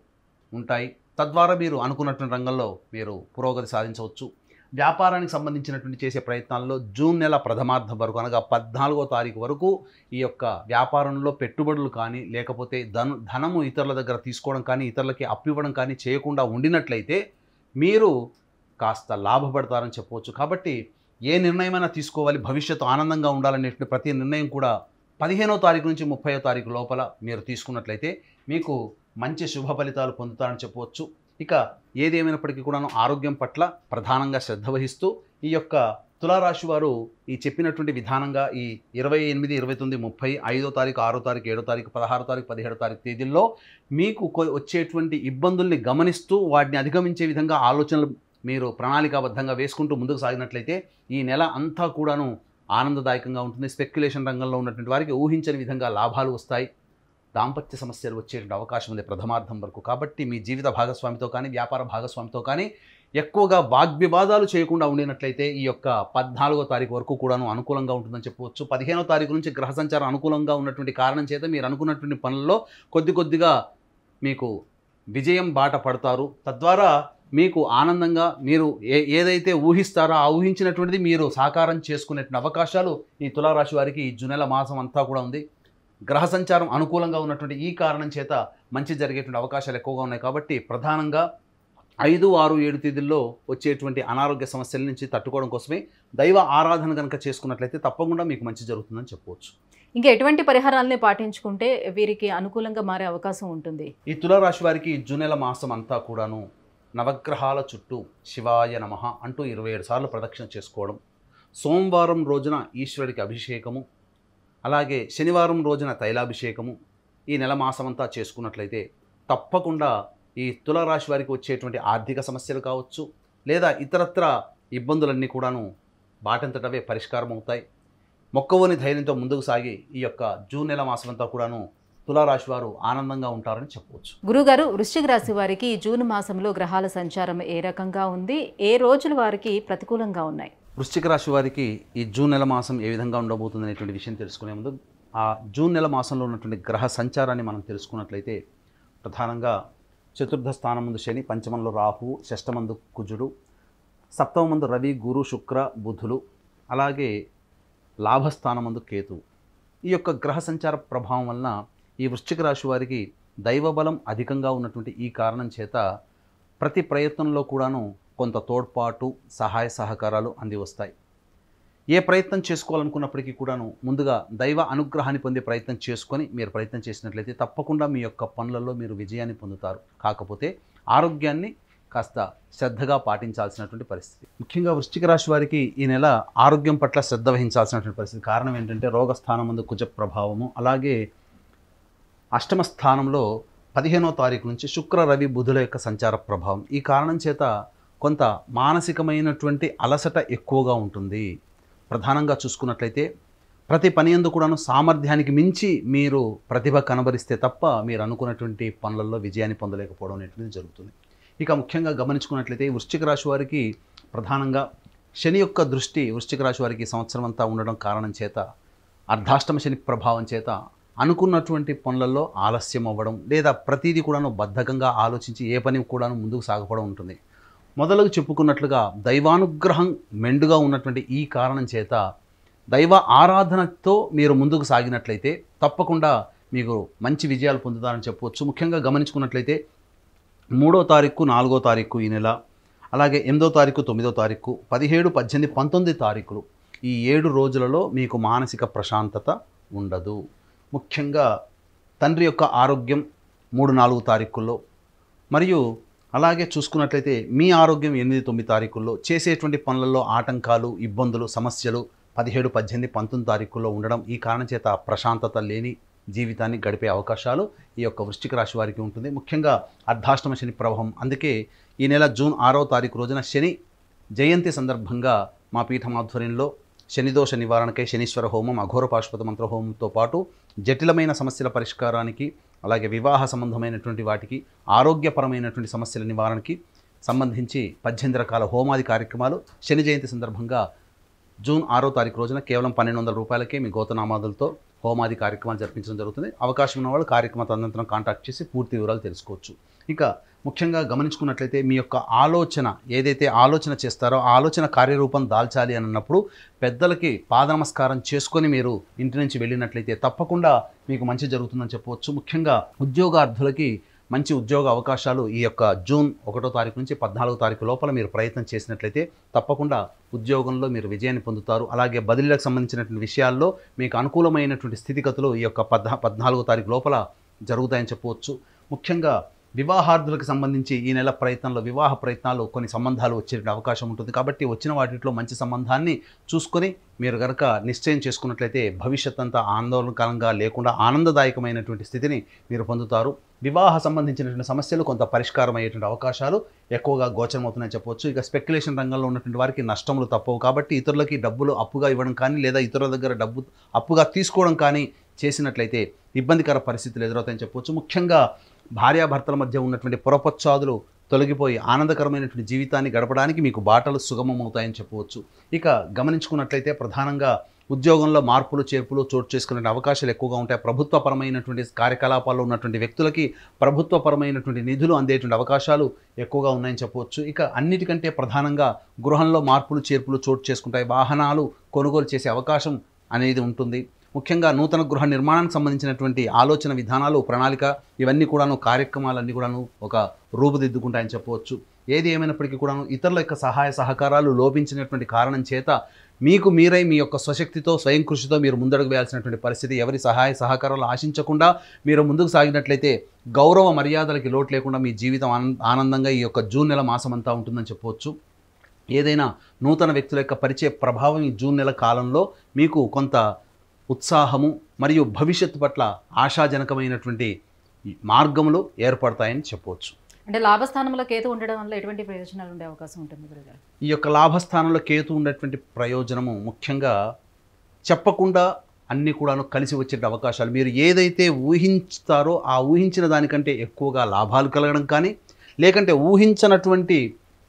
ఉంటాయి. తద్వారా మీరు అనుకున్నటువంటి రంగంలో మీరు పురోగతి సాధించవచ్చు. వ్యాపారానికి సంబంధించినటువంటి చేసే ప్రయత్నాల్లో జూన్ నెల ప్రథమార్థం వరకు, అనగా 14వ తారీఖు వరకు ఈ యొక్క వ్యాపారంలో పెట్టుబడులు కానీ, లేకపోతే ధనము ఇతరుల దగ్గర తీసుకోవడం కానీ, ఇతరులకి అప్పివ్వడం కానీ చేయకుండా ఉండినట్లయితే మీరు కాస్త లాభపడతారని చెప్పవచ్చు. కాబట్టి ఏ నిర్ణయమైనా తీసుకోవాలి, భవిష్యత్తు ఆనందంగా ఉండాలనేటువంటి ప్రతి నిర్ణయం కూడా 15వ తారీఖు నుంచి 30వ తారీఖు లోపల మీరు తీసుకున్నట్లయితే మీకు మంచి శుభ ఫలితాలు పొందుతారని చెప్పవచ్చు. ఇక ఏదేమైనప్పటికీ కూడాను ఆరోగ్యం పట్ల ప్రధానంగా శ్రద్ధ వహిస్తూ ఈ యొక్క తులారాశి వారు ఈ చెప్పినటువంటి విధానంగా ఈ 28, 29, 30, 5వ తారీఖు, 6వ తారీఖు, 7వ తారీఖు, 16వ తారీఖు, 17వ తారీఖు తేదీల్లో మీకు వచ్చేటువంటి ఇబ్బందుల్ని గమనిస్తూ వాటిని అధిగమించే విధంగా ఆలోచనలు మీరు ప్రణాళికాబద్ధంగా వేసుకుంటూ ముందుకు సాగినట్లయితే ఈ నెల అంతా కూడాను ఆనందదాయకంగా ఉంటుంది. స్పెక్యులేషన్ రంగంలో ఉన్నటువంటి వారికి ఊహించని విధంగా లాభాలు వస్తాయి. దాంపత్య సమస్యలు వచ్చేటువంటి అవకాశం ఉంది ప్రథమార్థం వరకు. కాబట్టి మీ జీవిత భాగస్వామితో కానీ వ్యాపార భాగస్వామితో కానీ ఎక్కువగా వాగ్వివాదాలు చేయకుండా ఉండినట్లయితే ఈ యొక్క 14వ తారీఖు వరకు కూడాను అనుకూలంగా ఉంటుందని చెప్పవచ్చు. 15వ తారీఖు నుంచి గ్రహ సంచారం అనుకూలంగా ఉన్నటువంటి కారణం చేత మీరు అనుకున్నటువంటి పనుల్లో కొద్దిగా మీకు విజయం బాట పడతారు. తద్వారా మీకు ఆనందంగా మీరు ఏదైతే ఊహిస్తారో ఆ ఊహించినటువంటిది మీరు సాకారం చేసుకునేటువంటి అవకాశాలు ఈ తులారాశి వారికి ఈ జూన్ మాసం అంతా కూడా ఉంది. గ్రహ సంచారం అనుకూలంగా ఉన్నటువంటి ఈ కారణం చేత మంచి జరిగేటువంటి అవకాశాలు ఎక్కువగా ఉన్నాయి. కాబట్టి ప్రధానంగా 5, 6, 7 తేదీల్లో వచ్చేటువంటి అనారోగ్య సమస్యల నుంచి తట్టుకోవడం కోసమే దైవ ఆరాధన కనుక చేసుకున్నట్లయితే తప్పకుండా మీకు మంచి జరుగుతుందని చెప్పవచ్చు. ఇంకా ఎటువంటి పరిహారాలని పాటించుకుంటే వీరికి అనుకూలంగా మారే అవకాశం ఉంటుంది? ఈ తులారాశి వారికి జూన్ మాసం అంతా కూడాను నవగ్రహాల చుట్టూ శివాయ నమః అంటూ 27 సార్లు ప్రదక్షిణ చేసుకోవడం, సోమవారం రోజున ఈశ్వరుడికి అభిషేకము, అలాగే శనివారం రోజున తైలాభిషేకము ఈ నెల మాసమంతా చేసుకున్నట్లయితే తప్పకుండా ఈ తులారాశి వారికి వచ్చేటువంటి ఆర్థిక సమస్యలు కావచ్చు లేదా ఇతరత్ర ఇబ్బందులన్నీ కూడాను బాటంతటవే పరిష్కారం అవుతాయి. మొక్కవోని ధైర్యంతో ముందుకు సాగి ఈ యొక్క జూన్ నెల మాసమంతా కూడాను తులారాశి వారు ఆనందంగా ఉంటారని చెప్పవచ్చు. గురుగారు, వృశ్చిక రాశి వారికి జూన్ మాసంలో గ్రహాల సంచారం ఏ రకంగా ఉంది? ఏ రోజులు వారికి ప్రతికూలంగా ఉన్నాయి? వృశ్చిక రాశి వారికి ఈ జూన్ నెల మాసం ఏ విధంగా ఉండబోతుంది అనేటువంటి విషయం తెలుసుకునే ముందు ఆ జూన్ నెల మాసంలో ఉన్నటువంటి గ్రహ సంచారాన్ని మనం తెలుసుకున్నట్లయితే ప్రధానంగా చతుర్థ స్థానం ముందు శని, పంచమంలో రాహు, షష్టమందు కుజుడు, సప్తమందు రవి, గురు, శుక్ర, బుధులు, అలాగే లాభస్థానమందు కేతు. ఈ యొక్క గ్రహ సంచార ప్రభావం వలన ఈ వృశ్చిక రాశి వారికి దైవబలం అధికంగా ఉన్నటువంటి ఈ కారణం చేత ప్రతి ప్రయత్నంలో కూడాను కొంత తోడ్పాటు, సహాయ సహకారాలు అంది వస్తాయి. ఏ ప్రయత్నం చేసుకోవాలనుకున్నప్పటికీ కూడాను ముందుగా దైవ అనుగ్రహాన్ని పొందే ప్రయత్నం చేసుకొని మీరు ప్రయత్నం చేసినట్లయితే తప్పకుండా మీ యొక్క పనులలో మీరు విజయాన్ని పొందుతారు. కాకపోతే ఆరోగ్యాన్ని కాస్త శ్రద్ధగా పాటించాల్సినటువంటి పరిస్థితి. ముఖ్యంగా వృశ్చిక రాశి వారికి ఈ నెల ఆరోగ్యం పట్ల శ్రద్ధ వహించాల్సినటువంటి పరిస్థితి. కారణం ఏంటంటే రోగస్థానం ముందు కుజ ప్రభావము, అలాగే అష్టమ స్థానంలో 15వ తారీఖు నుంచి శుక్ర, రవి, బుధుల యొక్క సంచార ప్రభావం. ఈ కారణం చేత కొంత మానసికమైనటువంటి అలసట ఎక్కువగా ఉంటుంది. ప్రధానంగా చూసుకున్నట్లయితే ప్రతి పని యందు కూడాను సామర్థ్యానికి మించి మీరు ప్రతిభ కనబరిస్తే తప్ప మీరు అనుకున్నటువంటి పనులలో విజయాన్ని పొందలేకపోవడం అనేటువంటిది జరుగుతుంది. ఇక ముఖ్యంగా గమనించుకున్నట్లయితే వృశ్చిక రాశి వారికి ప్రధానంగా శని యొక్క దృష్టి వృశ్చిక రాశి వారికి సంవత్సరం అంతా ఉండడం కారణం చేత అర్ధాష్టమ శని ప్రభావం చేత అనుకున్నటువంటి పనులలో ఆలస్యం అవ్వడం లేదా ప్రతిదీ కూడాను బద్ధకంగా ఆలోచించి ఏ పని కూడాను ముందుకు సాగపడం ఉంటుంది. మొదలుగా చెప్పుకున్నట్లుగా దైవానుగ్రహం మెండుగా ఉన్నటువంటి ఈ కారణం చేత దైవ ఆరాధనతో మీరు ముందుకు సాగినట్లయితే తప్పకుండా మీకు మంచి విజయాలు పొందుతారని చెప్పవచ్చు. ముఖ్యంగా గమనించుకున్నట్లయితే 3వ తారీఖు, 4వ తారీఖు ఈ నెల, అలాగే 8వ తారీఖు, 9వ తారీఖు, 17, 18, 19 తారీఖులు ఈ 7 రోజులలో మీకు మానసిక ప్రశాంతత ఉండదు. ముఖ్యంగా తండ్రి యొక్క ఆరోగ్యం 3, 4 తారీఖుల్లో, మరియు అలాగే చూసుకున్నట్లయితే మీ ఆరోగ్యం 8, 9 తారీఖుల్లో, చేసేటువంటి పనులలో ఆటంకాలు, ఇబ్బందులు, సమస్యలు 17, 18, 19 తారీఖుల్లో ఉండడం. ఈ కారణం చేత ప్రశాంతత లేని జీవితాన్ని గడిపే అవకాశాలు ఈ యొక్క వృశ్చిక రాశి వారికి ఉంటుంది. ముఖ్యంగా అర్ధాష్టమ శని ప్రభావం. అందుకే ఈ నెల జూన్ 6వ తారీఖు రోజున శని జయంతి సందర్భంగా మా పీఠం ఆధ్వర్యంలో శనిదోష నివారణకై శనీశ్వర హోమం, అఘోర పాశుపత మంత్ర హోమంతో పాటు జటిలమైన సమస్యల పరిష్కారానికి, అలాగే వివాహ సంబంధమైనటువంటి వాటికి, ఆరోగ్యపరమైనటువంటి సమస్యల నివారణకి సంబంధించి 18 రకాల హోమాది కార్యక్రమాలు శని జయంతి సందర్భంగా జూన్ 6వ తారీఖు రోజున కేవలం 1200 రూపాయలకే మీ గోతనామాదులతో హోమాది కార్యక్రమాలు జరిపించడం జరుగుతుంది. అవకాశం ఉన్న వాళ్ళు కార్యక్రమ తదనంతరం కాంటాక్ట్ చేసి పూర్తి వివరాలు తెలుసుకోవచ్చు. ఇక ముఖ్యంగా గమనించుకున్నట్లయితే మీ యొక్క ఆలోచన ఏదైతే ఆలోచన చేస్తారో ఆ ఆలోచన కార్యరూపం దాల్చాలి అన్నప్పుడు పెద్దలకి పాదనమస్కారం చేసుకొని మీరు ఇంటి నుంచి వెళ్ళినట్లయితే తప్పకుండా మీకు మంచి జరుగుతుందని చెప్పవచ్చు. ముఖ్యంగా ఉద్యోగార్థులకి మంచి ఉద్యోగ అవకాశాలు ఈ యొక్క జూన్ 1వ తారీఖు నుంచి 14వ తారీఖు లోపల మీరు ప్రయత్నం చేసినట్లయితే తప్పకుండా ఉద్యోగంలో మీరు విజయాన్ని పొందుతారు. అలాగే బదిలీలకు సంబంధించినటువంటి విషయాల్లో మీకు అనుకూలమైనటువంటి స్థితిగతులు ఈ యొక్క 14వ తారీఖు లోపల జరుగుతాయని చెప్పవచ్చు. ముఖ్యంగా వివాహార్థులకు సంబంధించి ఈ నెల ప్రయత్నంలో వివాహ ప్రయత్నాలు కొన్ని సంబంధాలు వచ్చే అవకాశం ఉంటుంది. కాబట్టి వచ్చిన వాటిలో మంచి సంబంధాన్ని చూసుకొని మీరు కనుక నిశ్చయం చేసుకున్నట్లయితే భవిష్యత్ అంతా ఆందోళనకరంగా లేకుండా ఆనందదాయకమైనటువంటి స్థితిని మీరు పొందుతారు. వివాహ సంబంధించినటువంటి సమస్యలు కొంత పరిష్కారం అయ్యేటువంటి అవకాశాలు ఎక్కువగా గోచరమవుతున్నాయని చెప్పవచ్చు. ఇక స్పెక్యులేషన్ రంగంలో ఉన్నటువంటి వారికి నష్టములు తప్పవు. కాబట్టి ఇతరులకి డబ్బులు అప్పుగా ఇవ్వడం కానీ లేదా ఇతరుల దగ్గర డబ్బు అప్పుగా తీసుకోవడం కానీ చేసినట్లయితే ఇబ్బందికర పరిస్థితులు ఎదురవుతాయని చెప్పవచ్చు. ముఖ్యంగా భార్యాభర్తల మధ్య ఉన్నటువంటి పొరపచ్చాదులు తొలగిపోయి ఆనందకరమైనటువంటి జీవితాన్ని గడపడానికి మీకు బాటలు సుగమమవుతాయని చెప్పవచ్చు. ఇక గమనించుకున్నట్లయితే ప్రధానంగా ఉద్యోగంలో మార్పులు చేర్పులు చోటు చేసుకునే అవకాశాలు ఎక్కువగా ఉంటాయి. ప్రభుత్వపరమైనటువంటి కార్యకలాపాల్లో ఉన్నటువంటి వ్యక్తులకి ప్రభుత్వపరమైనటువంటి నిధులు అందేటువంటి అవకాశాలు ఎక్కువగా ఉన్నాయని చెప్పవచ్చు. ఇక అన్నిటికంటే ప్రధానంగా గృహంలో మార్పులు చేర్పులు చోటు చేసుకుంటాయి. వాహనాలు కొనుగోలు చేసే అవకాశం అనేది ఉంటుంది. ముఖ్యంగా నూతన గృహ నిర్మాణానికి సంబంధించినటువంటి ఆలోచన విధానాలు ప్రణాళిక ఇవన్నీ కూడాను కార్యక్రమాలన్నీ కూడాను ఒక రూపుదిద్దుకుంటాయని చెప్పవచ్చు. ఏది ఏమైనప్పటికీ కూడాను ఇతరుల యొక్క సహాయ సహకారాలు లోపించినటువంటి కారణం చేత మీకు మీరై మీ యొక్క స్వశక్తితో స్వయం కృషితో మీరు ముందడుగు వేయాల్సినటువంటి పరిస్థితి. ఎవరి సహాయ సహకారాలు ఆశించకుండా మీరు ముందుకు సాగినట్లయితే గౌరవ మర్యాదలకి లోటు లేకుండా మీ జీవితం ఆనందంగా ఈ యొక్క జూన్ నెల మాసం అంతా ఉంటుందని చెప్పవచ్చు. ఏదైనా నూతన వ్యక్తుల యొక్క పరిచయ ప్రభావం ఈ జూన్ నెల కాలంలో మీకు కొంత ఉత్సాహము మరియు భవిష్యత్తు పట్ల ఆశాజనకమైనటువంటి మార్గములు ఏర్పడతాయని చెప్పవచ్చు. అంటే లాభస్థానంలో కేతు ఉండడం వల్ల ఎటువంటి ప్రయోజనాలు ఉండే అవకాశం ఉంటుంది గురుగారు? ఈ యొక్క లాభస్థానంలో కేతు ఉండేటువంటి ప్రయోజనము ముఖ్యంగా చెప్పకుండా అన్నీ కూడాను కలిసి వచ్చే అవకాశాలు. మీరు ఏదైతే ఊహిస్తారో ఆ ఊహించిన దానికంటే ఎక్కువగా లాభాలు కలగడం కానీ లేకంటే ఊహించినటువంటి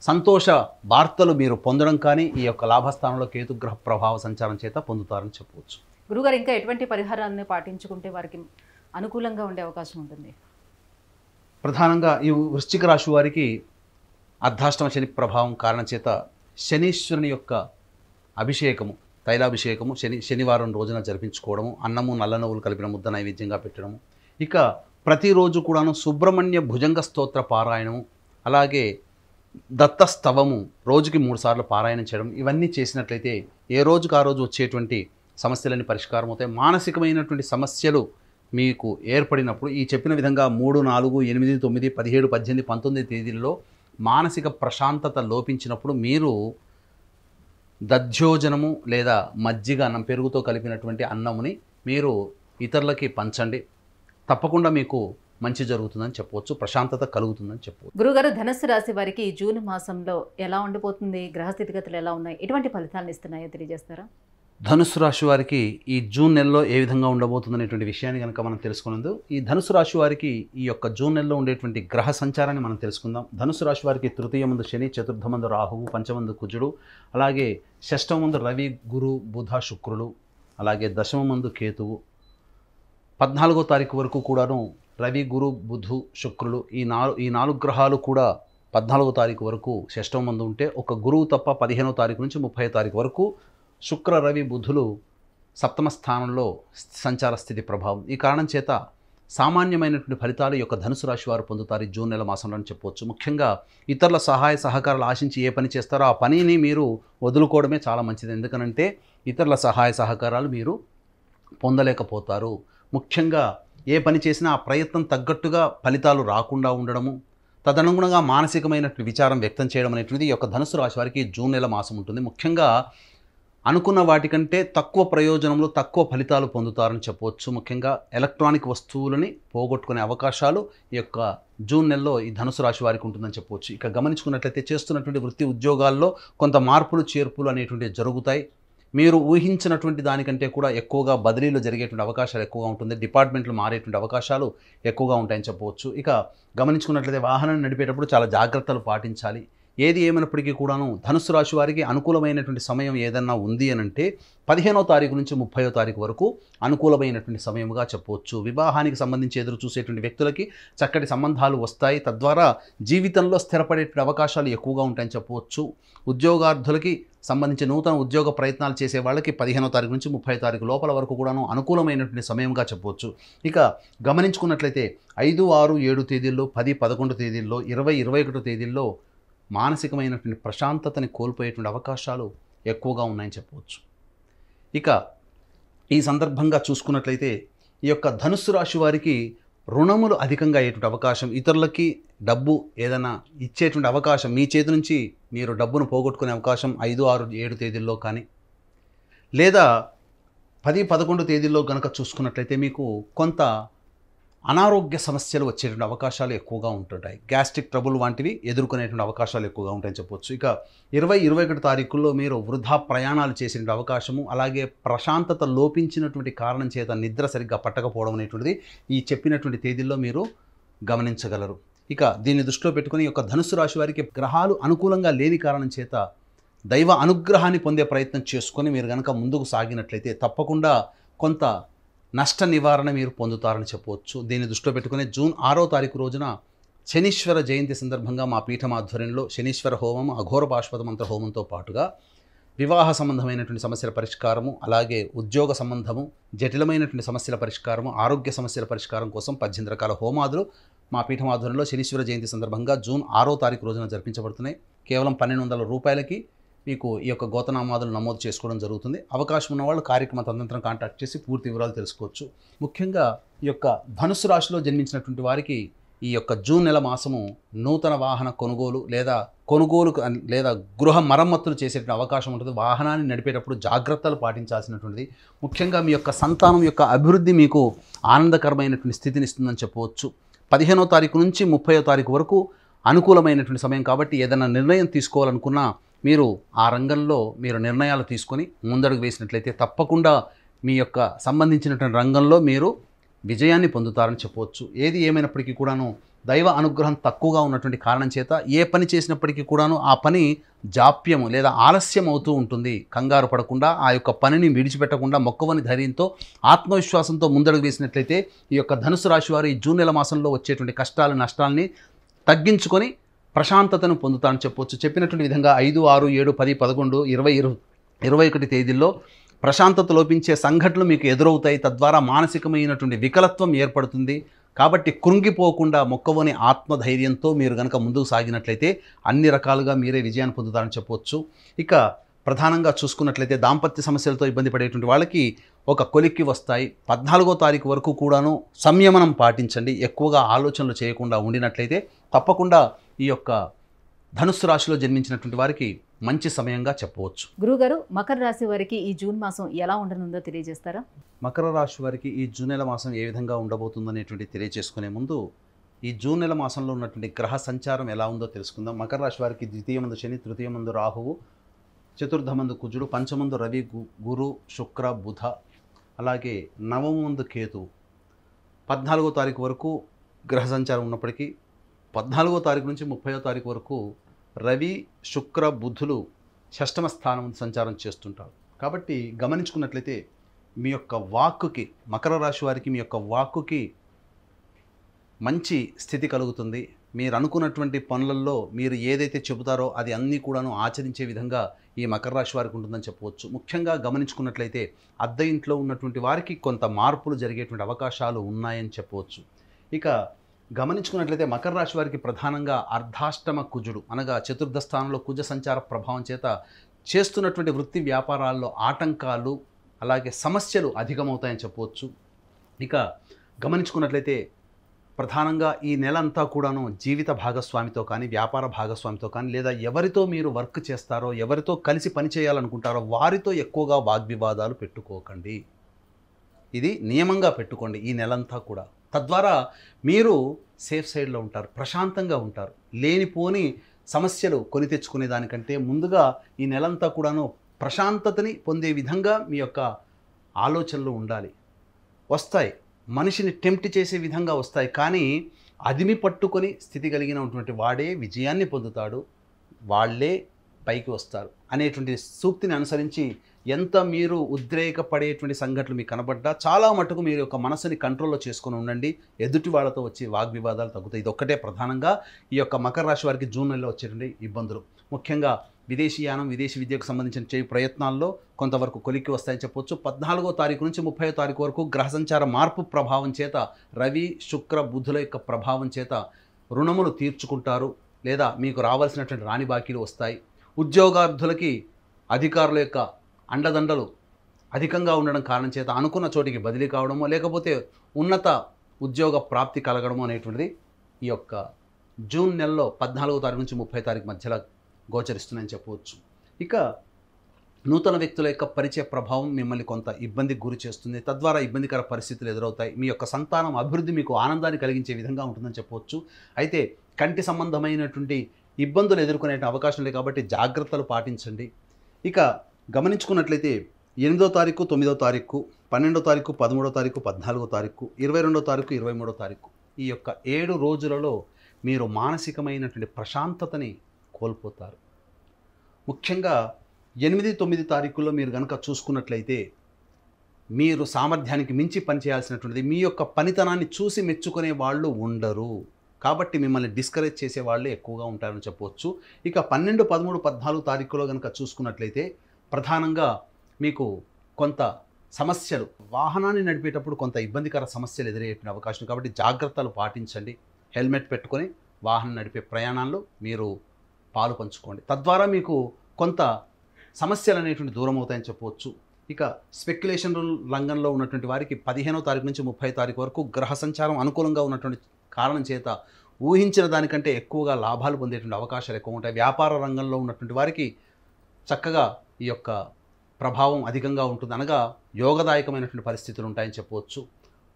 సంతోష వార్తలు మీరు పొందడం కానీ ఈ యొక్క లాభస్థానంలో కేతుగ్రహ ప్రభావ సంచారం చేత పొందుతారని చెప్పవచ్చు. గురుగారు ఇంకా ఎటువంటి పరిహారాలను పాటించుకుంటే వారికి అనుకూలంగా ఉండే అవకాశం ఉంటుంది? ప్రధానంగా ఈ వృశ్చిక రాశి వారికి అర్ధాష్టమ శని ప్రభావం కారణం చేత శనీశ్వరుని యొక్క అభిషేకము తైలాభిషేకము శనివారం రోజున జరిపించుకోవడము, అన్నము నల్ల నువ్వులు కలిపిన ముద్ద నైవేద్యంగా పెట్టడము, ఇక ప్రతిరోజు కూడాను సుబ్రహ్మణ్య భుజంగ స్తోత్ర పారాయణము, అలాగే దత్తస్తవము రోజుకి 3 సార్లు పారాయణం చేయడం, ఇవన్నీ చేసినట్లయితే ఏ రోజుకు ఆ రోజు వచ్చేటువంటి సమస్యలన్నీ పరిష్కారం అవుతాయి. మానసికమైనటువంటి సమస్యలు మీకు ఏర్పడినప్పుడు ఈ చెప్పిన విధంగా 3, 4, 8, 9, 17, 18, 19 తేదీల్లో మానసిక ప్రశాంతత లోపించినప్పుడు మీరు దధ్యోజనము లేదా మజ్జిగ అన్నం పెరుగుతో కలిపినటువంటి అన్నముని మీరు ఇతరులకి పంచండి. తప్పకుండా మీకు మంచి జరుగుతుందని చెప్పవచ్చు, ప్రశాంతత కలుగుతుందని చెప్పవచ్చు. గురుగారు, ధనుస్సు రాశి వారికి ఈ జూన్ మాసంలో ఎలా ఉండిపోతుంది? గ్రహ స్థితిగతులు ఎలా ఉన్నాయి? ఎటువంటి ఫలితాలను ఇస్తున్నాయో తెలియజేస్తారా? ధనుస్సు రాశి వారికి ఈ జూన్ నెలలో ఏ విధంగా ఉండబోతుందనేటువంటి విషయాన్ని కనుక మనం తెలుసుకున్నందు ఈ ధనుస్సు రాశి వారికి ఈ యొక్క జూన్ నెలలో ఉండేటువంటి గ్రహ సంచారాన్ని మనం తెలుసుకుందాం. ధనుస్సు రాశి వారికి తృతీయమందు శని, చతుర్థమందు రాహువు, పంచమందు కుజుడు, అలాగే షష్టమందు రవి, గురు, బుధ, శుక్రులు, అలాగే దశమందు కేతువు. 14వ తారీఖు వరకు కూడాను రవి, గురు, బుధు, శుక్రులు ఈ నాలుగు గ్రహాలు కూడా 14వ తారీఖు వరకు షష్టమందు ఉంటే ఒక గురువు తప్ప 15వ తారీఖు నుంచి 30వ తారీఖు వరకు శుక్ర, రవి, బుధులు సప్తమ స్థానంలో సంచార స్థితి ప్రభావం. ఈ కారణం చేత సామాన్యమైనటువంటి ఫలితాలు ఈ యొక్క ధనుసు రాశి వారు పొందుతారు ఈ జూన్ నెల మాసంలో అని చెప్పవచ్చు. ముఖ్యంగా ఇతరుల సహాయ సహకారాలు ఆశించి ఏ పని చేస్తారో ఆ పనిని మీరు వదులుకోవడమే చాలా మంచిది. ఎందుకనంటే ఇతరుల సహాయ సహకారాలు మీరు పొందలేకపోతారు. ముఖ్యంగా ఏ పని చేసినా ఆ ప్రయత్నం తగ్గట్టుగా ఫలితాలు రాకుండా ఉండడము, తదనుగుణంగా మానసికమైనటువంటి విచారం వ్యక్తం చేయడం అనేటువంటిది ఈ యొక్క ధనుసు రాశి వారికి జూన్ నెల మాసం ఉంటుంది. ముఖ్యంగా అనుకున్న వాటికంటే తక్కువ ప్రయోజనంలో తక్కువ ఫలితాలు పొందుతారని చెప్పవచ్చు. ముఖ్యంగా ఎలక్ట్రానిక్ వస్తువులని పోగొట్టుకునే అవకాశాలు ఈ యొక్క జూన్ నెలలో ఈ ధనుసు రాశి వారికి ఉంటుందని చెప్పవచ్చు. ఇక గమనించుకున్నట్లయితే చేస్తున్నటువంటి వృత్తి ఉద్యోగాల్లో కొంత మార్పులు చేర్పులు అనేటువంటివి జరుగుతాయి. మీరు ఊహించినటువంటి దానికంటే కూడా ఎక్కువగా బదిలీలు జరిగేటువంటి అవకాశాలు ఎక్కువగా ఉంటుంది. డిపార్ట్మెంట్లు మారేటువంటి అవకాశాలు ఎక్కువగా ఉంటాయని చెప్పవచ్చు. ఇక గమనించుకున్నట్లయితే వాహనాన్ని నడిపేటప్పుడు చాలా జాగ్రత్తలు పాటించాలి. ఏది ఏమైనప్పటికీ కూడాను ధనుస్సు రాశి వారికి అనుకూలమైనటువంటి సమయం ఏదన్నా ఉంది అని అంటే 15వ తారీఖు నుంచి 30వ తారీఖు వరకు అనుకూలమైనటువంటి సమయముగా చెప్పవచ్చు. వివాహానికి సంబంధించి ఎదురు చూసేటువంటి వ్యక్తులకి చక్కటి సంబంధాలు వస్తాయి. తద్వారా జీవితంలో స్థిరపడేటువంటి అవకాశాలు ఎక్కువగా ఉంటాయని చెప్పవచ్చు. ఉద్యోగార్థులకి సంబంధించి నూతన ఉద్యోగ ప్రయత్నాలు చేసే వాళ్ళకి 15వ తారీఖు నుంచి 30వ తారీఖు లోపల వరకు కూడాను అనుకూలమైనటువంటి సమయంగా చెప్పవచ్చు. ఇక గమనించుకున్నట్లయితే 5, 6, 7 తేదీల్లో, 10, 11 తేదీల్లో, 20, 21 తేదీల్లో మానసికమైనటువంటి ప్రశాంతతని కోల్పోయేటువంటి అవకాశాలు ఎక్కువగా ఉన్నాయని చెప్పవచ్చు. ఇక ఈ సందర్భంగా చూసుకున్నట్లయితే ఈ యొక్క ధనుస్సు రాశి వారికి రుణములు అధికంగా అయ్యేటువంటి అవకాశం, ఇతరులకి డబ్బు ఏదైనా ఇచ్చేటువంటి అవకాశం, మీ చేతి నుంచి మీరు డబ్బును పోగొట్టుకునే అవకాశం 5, 6, 7 తేదీల్లో కానీ, లేదా 10, 11 తేదీల్లో కనుక చూసుకున్నట్లయితే మీకు కొంత అనారోగ్య సమస్యలు వచ్చేటువంటి అవకాశాలు ఎక్కువగా ఉంటుంటాయి. గ్యాస్ట్రిక్ ట్రబుల్ వంటివి ఎదుర్కొనేటువంటి అవకాశాలు ఎక్కువగా ఉంటాయని చెప్పవచ్చు. ఇక 20, 21 తారీఖుల్లో మీరు వృధా ప్రయాణాలు చేసేటువంటి అవకాశము, అలాగే ప్రశాంతత లోపించినటువంటి కారణం చేత నిద్ర సరిగ్గా పట్టకపోవడం అనేటువంటిది ఈ చెప్పినటువంటి తేదీల్లో మీరు గమనించగలరు. ఇక దీన్ని దృష్టిలో పెట్టుకుని ఈ యొక్క ధనుస్సు రాశి వారికి గ్రహాలు అనుకూలంగా లేని కారణం చేత దైవ అనుగ్రహాన్ని పొందే ప్రయత్నం చేసుకొని మీరు కనుక ముందుకు సాగినట్లయితే తప్పకుండా కొంత నష్ట నివారణ మీరు పొందుతారని చెప్పవచ్చు. దీన్ని దృష్టిలో పెట్టుకుని జూన్ 6వ తారీఖు రోజున శనీశ్వర జయంతి సందర్భంగా మా పీఠం ఆధ్వర్యంలో శనీశ్వర హోమం, అఘోర పాశుపత మంత్ర హోమంతో పాటుగా వివాహ సంబంధమైనటువంటి సమస్యల పరిష్కారము, అలాగే ఉద్యోగ సంబంధము, జటిలమైనటువంటి సమస్యల పరిష్కారము, ఆరోగ్య సమస్యల పరిష్కారం కోసం 18 రకాల హోమాదులు మా పీఠం ఆధ్వర్యంలో శనీశ్వర జయంతి సందర్భంగా జూన్ 6వ తారీఖు రోజున జరిపించబడుతున్నాయి. కేవలం 1200 రూపాయలకి మీకు ఈ యొక్క గోతనామాదులు నమోదు చేసుకోవడం జరుగుతుంది. అవకాశం ఉన్నవాళ్ళు కార్యక్రమ తదనంతరం కాంటాక్ట్ చేసి పూర్తి వివరాలు తెలుసుకోవచ్చు. ముఖ్యంగా ఈ యొక్క ధనుస్సు రాశిలో జన్మించినటువంటి వారికి ఈ యొక్క జూన్ నెల మాసము నూతన వాహన కొనుగోలు లేదా గృహ మరమ్మతులు చేసేటువంటి అవకాశం ఉంటుంది. వాహనాన్ని నడిపేటప్పుడు జాగ్రత్తలు పాటించాల్సినటువంటిది. ముఖ్యంగా మీ యొక్క సంతానం యొక్క అభివృద్ధి మీకు ఆనందకరమైనటువంటి స్థితిని ఇస్తుందని చెప్పవచ్చు. 15వ తారీఖు నుంచి 30వ తారీఖు వరకు అనుకూలమైనటువంటి సమయం కాబట్టి ఏదైనా నిర్ణయం తీసుకోవాలనుకున్నా మీరు ఆ రంగంలో మీరు నిర్ణయాలు తీసుకొని ముందడుగు వేసినట్లయితే తప్పకుండా మీ యొక్క సంబంధించినటువంటి రంగంలో మీరు విజయాన్ని పొందుతారని చెప్పవచ్చు. ఏది ఏమైనప్పటికీ కూడాను దైవ అనుగ్రహం తక్కువగా ఉన్నటువంటి కారణం చేత ఏ పని చేసినప్పటికీ కూడాను ఆ పని జాప్యము లేదా ఆలస్యం అవుతూ ఉంటుంది. కంగారు పడకుండా ఆ యొక్క పనిని విడిచిపెట్టకుండా మొక్కవని ధైర్యంతో ఆత్మవిశ్వాసంతో ముందడుగు వేసినట్లయితే ఈ యొక్క ధనుసు రాశి వారు ఈ జూన్ నెల మాసంలో వచ్చేటువంటి కష్టాలు నష్టాలని తగ్గించుకొని ప్రశాంతతను పొందుతానని చెప్పవచ్చు. చెప్పినటువంటి విధంగా 5, 6, 7, 10, 11, 20, 21 తేదీల్లో ప్రశాంతత లోపించే సంఘటనలు మీకు ఎదురవుతాయి. తద్వారా మానసికమైనటువంటి వికలత్వం ఏర్పడుతుంది. కాబట్టి కృంగిపోకుండా మొక్కవని ఆత్మధైర్యంతో మీరు కనుక ముందుకు సాగినట్లయితే అన్ని రకాలుగా మీరే విజయాన్ని పొందుతారని చెప్పవచ్చు. ఇక ప్రధానంగా చూసుకున్నట్లయితే దాంపత్య సమస్యలతో ఇబ్బంది పడేటువంటి వాళ్ళకి ఒక కొలిక్కి వస్తాయి. 14వ తారీఖు వరకు కూడాను సంయమనం పాటించండి. ఎక్కువగా ఆలోచనలు చేయకుండా ఉండినట్లయితే తప్పకుండా ఈ యొక్క ధనుస్సు రాశిలో జన్మించినటువంటి వారికి మంచి సమయంగా చెప్పవచ్చు. గురుగారు, మకర రాశి వారికి ఈ జూన్ మాసం ఎలా ఉండనుందో తెలియజేస్తారా? మకర రాశి వారికి ఈ జూన్ నెల మాసం ఏ విధంగా ఉండబోతుందనేటువంటి తెలియజేసుకునే ముందు ఈ జూన్ నెల మాసంలో ఉన్నటువంటి గ్రహ సంచారం ఎలా ఉందో తెలుసుకుందాం. మకర రాశి వారికి ద్వితీయమందు శని, తృతీయమందు రాహువు, చతుర్థమందు కుజుడు, పంచమందు రవి, గురు, శుక్ర, బుధ, అలాగే నవమందు కేతు. 14వ తారీఖు వరకు గ్రహ సంచారం ఉన్నప్పటికీ 14వ తారీఖు నుంచి 30వ తారీఖు వరకు రవి, శుక్ర, బుధులు షష్టమ స్థానం సంచారం చేస్తుంటారు. కాబట్టి గమనించుకున్నట్లయితే మీ యొక్క వాక్కుకి, మకర రాశి వారికి మీ యొక్క వాక్కుకి మంచి స్థితి కలుగుతుంది. మీరు అనుకున్నటువంటి పనులలో మీరు ఏదైతే చెబుతారో అది అన్నీ కూడాను ఆచరించే విధంగా ఈ మకర రాశి వారికి ఉంటుందని చెప్పవచ్చు. ముఖ్యంగా గమనించుకున్నట్లయితే అద్దె ఇంట్లో ఉన్నటువంటి వారికి కొంత మార్పులు జరిగేటువంటి అవకాశాలు ఉన్నాయని చెప్పవచ్చు. ఇక గమనించుకున్నట్లయితే మకర రాశి వారికి ప్రధానంగా అర్ధాష్టమ కుజుడు అనగా చతుర్థ స్థానంలో కుజ సంచార ప్రభావం చేత చేస్తున్నటువంటి వృత్తి వ్యాపారాల్లో ఆటంకాలు అలాగే సమస్యలు అధికమవుతాయని చెప్పవచ్చు. ఇక గమనించుకున్నట్లయితే ప్రధానంగా ఈ నెల అంతా కూడాను జీవిత భాగస్వామితో కానీ, వ్యాపార భాగస్వామితో కానీ, లేదా ఎవరితో మీరు వర్క్ చేస్తారో, ఎవరితో కలిసి పని చేయాలనుకుంటారో వారితో ఎక్కువగా వాగ్వివాదాలు పెట్టుకోకండి. ఇది నియమంగా పెట్టుకోండి ఈ నెలంతా కూడా. తద్వారా మీరు సేఫ్ సైడ్లో ఉంటారు, ప్రశాంతంగా ఉంటారు. లేనిపోని సమస్యలు కొని తెచ్చుకునే దానికంటే ముందుగా ఈ నెలంతా కూడాను ప్రశాంతతని పొందే విధంగా మీ యొక్క ఆలోచనలు ఉండాలి. వస్తాయి, మనిషిని టెంప్ట్ చేసే విధంగా వస్తాయి, కానీ అదిమి పట్టుకొని స్థితి కలిగినటువంటి వాడే విజయాన్ని పొందుతాడు. వాళ్ళే పైకి వస్తారు అనేటువంటి సూక్తిని అనుసరించి ఎంత మీరు ఉద్రేకపడేటువంటి సంఘటనలు మీకు కనబడ్డా చాలా మటుకు మీరు యొక్క మనసుని కంట్రోల్లో చేసుకొని ఉండండి. ఎదుటి వాళ్ళతో వచ్చి వాగ్వివాదాలు తగ్గుతాయి. ఇది ఒక్కటే ప్రధానంగా ఈ యొక్క మకర రాశి వారికి జూన్ నెలలో వచ్చేటువంటి ఇబ్బందులు. ముఖ్యంగా విదేశీయానం, విదేశీ విద్యకు సంబంధించిన చేయి ప్రయత్నాల్లో కొంతవరకు కొలిక్కి వస్తాయని చెప్పొచ్చు. 14వ తారీఖు నుంచి 30వ తారీఖు వరకు గ్రహ సంచార మార్పు ప్రభావం చేత, రవి శుక్ర బుధుల యొక్క ప్రభావం చేత రుణములు తీర్చుకుంటారు, లేదా మీకు రావాల్సినటువంటి రాని బాకీలు వస్తాయి. ఉద్యోగార్థులకి అధికారుల యొక్క అండదండలు అధికంగా ఉండడం కారణం చేత అనుకున్న చోటికి బదిలీ కావడమో, లేకపోతే ఉన్నత ఉద్యోగ ప్రాప్తి కలగడమో అనేటువంటిది ఈ యొక్క జూన్ నెలలో 14వ తారీఖు నుంచి 30వ తారీఖు మధ్యలో గోచరిస్తుందని చెప్పవచ్చు. ఇక నూతన వ్యక్తుల యొక్క పరిచయ ప్రభావం మిమ్మల్ని కొంత ఇబ్బందికి గురి చేస్తుంది. తద్వారా ఇబ్బందికర పరిస్థితులు ఎదురవుతాయి. మీ యొక్క సంతానం అభివృద్ధి మీకు ఆనందాన్ని కలిగించే విధంగా ఉంటుందని చెప్పవచ్చు. అయితే కంటి సంబంధమైనటువంటి ఇబ్బందులు ఎదుర్కొనే అవకాశం లేదు కాబట్టి జాగ్రత్తలు పాటించండి. ఇక గమనించుకున్నట్లయితే 8వ తారీఖు, 9వ తారీఖు, 12వ తారీఖు, 13వ తారీఖు, 14వ తారీఖు, 22వ తారీఖు, 23వ తారీఖు, ఈ యొక్క 7 రోజులలో మీరు మానసికమైనటువంటి ప్రశాంతతని కోల్పోతారు. ముఖ్యంగా 8, 9 తారీఖుల్లో మీరు కనుక చూసుకున్నట్లయితే మీరు సామర్థ్యానికి మించి పనిచేయాల్సినటువంటిది, మీ యొక్క పనితనాన్ని చూసి మెచ్చుకునే వాళ్ళు ఉండరు. కాబట్టి మిమ్మల్ని డిస్కరేజ్ చేసే వాళ్ళే ఎక్కువగా ఉంటారని చెప్పవచ్చు. ఇక 12, 13, 14 తారీఖులో కనుక చూసుకున్నట్లయితే ప్రధానంగా మీకు కొంత సమస్యలు, వాహనాన్ని నడిపేటప్పుడు కొంత ఇబ్బందికర సమస్యలు ఎదురయ్యే అవకాశం. కాబట్టి జాగ్రత్తలు పాటించండి. హెల్మెట్ పెట్టుకొని వాహనం నడిపే ప్రయాణాల్లో మీరు పాలు పంచుకోండి. తద్వారా మీకు కొంత సమస్యలు అనేటువంటి దూరం అవుతాయని చెప్పవచ్చు. ఇక స్పెక్యులేషన్ రంగంలో ఉన్నటువంటి వారికి 15వ తారీఖు నుంచి 30వ తారీఖు వరకు గ్రహ సంచారం అనుకూలంగా ఉన్నటువంటి కారణం చేత ఊహించిన దానికంటే ఎక్కువగా లాభాలు పొందేటువంటి అవకాశాలు ఎక్కువ ఉంటాయి. వ్యాపార రంగంలో ఉన్నటువంటి వారికి చక్కగా ఈ యొక్క ప్రభావం అధికంగా ఉంటుంది, అనగా యోగదాయకమైనటువంటి పరిస్థితులు ఉంటాయని చెప్పవచ్చు.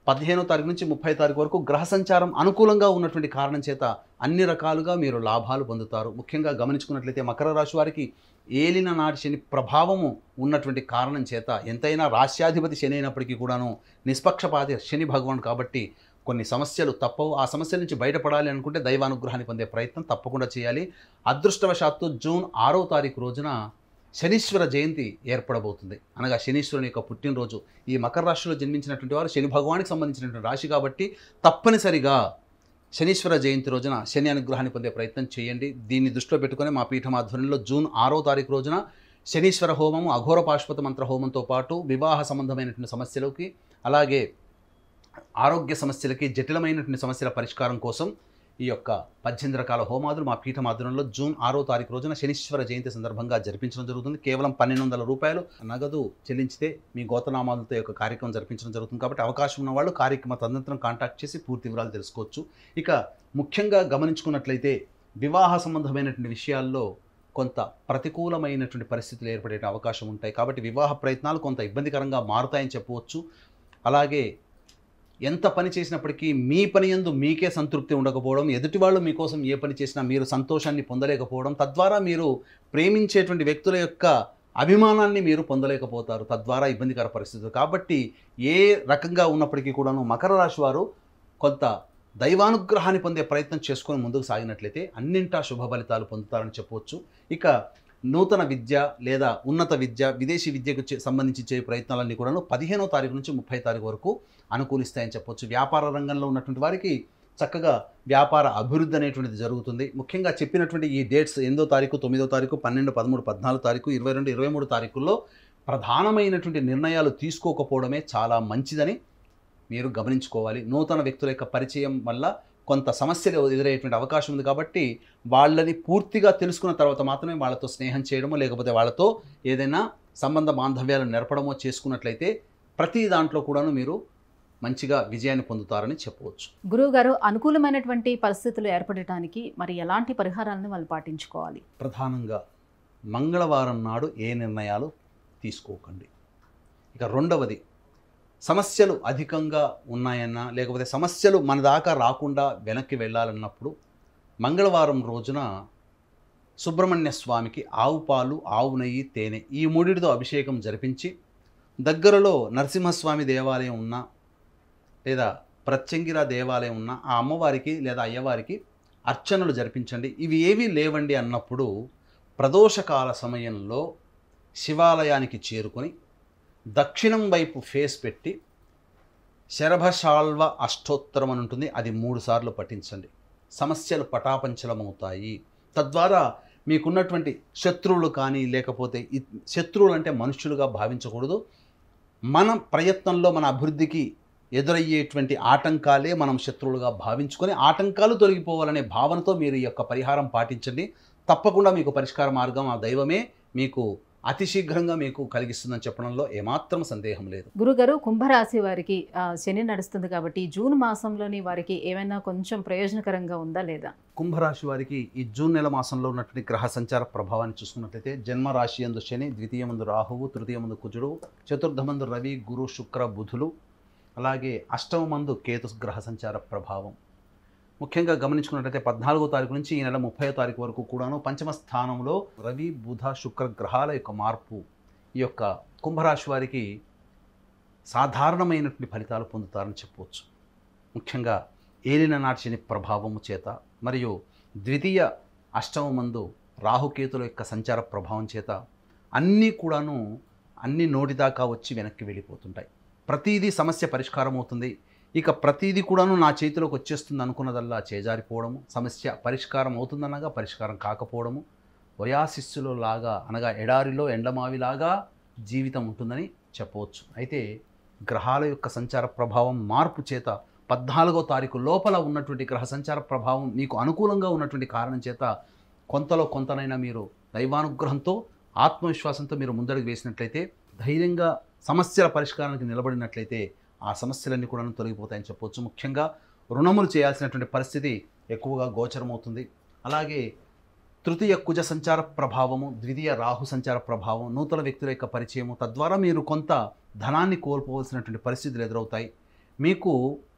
15వ తారీఖు నుంచి 30వ తారీఖు వరకు గ్రహ సంచారం అనుకూలంగా ఉన్నటువంటి కారణం చేత అన్ని రకాలుగా మీరు లాభాలు పొందుతారు. ముఖ్యంగా గమనించుకున్నట్లయితే మకర రాశి వారికి ఏలిన నాటి శని ప్రభావము ఉన్నటువంటి కారణం చేత, ఎంతైనా రాశ్యాధిపతి శని అయినప్పటికీ కూడాను నిష్పక్షపాతి శని భగవాన్ కాబట్టి కొన్ని సమస్యలు తప్పవు. ఆ సమస్యల నుంచి బయటపడాలి అనుకుంటే దైవానుగ్రహాన్ని పొందే ప్రయత్నం తప్పకుండా చేయాలి. అదృష్టవశాత్తు జూన్ 6వ తారీఖు రోజున శనీశ్వర జయంతి ఏర్పడబోతుంది, అనగా శనీశ్వరుని యొక్క పుట్టినరోజు. ఈ మకర రాశిలో జన్మించినటువంటి వారు శని భగవానికి సంబంధించినటువంటి రాశి కాబట్టి తప్పనిసరిగా శనీశ్వర జయంతి రోజున శని అనుగ్రహాన్ని పొందే ప్రయత్నం చేయండి. దీన్ని దృష్టిలో పెట్టుకొని మా పీఠం ఆధ్వర్యంలో జూన్ 6వ తారీఖు రోజున శనీశ్వర హోమము, అఘోర పాశుపత మంత్ర హోమంతో పాటు వివాహ సంబంధమైనటువంటి సమస్యలకి, అలాగే ఆరోగ్య సమస్యలకి, జటిలమైనటువంటి సమస్యల పరిష్కారం కోసం ఈ యొక్క 18 రకాల హోమాదులు మా పీఠం ఆధ్వర్యంలో జూన్ 6వ తారీఖు రోజున శనీశ్వర జయంతి సందర్భంగా జరిపించడం జరుగుతుంది. కేవలం 1200 రూపాయలు నగదు చెల్లించితే మీ గోతనామాలతో యొక్క కార్యక్రమం జరిపించడం జరుగుతుంది. కాబట్టి అవకాశం ఉన్న వాళ్ళు కార్యక్రమ తదనంతరం కాంటాక్ట్ చేసి పూర్తి వివరాలు తెలుసుకోవచ్చు. ఇక ముఖ్యంగా గమనించుకున్నట్లయితే వివాహ సంబంధమైనటువంటి విషయాల్లో కొంత ప్రతికూలమైనటువంటి పరిస్థితులు ఏర్పడే అవకాశం ఉంటాయి. కాబట్టి వివాహ ప్రయత్నాలు కొంత ఇబ్బందికరంగా మారుతాయని చెప్పవచ్చు. అలాగే ఎంత పని చేసినప్పటికీ మీ పని యందు మీకే సంతృప్తి ఉండకపోవడం, ఎదుటి వాళ్ళు మీకోసం ఏ పని చేసినా మీరు సంతోషాన్ని పొందలేకపోవడం, తద్వారా మీరు ప్రేమించేటువంటి వ్యక్తుల యొక్క అభిమానాన్ని మీరు పొందలేకపోతారు. తద్వారా ఇబ్బందికర పరిస్థితులు. కాబట్టి ఏ రకంగా ఉన్నప్పటికీ కూడాను మకర రాశి వారు కొంత దైవానుగ్రహాన్ని పొందే ప్రయత్నం చేసుకొని ముందుకు సాగినట్లయితే అన్నింటా శుభ ఫలితాలు పొందుతారని చెప్పవచ్చు. ఇక నూతన విద్య లేదా ఉన్నత విద్య, విదేశీ విద్యకు సంబంధించి చేసే ప్రయత్నాలన్నీ కూడాను 15వ తారీఖు నుంచి 30వ తారీఖు వరకు అనుకూలిస్తాయని చెప్పవచ్చు. వ్యాపార రంగంలో ఉన్నటువంటి వారికి చక్కగా వ్యాపార అభివృద్ధి అనేటువంటిది జరుగుతుంది. ముఖ్యంగా చెప్పినటువంటి ఈ డేట్స్ 8వ తారీఖు, 9వ తారీఖు, 12, 13, 14 తారీఖు, 22, 23 తారీఖుల్లో ప్రధానమైనటువంటి నిర్ణయాలు తీసుకోకపోవడమే చాలా మంచిదని మీరు గమనించుకోవాలి. నూతన వ్యక్తుల యొక్క పరిచయం వల్ల కొంత సమస్యలు ఎదురయ్యేటువంటి అవకాశం ఉంది. కాబట్టి వాళ్ళని పూర్తిగా తెలుసుకున్న తర్వాత మాత్రమే వాళ్ళతో స్నేహం చేయడమో, లేకపోతే వాళ్ళతో ఏదైనా సంబంధ బాంధవ్యాలను నెరపడమో చేసుకున్నట్లయితే ప్రతి దాంట్లో కూడాను మీరు మంచిగా విజయాన్ని పొందుతారని చెప్పవచ్చు. గురువు గారు, అనుకూలమైనటువంటి పరిస్థితులు ఏర్పడటానికి మరి ఎలాంటి పరిహారాలను వాళ్ళు పాటించుకోవాలి? ప్రధానంగా మంగళవారం నాడు ఏ నిర్ణయాలు తీసుకోకండి. ఇక రెండవది, సమస్యలు అధికంగా ఉన్నాయన్నా, లేకపోతే సమస్యలు మన దాకా రాకుండా వెనక్కి వెళ్ళాలన్నప్పుడు మంగళవారం రోజున సుబ్రహ్మణ్య స్వామికి ఆవు పాలు, ఆవు నెయ్యి, తేనె ఈ మూడిటితో అభిషేకం జరిపించి, దగ్గరలో నరసింహస్వామి దేవాలయం ఉన్నా లేదా ప్రత్యంగిర దేవాలయం ఉన్న ఆ అమ్మవారికి లేదా అయ్యవారికి అర్చనలు జరిపించండి. ఇవి ఏవీ లేవండి అన్నప్పుడు ప్రదోషకాల సమయంలో శివాలయానికి చేరుకొని దక్షిణం వైపు ఫేస్ పెట్టి శరభశాల్వ అష్టోత్తరం అని ఉంటుంది, అది 3 సార్లు పఠించండి. సమస్యలు పటాపంచలమవుతాయి. తద్వారా మీకున్నటువంటి శత్రువులు కానీ, లేకపోతే శత్రువులు అంటే మనుషులుగా భావించకూడదు. మన ప్రయత్నంలో మన అభివృద్ధికి ఎదురయ్యేటువంటి ఆటంకాలే మనం శత్రువులుగా భావించుకొని ఆటంకాలు తొలగిపోవాలనే భావనతో మీరు ఈ యొక్క పరిహారం పాటించండి. తప్పకుండా మీకు పరిష్కార మార్గం ఆ దైవమే మీకు అతి శీఘ్రంగా మీకు కలిగిస్తుందని చెప్పడంలో ఏమాత్రం సందేహం లేదు. గురుగారు, కుంభరాశి వారికి శని నడుస్తుంది కాబట్టి జూన్ మాసంలోని వారికి ఏమైనా కొంచెం ప్రయోజనకరంగా ఉందా లేదా? కుంభరాశి వారికి ఈ జూన్ నెల మాసంలో ఉన్నటువంటి గ్రహ సంచార ప్రభావాన్ని చూసుకున్నట్లయితే జన్మరాశి యందు శని, ద్వితీయమందు రాహువు, తృతీయమందు కుజుడు, చతుర్థమందు రవి, గురు, శుక్ర, బుధులు, అలాగే అష్టమమందు కేతు గ్రహ సంచార ప్రభావం. ముఖ్యంగా గమనించుకున్నట్లయితే 14వ తారీఖు నుంచి ఈ నెల 30వ తారీఖు వరకు కూడాను పంచమ స్థానంలో రవి, బుధ, శుక్ర గ్రహాల యొక్క మార్పు ఈ యొక్క కుంభరాశి వారికి సాధారణమైనటువంటి ఫలితాలు పొందుతారని చెప్పవచ్చు. ముఖ్యంగా ఏలిన నాటి శని ప్రభావము చేత మరియు ద్వితీయ అష్టమమందు రాహుకేతుల యొక్క సంచార ప్రభావం చేత అన్నీ నోటిదాకా వచ్చి వెనక్కి వెళ్ళిపోతుంటాయి. ప్రతిదీ సమస్య పరిష్కారం అవుతుంది. ఇక ప్రతిదీ కూడాను నా చేతిలోకి వచ్చేస్తుంది అనుకున్నదల్లా చేజారిపోవడము, సమస్య పరిష్కారం అవుతుందనగా పరిష్కారం కాకపోవడము, వయాశిస్సులో లాగా అనగా ఎడారిలో ఎండమావిలాగా జీవితం ఉంటుందని చెప్పవచ్చు. అయితే గ్రహాల యొక్క సంచార ప్రభావం మార్పు చేత 14వ తారీఖు లోపల ఉన్నటువంటి గ్రహ సంచార ప్రభావం మీకు అనుకూలంగా ఉన్నటువంటి కారణం చేత కొంతలో కొంతనైనా మీరు దైవానుగ్రహంతో ఆత్మవిశ్వాసంతో మీరు ముందడుగు వేసినట్లయితే, ధైర్యంగా సమస్యల పరిష్కారానికి నిలబడినట్లయితే ఆ సమస్యలన్నీ కూడా తొలగిపోతాయని చెప్పవచ్చు. ముఖ్యంగా రుణములు చేయాల్సినటువంటి పరిస్థితి ఎక్కువగా గోచరమవుతుంది. అలాగే తృతీయ కుజ సంచార ప్రభావము, ద్వితీయ రాహు సంచార ప్రభావం, నూతన వ్యక్తుల యొక్క పరిచయము, తద్వారా మీరు కొంత ధనాన్ని కోల్పోవలసినటువంటి పరిస్థితులు ఎదురవుతాయి. మీకు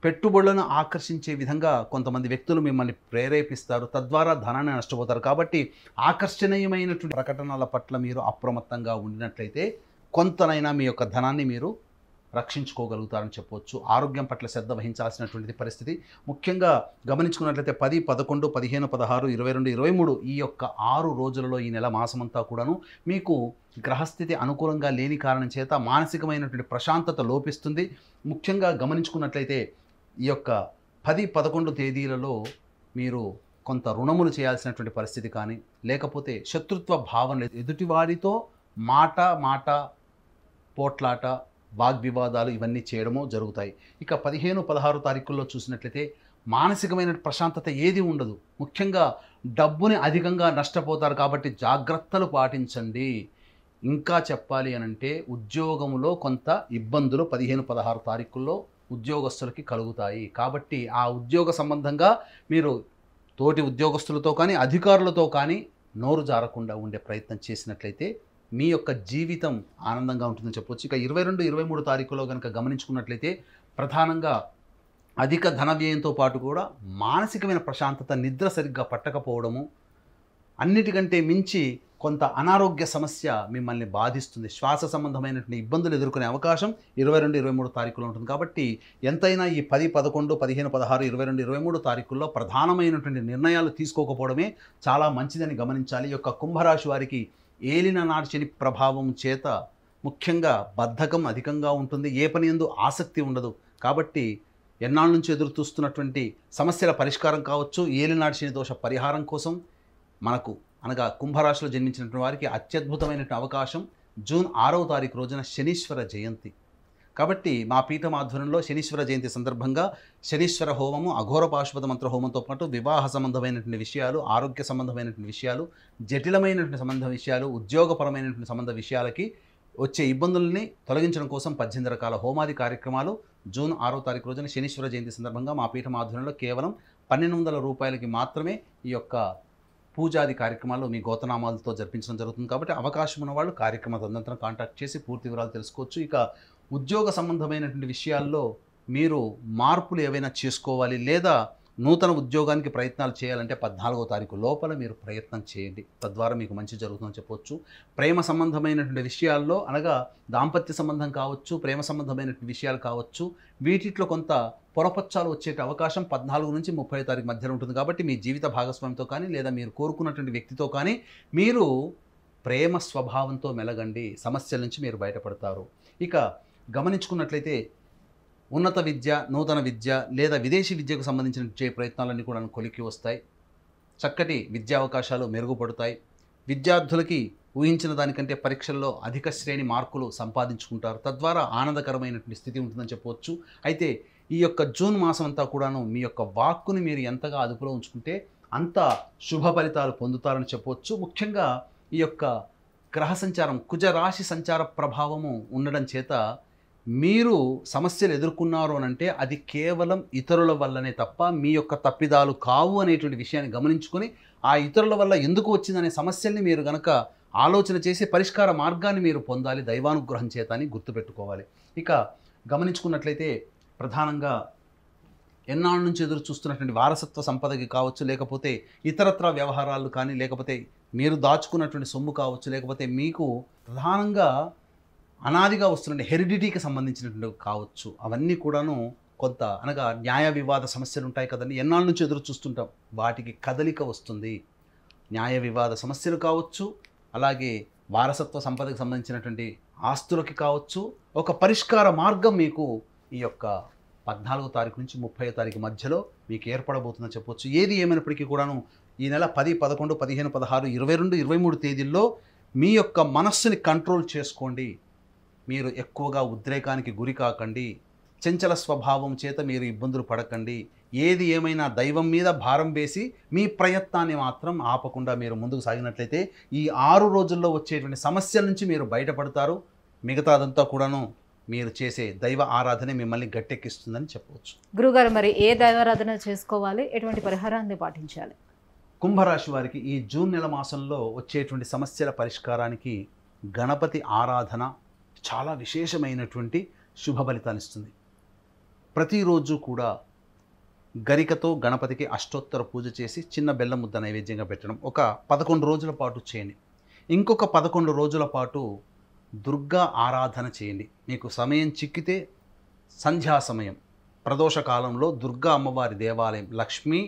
పెట్టుబడులను ఆకర్షించే విధంగా కొంతమంది వ్యక్తులు మిమ్మల్ని ప్రేరేపిస్తారు, తద్వారా ధనాన్ని నష్టపోతారు. కాబట్టి ఆకర్షణీయమైనటువంటి ప్రకటనల పట్ల మీరు అప్రమత్తంగా ఉండినట్లయితే కొంతనైనా మీ యొక్క ధనాన్ని మీరు రక్షించుకోగలుగుతారని చెప్పవచ్చు. ఆరోగ్యం పట్ల శ్రద్ధ వహించాల్సినటువంటి పరిస్థితి. ముఖ్యంగా గమనించుకున్నట్లయితే 10, 11, 15, 16, 22, 23 ఈ యొక్క 6 రోజులలో ఈ నెల మాసమంతా కూడాను మీకు గ్రహస్థితి అనుకూలంగా లేని కారణం చేత మానసికమైనటువంటి ప్రశాంతత లోపిస్తుంది. ముఖ్యంగా గమనించుకున్నట్లయితే ఈ యొక్క 10, 11 తేదీలలో మీరు కొంత రుణములు చేయాల్సినటువంటి పరిస్థితి కానీ, లేకపోతే శత్రుత్వ భావన, ఎదుటివారితో మాట పోట్లాట, వాగ్వివాదాలు ఇవన్నీ చేయడమో జరుగుతాయి. ఇక 15, 16 తారీఖుల్లో చూసినట్లయితే మానసికమైన ప్రశాంతత ఏది ఉండదు. ముఖ్యంగా డబ్బుని అధికంగా నష్టపోతారు. కాబట్టి జాగ్రత్తలు పాటించండి. ఇంకా చెప్పాలి అనంటే ఉద్యోగంలో కొంత ఇబ్బందులు 15, 16 తారీఖుల్లో ఉద్యోగస్తులకి కలుగుతాయి. కాబట్టి ఆ ఉద్యోగ సంబంధంగా మీరు తోటి ఉద్యోగస్తులతో కానీ అధికారులతో కానీ నోరు జారకుండా ఉండే ప్రయత్నం చేసినట్లయితే మీ యొక్క జీవితం ఆనందంగా ఉంటుందని చెప్పవచ్చు. ఇక 22, 23 తారీఖులో కనుక గమనించుకున్నట్లయితే ప్రధానంగా అధిక ధన వ్యయంతో పాటు కూడా మానసికమైన ప్రశాంతత, నిద్ర సరిగ్గా పట్టకపోవడము, అన్నిటికంటే మించి కొంత అనారోగ్య సమస్య మిమ్మల్ని బాధిస్తుంది. శ్వాస సంబంధమైనటువంటి ఇబ్బందులు ఎదుర్కొనే అవకాశం 22, 23 తారీఖులో ఉంటుంది. కాబట్టి ఎంతైనా ఈ 10, 11, 15, 16, 22, 23 తారీఖుల్లో ప్రధానమైనటువంటి నిర్ణయాలు తీసుకోకపోవడమే చాలా మంచిదని గమనించాలి. ఈ యొక్క కుంభరాశి వారికి ఏలిన నాటి శని ప్రభావం చేత ముఖ్యంగా బద్ధకం అధికంగా ఉంటుంది. ఏ పని యందు ఆసక్తి ఉండదు. కాబట్టి ఎన్నాళ్ళ నుంచి ఎదురు చూస్తున్నటువంటి సమస్యల పరిష్కారం కావచ్చు, ఏలినాటి శని దోష పరిహారం కోసం మనకు అనగా కుంభరాశిలో జన్మించినటువంటి వారికి అత్యద్భుతమైనటువంటి అవకాశం జూన్ 6వ తారీఖు రోజున శనీశ్వర జయంతి. కాబట్టి మా పీఠం ఆధ్వర్యంలో శనీశ్వర జయంతి సందర్భంగా శనీశ్వర హోమము, అఘోర పాశుపత మంత్ర హోమంతో పాటు వివాహ సంబంధమైనటువంటి విషయాలు, ఆరోగ్య సంబంధమైనటువంటి విషయాలు, జటిలమైనటువంటి సంబంధ విషయాలు, ఉద్యోగపరమైనటువంటి సంబంధ విషయాలకి వచ్చే ఇబ్బందుల్ని తొలగించడం కోసం 18 రకాల హోమాది కార్యక్రమాలు జూన్ 6వ తారీఖు రోజున శనీశ్వర జయంతి సందర్భంగా మా పీఠం ఆధ్వర్యంలో కేవలం 1200 రూపాయలకి మాత్రమే ఈ యొక్క పూజాది కార్యక్రమాలు మీ గోతనామాలతో జరిపించడం జరుగుతుంది. కాబట్టి అవకాశం ఉన్న వాళ్ళు కార్యక్రమ తదనంతరం కాంటాక్ట్ చేసి పూర్తి వివరాలు తెలుసుకోవచ్చు. ఇక ఉద్యోగ సంబంధమైనటువంటి విషయాల్లో మీరు మార్పులు ఏవైనా చేసుకోవాలి, లేదా నూతన ఉద్యోగానికి ప్రయత్నాలు చేయాలంటే 14వ తారీఖు లోపల మీరు ప్రయత్నం చేయండి. తద్వారా మీకు మంచి జరుగుతుందని చెప్పవచ్చు. ప్రేమ సంబంధమైనటువంటి విషయాల్లో అనగా దాంపత్య సంబంధం కావచ్చు, ప్రేమ సంబంధమైనటువంటి విషయాలు కావచ్చు, వీటిలో కొంత పొరపచ్చాలు వచ్చే అవకాశం 14 నుంచి 30వ తారీఖు మధ్యలో ఉంటుంది. కాబట్టి మీ జీవిత భాగస్వామితో కానీ లేదా మీరు కోరుకున్నటువంటి వ్యక్తితో కానీ మీరు ప్రేమ స్వభావంతో మెలగండి. సమస్యల నుంచి మీరు బయటపడతారు. ఇక గమనించుకున్నట్లయితే ఉన్నత విద్య, నూతన విద్య లేదా విదేశీ విద్యకు సంబంధించిన ప్రయత్నాలన్నీ కూడా కొలికి వస్తాయి. చక్కటి విద్యా అవకాశాలు మెరుగుపడతాయి. విద్యార్థులకి ఊహించిన దానికంటే పరీక్షల్లో అధిక శ్రేణి మార్కులు సంపాదించుకుంటారు. తద్వారా ఆనందకరమైనటువంటి స్థితి ఉంటుందని చెప్పవచ్చు. అయితే ఈ యొక్క జూన్ మాసం అంతా కూడాను మీ యొక్క వాక్కుని మీరు ఎంతగా అదుపులో ఉంచుకుంటే అంత శుభ ఫలితాలు పొందుతారని చెప్పవచ్చు. ముఖ్యంగా ఈ యొక్క గ్రహ సంచారం, కుజరాశి సంచార ప్రభావము ఉండడం చేత మీరు సమస్యలు ఎదుర్కొన్నారు అని అంటే అది కేవలం ఇతరుల వల్లనే తప్ప మీ యొక్క తప్పిదాలు కావు అనేటువంటి విషయాన్ని గమనించుకొని ఆ ఇతరుల వల్ల ఎందుకు వచ్చిందనే సమస్యల్ని మీరు గనక ఆలోచన చేసి పరిష్కార మార్గాన్ని మీరు పొందాలి దైవానుగ్రహం చేత అని గుర్తుపెట్టుకోవాలి. ఇక గమనించుకున్నట్లయితే ప్రధానంగా ఎన్నాళ్ళ నుంచి ఎదురు చూస్తున్నటువంటి వారసత్వ సంపదకి కావచ్చు, లేకపోతే ఇతరత్ర వ్యవహారాలు కానీ, లేకపోతే మీరు దాచుకున్నటువంటి సొమ్ము కావచ్చు, లేకపోతే మీకు ప్రధానంగా అనాదిగా వస్తున్న హెరిడిటీకి సంబంధించినటువంటి కావచ్చు, అవన్నీ కూడాను కొంత అనగా న్యాయ వివాద సమస్యలు ఉంటాయి కదండి, ఎన్నాళ్ళ నుంచి ఎదురు చూస్తుంటాం. వాటికి కదలిక వస్తుంది. న్యాయ వివాద సమస్యలు కావచ్చు, అలాగే వారసత్వ సంపదకి సంబంధించినటువంటి ఆస్తులకి కావచ్చు, ఒక పరిష్కార మార్గం మీకు ఈ యొక్క 14వ తారీఖు నుంచి 30వ తారీఖు మధ్యలో మీకు ఏర్పడబోతుందని చెప్పవచ్చు. ఏది ఏమైనప్పటికీ కూడాను ఈ నెల 10, 11, 15, 16, 22, 23 తేదీల్లో మీ యొక్క మనస్సుని కంట్రోల్ చేసుకోండి. మీరు ఎక్కువగా ఉద్రేకానికి గురి కాకండి. చంచల స్వభావం చేత మీరు ఇబ్బందులు పడకండి. ఏది ఏమైనా దైవం మీద భారం వేసి మీ ప్రయత్నాన్ని మాత్రం ఆపకుండా మీరు ముందుకు సాగినట్లయితే ఈ 6 రోజుల్లో వచ్చేటువంటి సమస్యల నుంచి మీరు బయటపడతారు. మిగతాదంతా కూడాను మీరు చేసే దైవ ఆరాధనే మిమ్మల్ని గట్టెక్కిస్తుందని చెప్పవచ్చు. గురుగారు, మరి ఏ దైవారాధన చేసుకోవాలి, ఎటువంటి పరిహారాన్ని పాటించాలి? కుంభరాశి వారికి ఈ జూన్ నెల మాసంలో వచ్చేటువంటి సమస్యల పరిష్కారానికి గణపతి ఆరాధన చాలా విశేషమైనటువంటి శుభ ఫలితాన్ని ఇస్తుంది. ప్రతిరోజు కూడా గరికతో గణపతికి అష్టోత్తర పూజ చేసి చిన్న బెల్లం ముద్ద నైవేద్యంగా పెట్టడం ఒక 11 రోజుల పాటు చేయండి. ఇంకొక 11 రోజుల పాటు దుర్గా ఆరాధన చేయండి. మీకు సమయం చిక్కితే సంధ్యా సమయం ప్రదోష కాలంలో దుర్గా అమ్మవారి దేవాలయం, లక్ష్మీ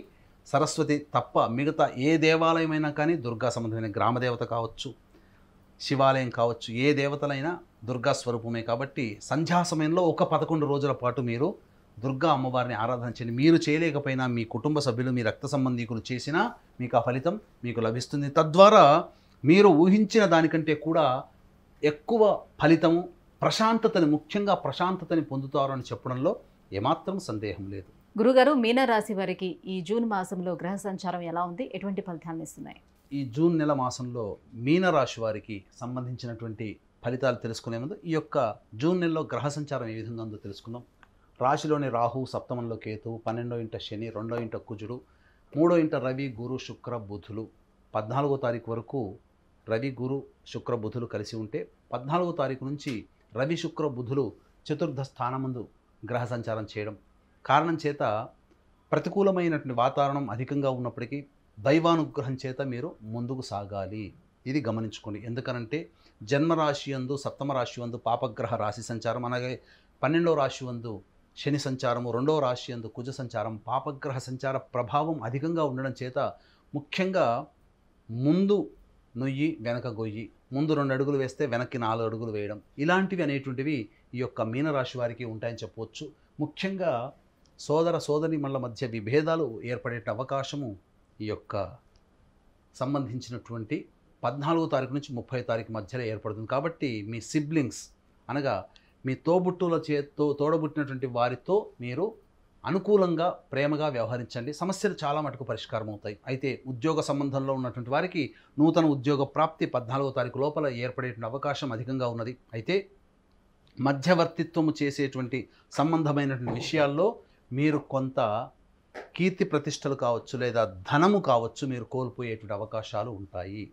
సరస్వతి తప్ప మిగతా ఏ దేవాలయమైనా కానీ దుర్గా సంబంధమైన గ్రామదేవత కావచ్చు, శివాలయం కావచ్చు, ఏ దేవతలైనా దుర్గా స్వరూపమే. కాబట్టి సంధ్యా సమయంలో ఒక 11 రోజుల పాటు మీరు దుర్గా అమ్మవారిని ఆరాధన చేయండి. మీరు చేయలేకపోయినా మీ కుటుంబ సభ్యులు, మీ రక్త సంబంధీకులు చేసినా మీకు ఆ ఫలితం మీకు లభిస్తుంది. తద్వారా మీరు ఊహించిన దానికంటే కూడా ఎక్కువ ఫలితము, ప్రశాంతతని, ముఖ్యంగా ప్రశాంతతని పొందుతారు అని చెప్పడంలో ఏమాత్రం సందేహం లేదు. గురుగారు, మీనరాశి వారికి ఈ జూన్ మాసంలో గ్రహ సంచారం ఎలా ఉంది, ఎటువంటి ఫలితాలను ఇస్తున్నాయి? ఈ జూన్ నెల మాసంలో మీనరాశి వారికి సంబంధించినటువంటి ఫలితాలు తెలుసుకునే ముందు ఈ యొక్క జూన్ నెలలో గ్రహ సంచారం ఏ విధంగా ఉందో తెలుసుకుందాం. రాశిలోని రాహు, సప్తమంలో కేతు, 12వ ఇంట శని, 2వ ఇంట కుజుడు, 3వ ఇంట రవి, గురు, శుక్ర, బుధులు. 14వ తారీఖు వరకు రవి, గురు, శుక్ర, బుధులు కలిసి ఉంటే 14వ తారీఖు నుంచి రవి, శుక్ర, బుధులు చతుర్థ స్థానమందు గ్రహ సంచారం చేయడం కారణం చేత ప్రతికూలమైనటువంటి వాతావరణం అధికంగా ఉన్నప్పటికీ దైవానుగ్రహం చేత మీరు ముందుకు సాగాలి. ఇది గమనించుకోండి. ఎందుకనంటే జన్మరాశి యందు, సప్తమ రాశి యందు పాపగ్రహ రాశి సంచారం, అలాగే 12వ రాశి యందు శని సంచారము, 2వ రాశి యందు కుజ సంచారం, పాపగ్రహ సంచార ప్రభావం అధికంగా ఉండడం చేత ముఖ్యంగా ముందు నొయ్యి వెనక గొయ్యి, ముందు 2 అడుగులు వేస్తే వెనక్కి 4 అడుగులు వేయడం, ఇలాంటివి అనేటువంటివి ఈ యొక్క మీనరాశి వారికి ఉంటాయని చెప్పవచ్చు. ముఖ్యంగా సోదర సోదరీమణుల మధ్య విభేదాలు ఏర్పడే అవకాశము ఈ యొక్క సంబంధించినటువంటి 14వ తారీఖు నుంచి 30వ తారీఖు మధ్యలో ఏర్పడుతుంది. కాబట్టి మీ సిబ్లింగ్స్ అనగా మీ తోబుట్టుల తోడబుట్టినటువంటి వారితో మీరు అనుకూలంగా ప్రేమగా వ్యవహరించండి. సమస్యలు చాలా మటుకు పరిష్కారం అవుతాయి. అయితే ఉద్యోగ సంబంధంలో ఉన్నటువంటి వారికి నూతన ఉద్యోగ ప్రాప్తి 14వ తారీఖు లోపల ఏర్పడేటువంటి అవకాశం అధికంగా ఉన్నది. అయితే మధ్యవర్తిత్వము చేసేటువంటి సంబంధమైనటువంటి విషయాల్లో మీరు కొంత కీర్తి ప్రతిష్టలు కావచ్చు, లేదా ధనము కావచ్చు, మీరు కోల్పోయేటువంటి అవకాశాలు ఉంటాయి.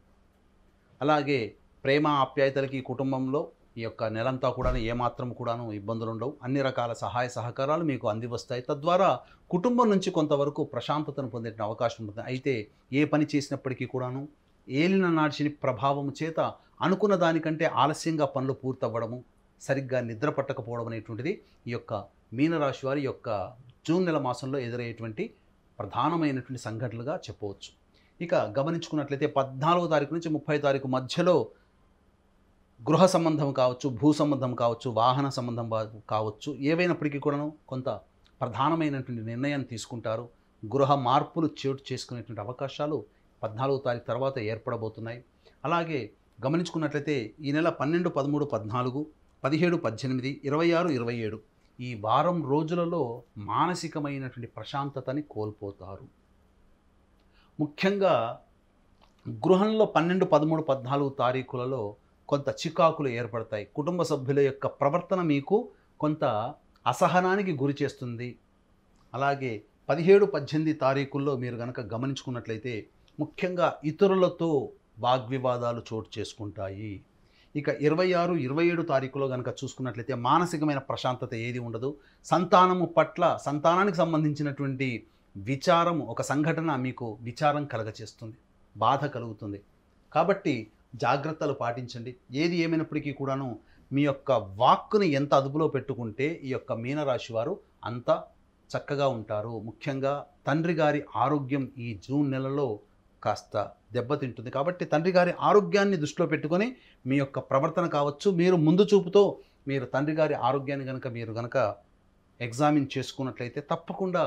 అలాగే ప్రేమ ఆప్యాయతలకి కుటుంబంలో ఈ యొక్క నెలంతా కూడా ఏమాత్రం కూడాను ఇబ్బందులు ఉండవు. అన్ని రకాల సహాయ సహకారాలు మీకు అందివస్తాయి. తద్వారా కుటుంబం నుంచి కొంతవరకు ప్రశాంతతను పొందే అవకాశం ఉంటుంది. అయితే ఏ పని చేసినప్పటికీ కూడాను ఏలిన నాటి శని ప్రభావం చేత అనుకున్న దానికంటే ఆలస్యంగా పనులు పూర్తవ్వడము, సరిగ్గా నిద్ర పట్టకపోవడం అనేటువంటిది ఈ యొక్క మీనరాశి వారి యొక్క జూన్ నెల మాసంలో ఎదురయ్యేటువంటి ప్రధానమైనటువంటి సంఘటనలుగా చెప్పవచ్చు. ఇక గమనించుకున్నట్లయితే 14వ తారీఖు నుంచి 30వ తారీఖు మధ్యలో గృహ సంబంధం కావచ్చు, భూ సంబంధం కావచ్చు, వాహన సంబంధం కావచ్చు, ఏవైనప్పటికీ కూడాను కొంత ప్రధానమైనటువంటి నిర్ణయాన్ని తీసుకుంటారు. గృహ మార్పులు చోటు చేసుకునేటువంటి అవకాశాలు 14వ తారీఖు తర్వాత ఏర్పడబోతున్నాయి. అలాగే గమనించుకున్నట్లయితే ఈ నెల 12, 13, 14, 17, 18, 26, 27 ఈ వారం రోజులలో మానసికమైనటువంటి ప్రశాంతతని కోల్పోతారు. ముఖ్యంగా గృహంలో 12, 13, 14 తారీఖులలో కొంత చికాకులు ఏర్పడతాయి. కుటుంబ సభ్యుల యొక్క ప్రవర్తన మీకు కొంత అసహనానికి గురి చేస్తుంది. అలాగే 17, 18 తారీఖుల్లో మీరు కనుక గమనించుకున్నట్లయితే ముఖ్యంగా ఇతరులతో వాగ్వివాదాలు చోటు చేసుకుంటాయి. ఇక 26, 27 తారీఖులో కనుక చూసుకున్నట్లయితే మానసికమైన ప్రశాంతత ఏది ఉండదు. సంతానము పట్ల సంతానానికి సంబంధించినటువంటి విచారం, ఒక సంఘటన మీకు విచారం కలగచేస్తుంది, బాధ కలుగుతుంది. కాబట్టి జాగ్రత్తలు పాటించండి. ఏది ఏమైనప్పటికీ కూడాను మీ యొక్క వాక్కుని ఎంత అదుపులో పెట్టుకుంటే ఈ యొక్క మీనరాశి వారు అంత చక్కగా ఉంటారు. ముఖ్యంగా తండ్రి గారి ఆరోగ్యం ఈ జూన్ నెలలో కాస్త దెబ్బతింటుంది. కాబట్టి తండ్రి గారి ఆరోగ్యాన్ని దృష్టిలో పెట్టుకొని మీ యొక్క ప్రవర్తన కావచ్చు, మీరు ముందు చూపుతో మీరు తండ్రి గారి ఆరోగ్యాన్ని మీరు గనక ఎగ్జామిన్ చేసుకున్నట్లయితే తప్పకుండా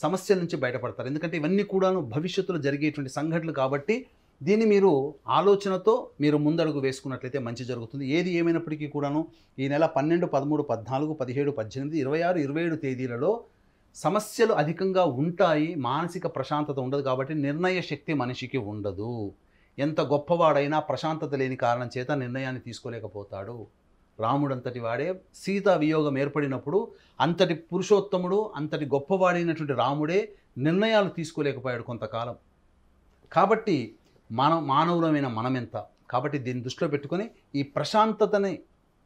సమస్యల నుంచి బయటపడతారు. ఎందుకంటే ఇవన్నీ కూడాను భవిష్యత్తులో జరిగేటువంటి సంఘటనలు కాబట్టి దీన్ని మీరు ఆలోచనతో మీరు ముందడుగు వేసుకున్నట్లయితే మంచి జరుగుతుంది. ఏది ఏమైనప్పటికీ కూడాను ఈ నెల 12, 13, 14, 17, 18, 26, 27 తేదీలలో సమస్యలు అధికంగా ఉంటాయి. మానసిక ప్రశాంతత ఉండదు. కాబట్టి నిర్ణయ శక్తి మనిషికి ఉండదు. ఎంత గొప్పవాడైనా ప్రశాంతత లేని కారణం చేత నిర్ణయాన్ని తీసుకోలేకపోతాడు. రాముడంతటి వాడే సీతా వియోగం ఏర్పడినప్పుడు అంతటి పురుషోత్తముడు, అంతటి గొప్పవాడైనటువంటి రాముడే నిర్ణయాలు తీసుకోలేకపోయాడు కొంతకాలం. కాబట్టి మానవులమైన మనమెంత. కాబట్టి దీన్ని దృష్టిలో పెట్టుకొని ఈ ప్రశాంతతని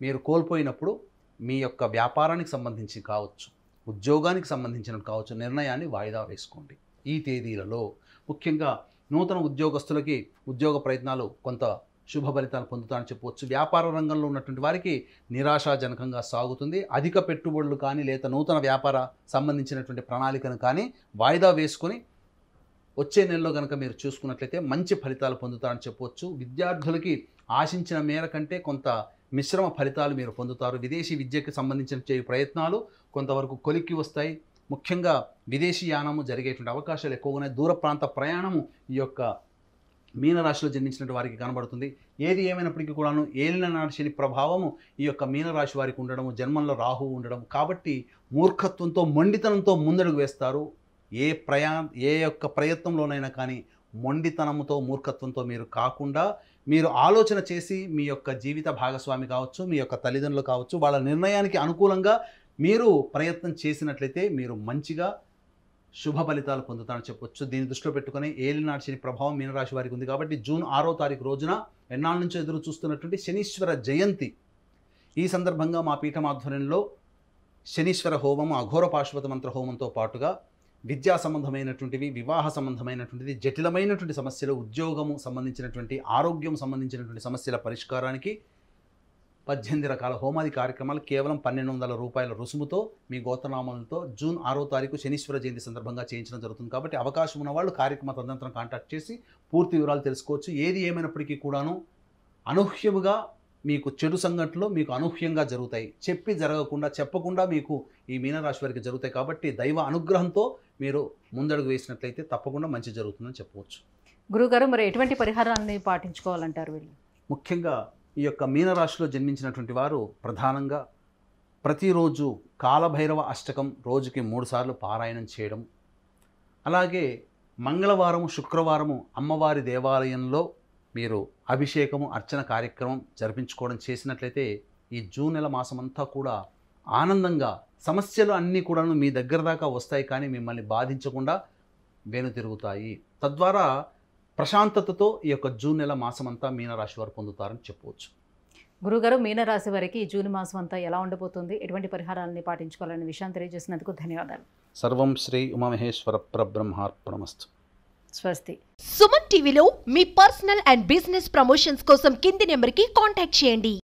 మీరు కోల్పోయినప్పుడు మీ యొక్క వ్యాపారానికి సంబంధించి కావచ్చు, ఉద్యోగానికి సంబంధించినట్టు కావచ్చు, నిర్ణయాన్ని వాయిదా వేసుకోండి. ఈ తేదీలలో ముఖ్యంగా నూతన ఉద్యోగస్తులకి ఉద్యోగ ప్రయత్నాలు కొంత శుభ ఫలితాలు పొందుతారని చెప్పవచ్చు. వ్యాపార రంగంలో ఉన్నటువంటి వారికి నిరాశాజనకంగా సాగుతుంది. అధిక పెట్టుబడులు కానీ లేదా నూతన వ్యాపార సంబంధించినటువంటి ప్రణాళికను కానీ వాయిదా వేసుకొని వచ్చే నెలలో కనుక మీరు చూసుకున్నట్లయితే మంచి ఫలితాలు పొందుతారని చెప్పవచ్చు. విద్యార్థులకి ఆశించిన మేర కంటే కొంత మిశ్రమ ఫలితాలు మీరు పొందుతారు. విదేశీ విద్యకు సంబంధించిన ప్రయత్నాలు కొంతవరకు కొలిక్కి వస్తాయి. ముఖ్యంగా విదేశీ యానము జరిగేటువంటి అవకాశాలు ఎక్కువగా ఉన్నాయి. దూర ప్రాంత ప్రయాణము ఈ యొక్క మీనరాశిలో జన్మించినటువంటి వారికి కనబడుతుంది. ఏది ఏమైనప్పటికీ కూడాను ఏలిన నాటి శని ప్రభావము ఈ యొక్క మీనరాశి వారికి ఉండడము, జన్మంలో రాహువు ఉండడం కాబట్టి మూర్ఖత్వంతో మొండితనంతో ముందడుగు వేస్తారు. ఏ యొక్క ప్రయత్నంలోనైనా కానీ మొండితనంతో మూర్ఖత్వంతో మీరు కాకుండా మీరు ఆలోచన చేసి మీ యొక్క జీవిత భాగస్వామి కావచ్చు, మీ యొక్క తల్లిదండ్రులు కావచ్చు, వాళ్ళ నిర్ణయానికి అనుకూలంగా మీరు ప్రయత్నం చేసినట్లయితే మీరు మంచిగా శుభ ఫలితాలు పొందుతారని చెప్పొచ్చు. దీన్ని దృష్టిలో పెట్టుకొని ఏలినాటి శని ప్రభావం మీనరాశి వారికి ఉంది. కాబట్టి జూన్ 6వ తారీఖు రోజున ఎన్నాళ్ళ నుంచో ఎదురు చూస్తున్నటువంటి శనీశ్వర జయంతి. ఈ సందర్భంగా మా పీఠం ఆధ్వర్యంలో శనీశ్వర హోమము, అఘోర పాశుపత మంత్ర హోమంతో పాటుగా విద్యా సంబంధమైనటువంటివి, వివాహ సంబంధమైనటువంటిది, జటిలమైనటువంటి సమస్యలు, ఉద్యోగము సంబంధించినటువంటి, ఆరోగ్యం సంబంధించినటువంటి సమస్యల పరిష్కారానికి 18 రకాల హోమాది కార్యక్రమాలు కేవలం 1200 రూపాయల రుసుముతో మీ గోత్రనామాలతో జూన్ 6వ తారీఖు శనీశ్వర జయంతి సందర్భంగా చేయించడం జరుగుతుంది. కాబట్టి అవకాశం ఉన్న వాళ్ళు కార్యక్రమ తదనంతరం కాంటాక్ట్ చేసి పూర్తి వివరాలు తెలుసుకోవచ్చు. ఏది ఏమైనప్పటికీ కూడాను అనూహ్యముగా మీకు చెడు సంఘటనలు మీకు అనూహ్యంగా జరుగుతాయి. చెప్పకుండా మీకు ఈ మీనరాశి వారికి జరుగుతాయి. కాబట్టి దైవ అనుగ్రహంతో మీరు ముందడుగు వేసినట్లయితే తప్పకుండా మంచి జరుగుతుందని చెప్పవచ్చు. గురుగారు, మరి ఎటువంటి పరిహారాన్ని పాటించుకోవాలంటారు వీళ్ళు? ముఖ్యంగా ఈ యొక్క మీనరాశిలో జన్మించినటువంటి వారు ప్రధానంగా ప్రతిరోజు కాలభైరవ అష్టకం రోజుకి 3 సార్లు పారాయణం చేయడం, అలాగే మంగళవారము, శుక్రవారము అమ్మవారి దేవాలయంలో మీరు అభిషేకము, అర్చన కార్యక్రమం జరిపించుకోవడం చేసినట్లయితే ఈ జూన్ నెల మాసమంతా కూడా ఆనందంగా సమస్యలు అన్నీ కూడాను మీ దగ్గర దాకా వస్తాయి, కానీ మిమ్మల్ని బాధించకుండా వెనుతిరుగుతాయి. తద్వారా ప్రశాంతతతో ఈ యొక్క జూన్ నెల మాసమంతా మీనరాశి వారు పొందుతారని చెప్పవచ్చు. గురుగారు, మీనరాశి వారికి ఈ జూన్ మాసం అంతా ఎలా ఉండబోతుంది, ఎటువంటి పరిహారాలని పాటించుకోవాలనే విషయాన్ని తెలియజేసినందుకు ధన్యవాదాలు. సర్వం శ్రీ ఉమామహేశ్వర పరబ్రహ్మార్పణమస్తు. స్వస్తి. సుమన్ టీవీలో మీ పర్సనల్ అండ్ బిజినెస్ ప్రమోషన్స్ కోసం కింది నెంబర్కి కాంటాక్ట్ చేయండి.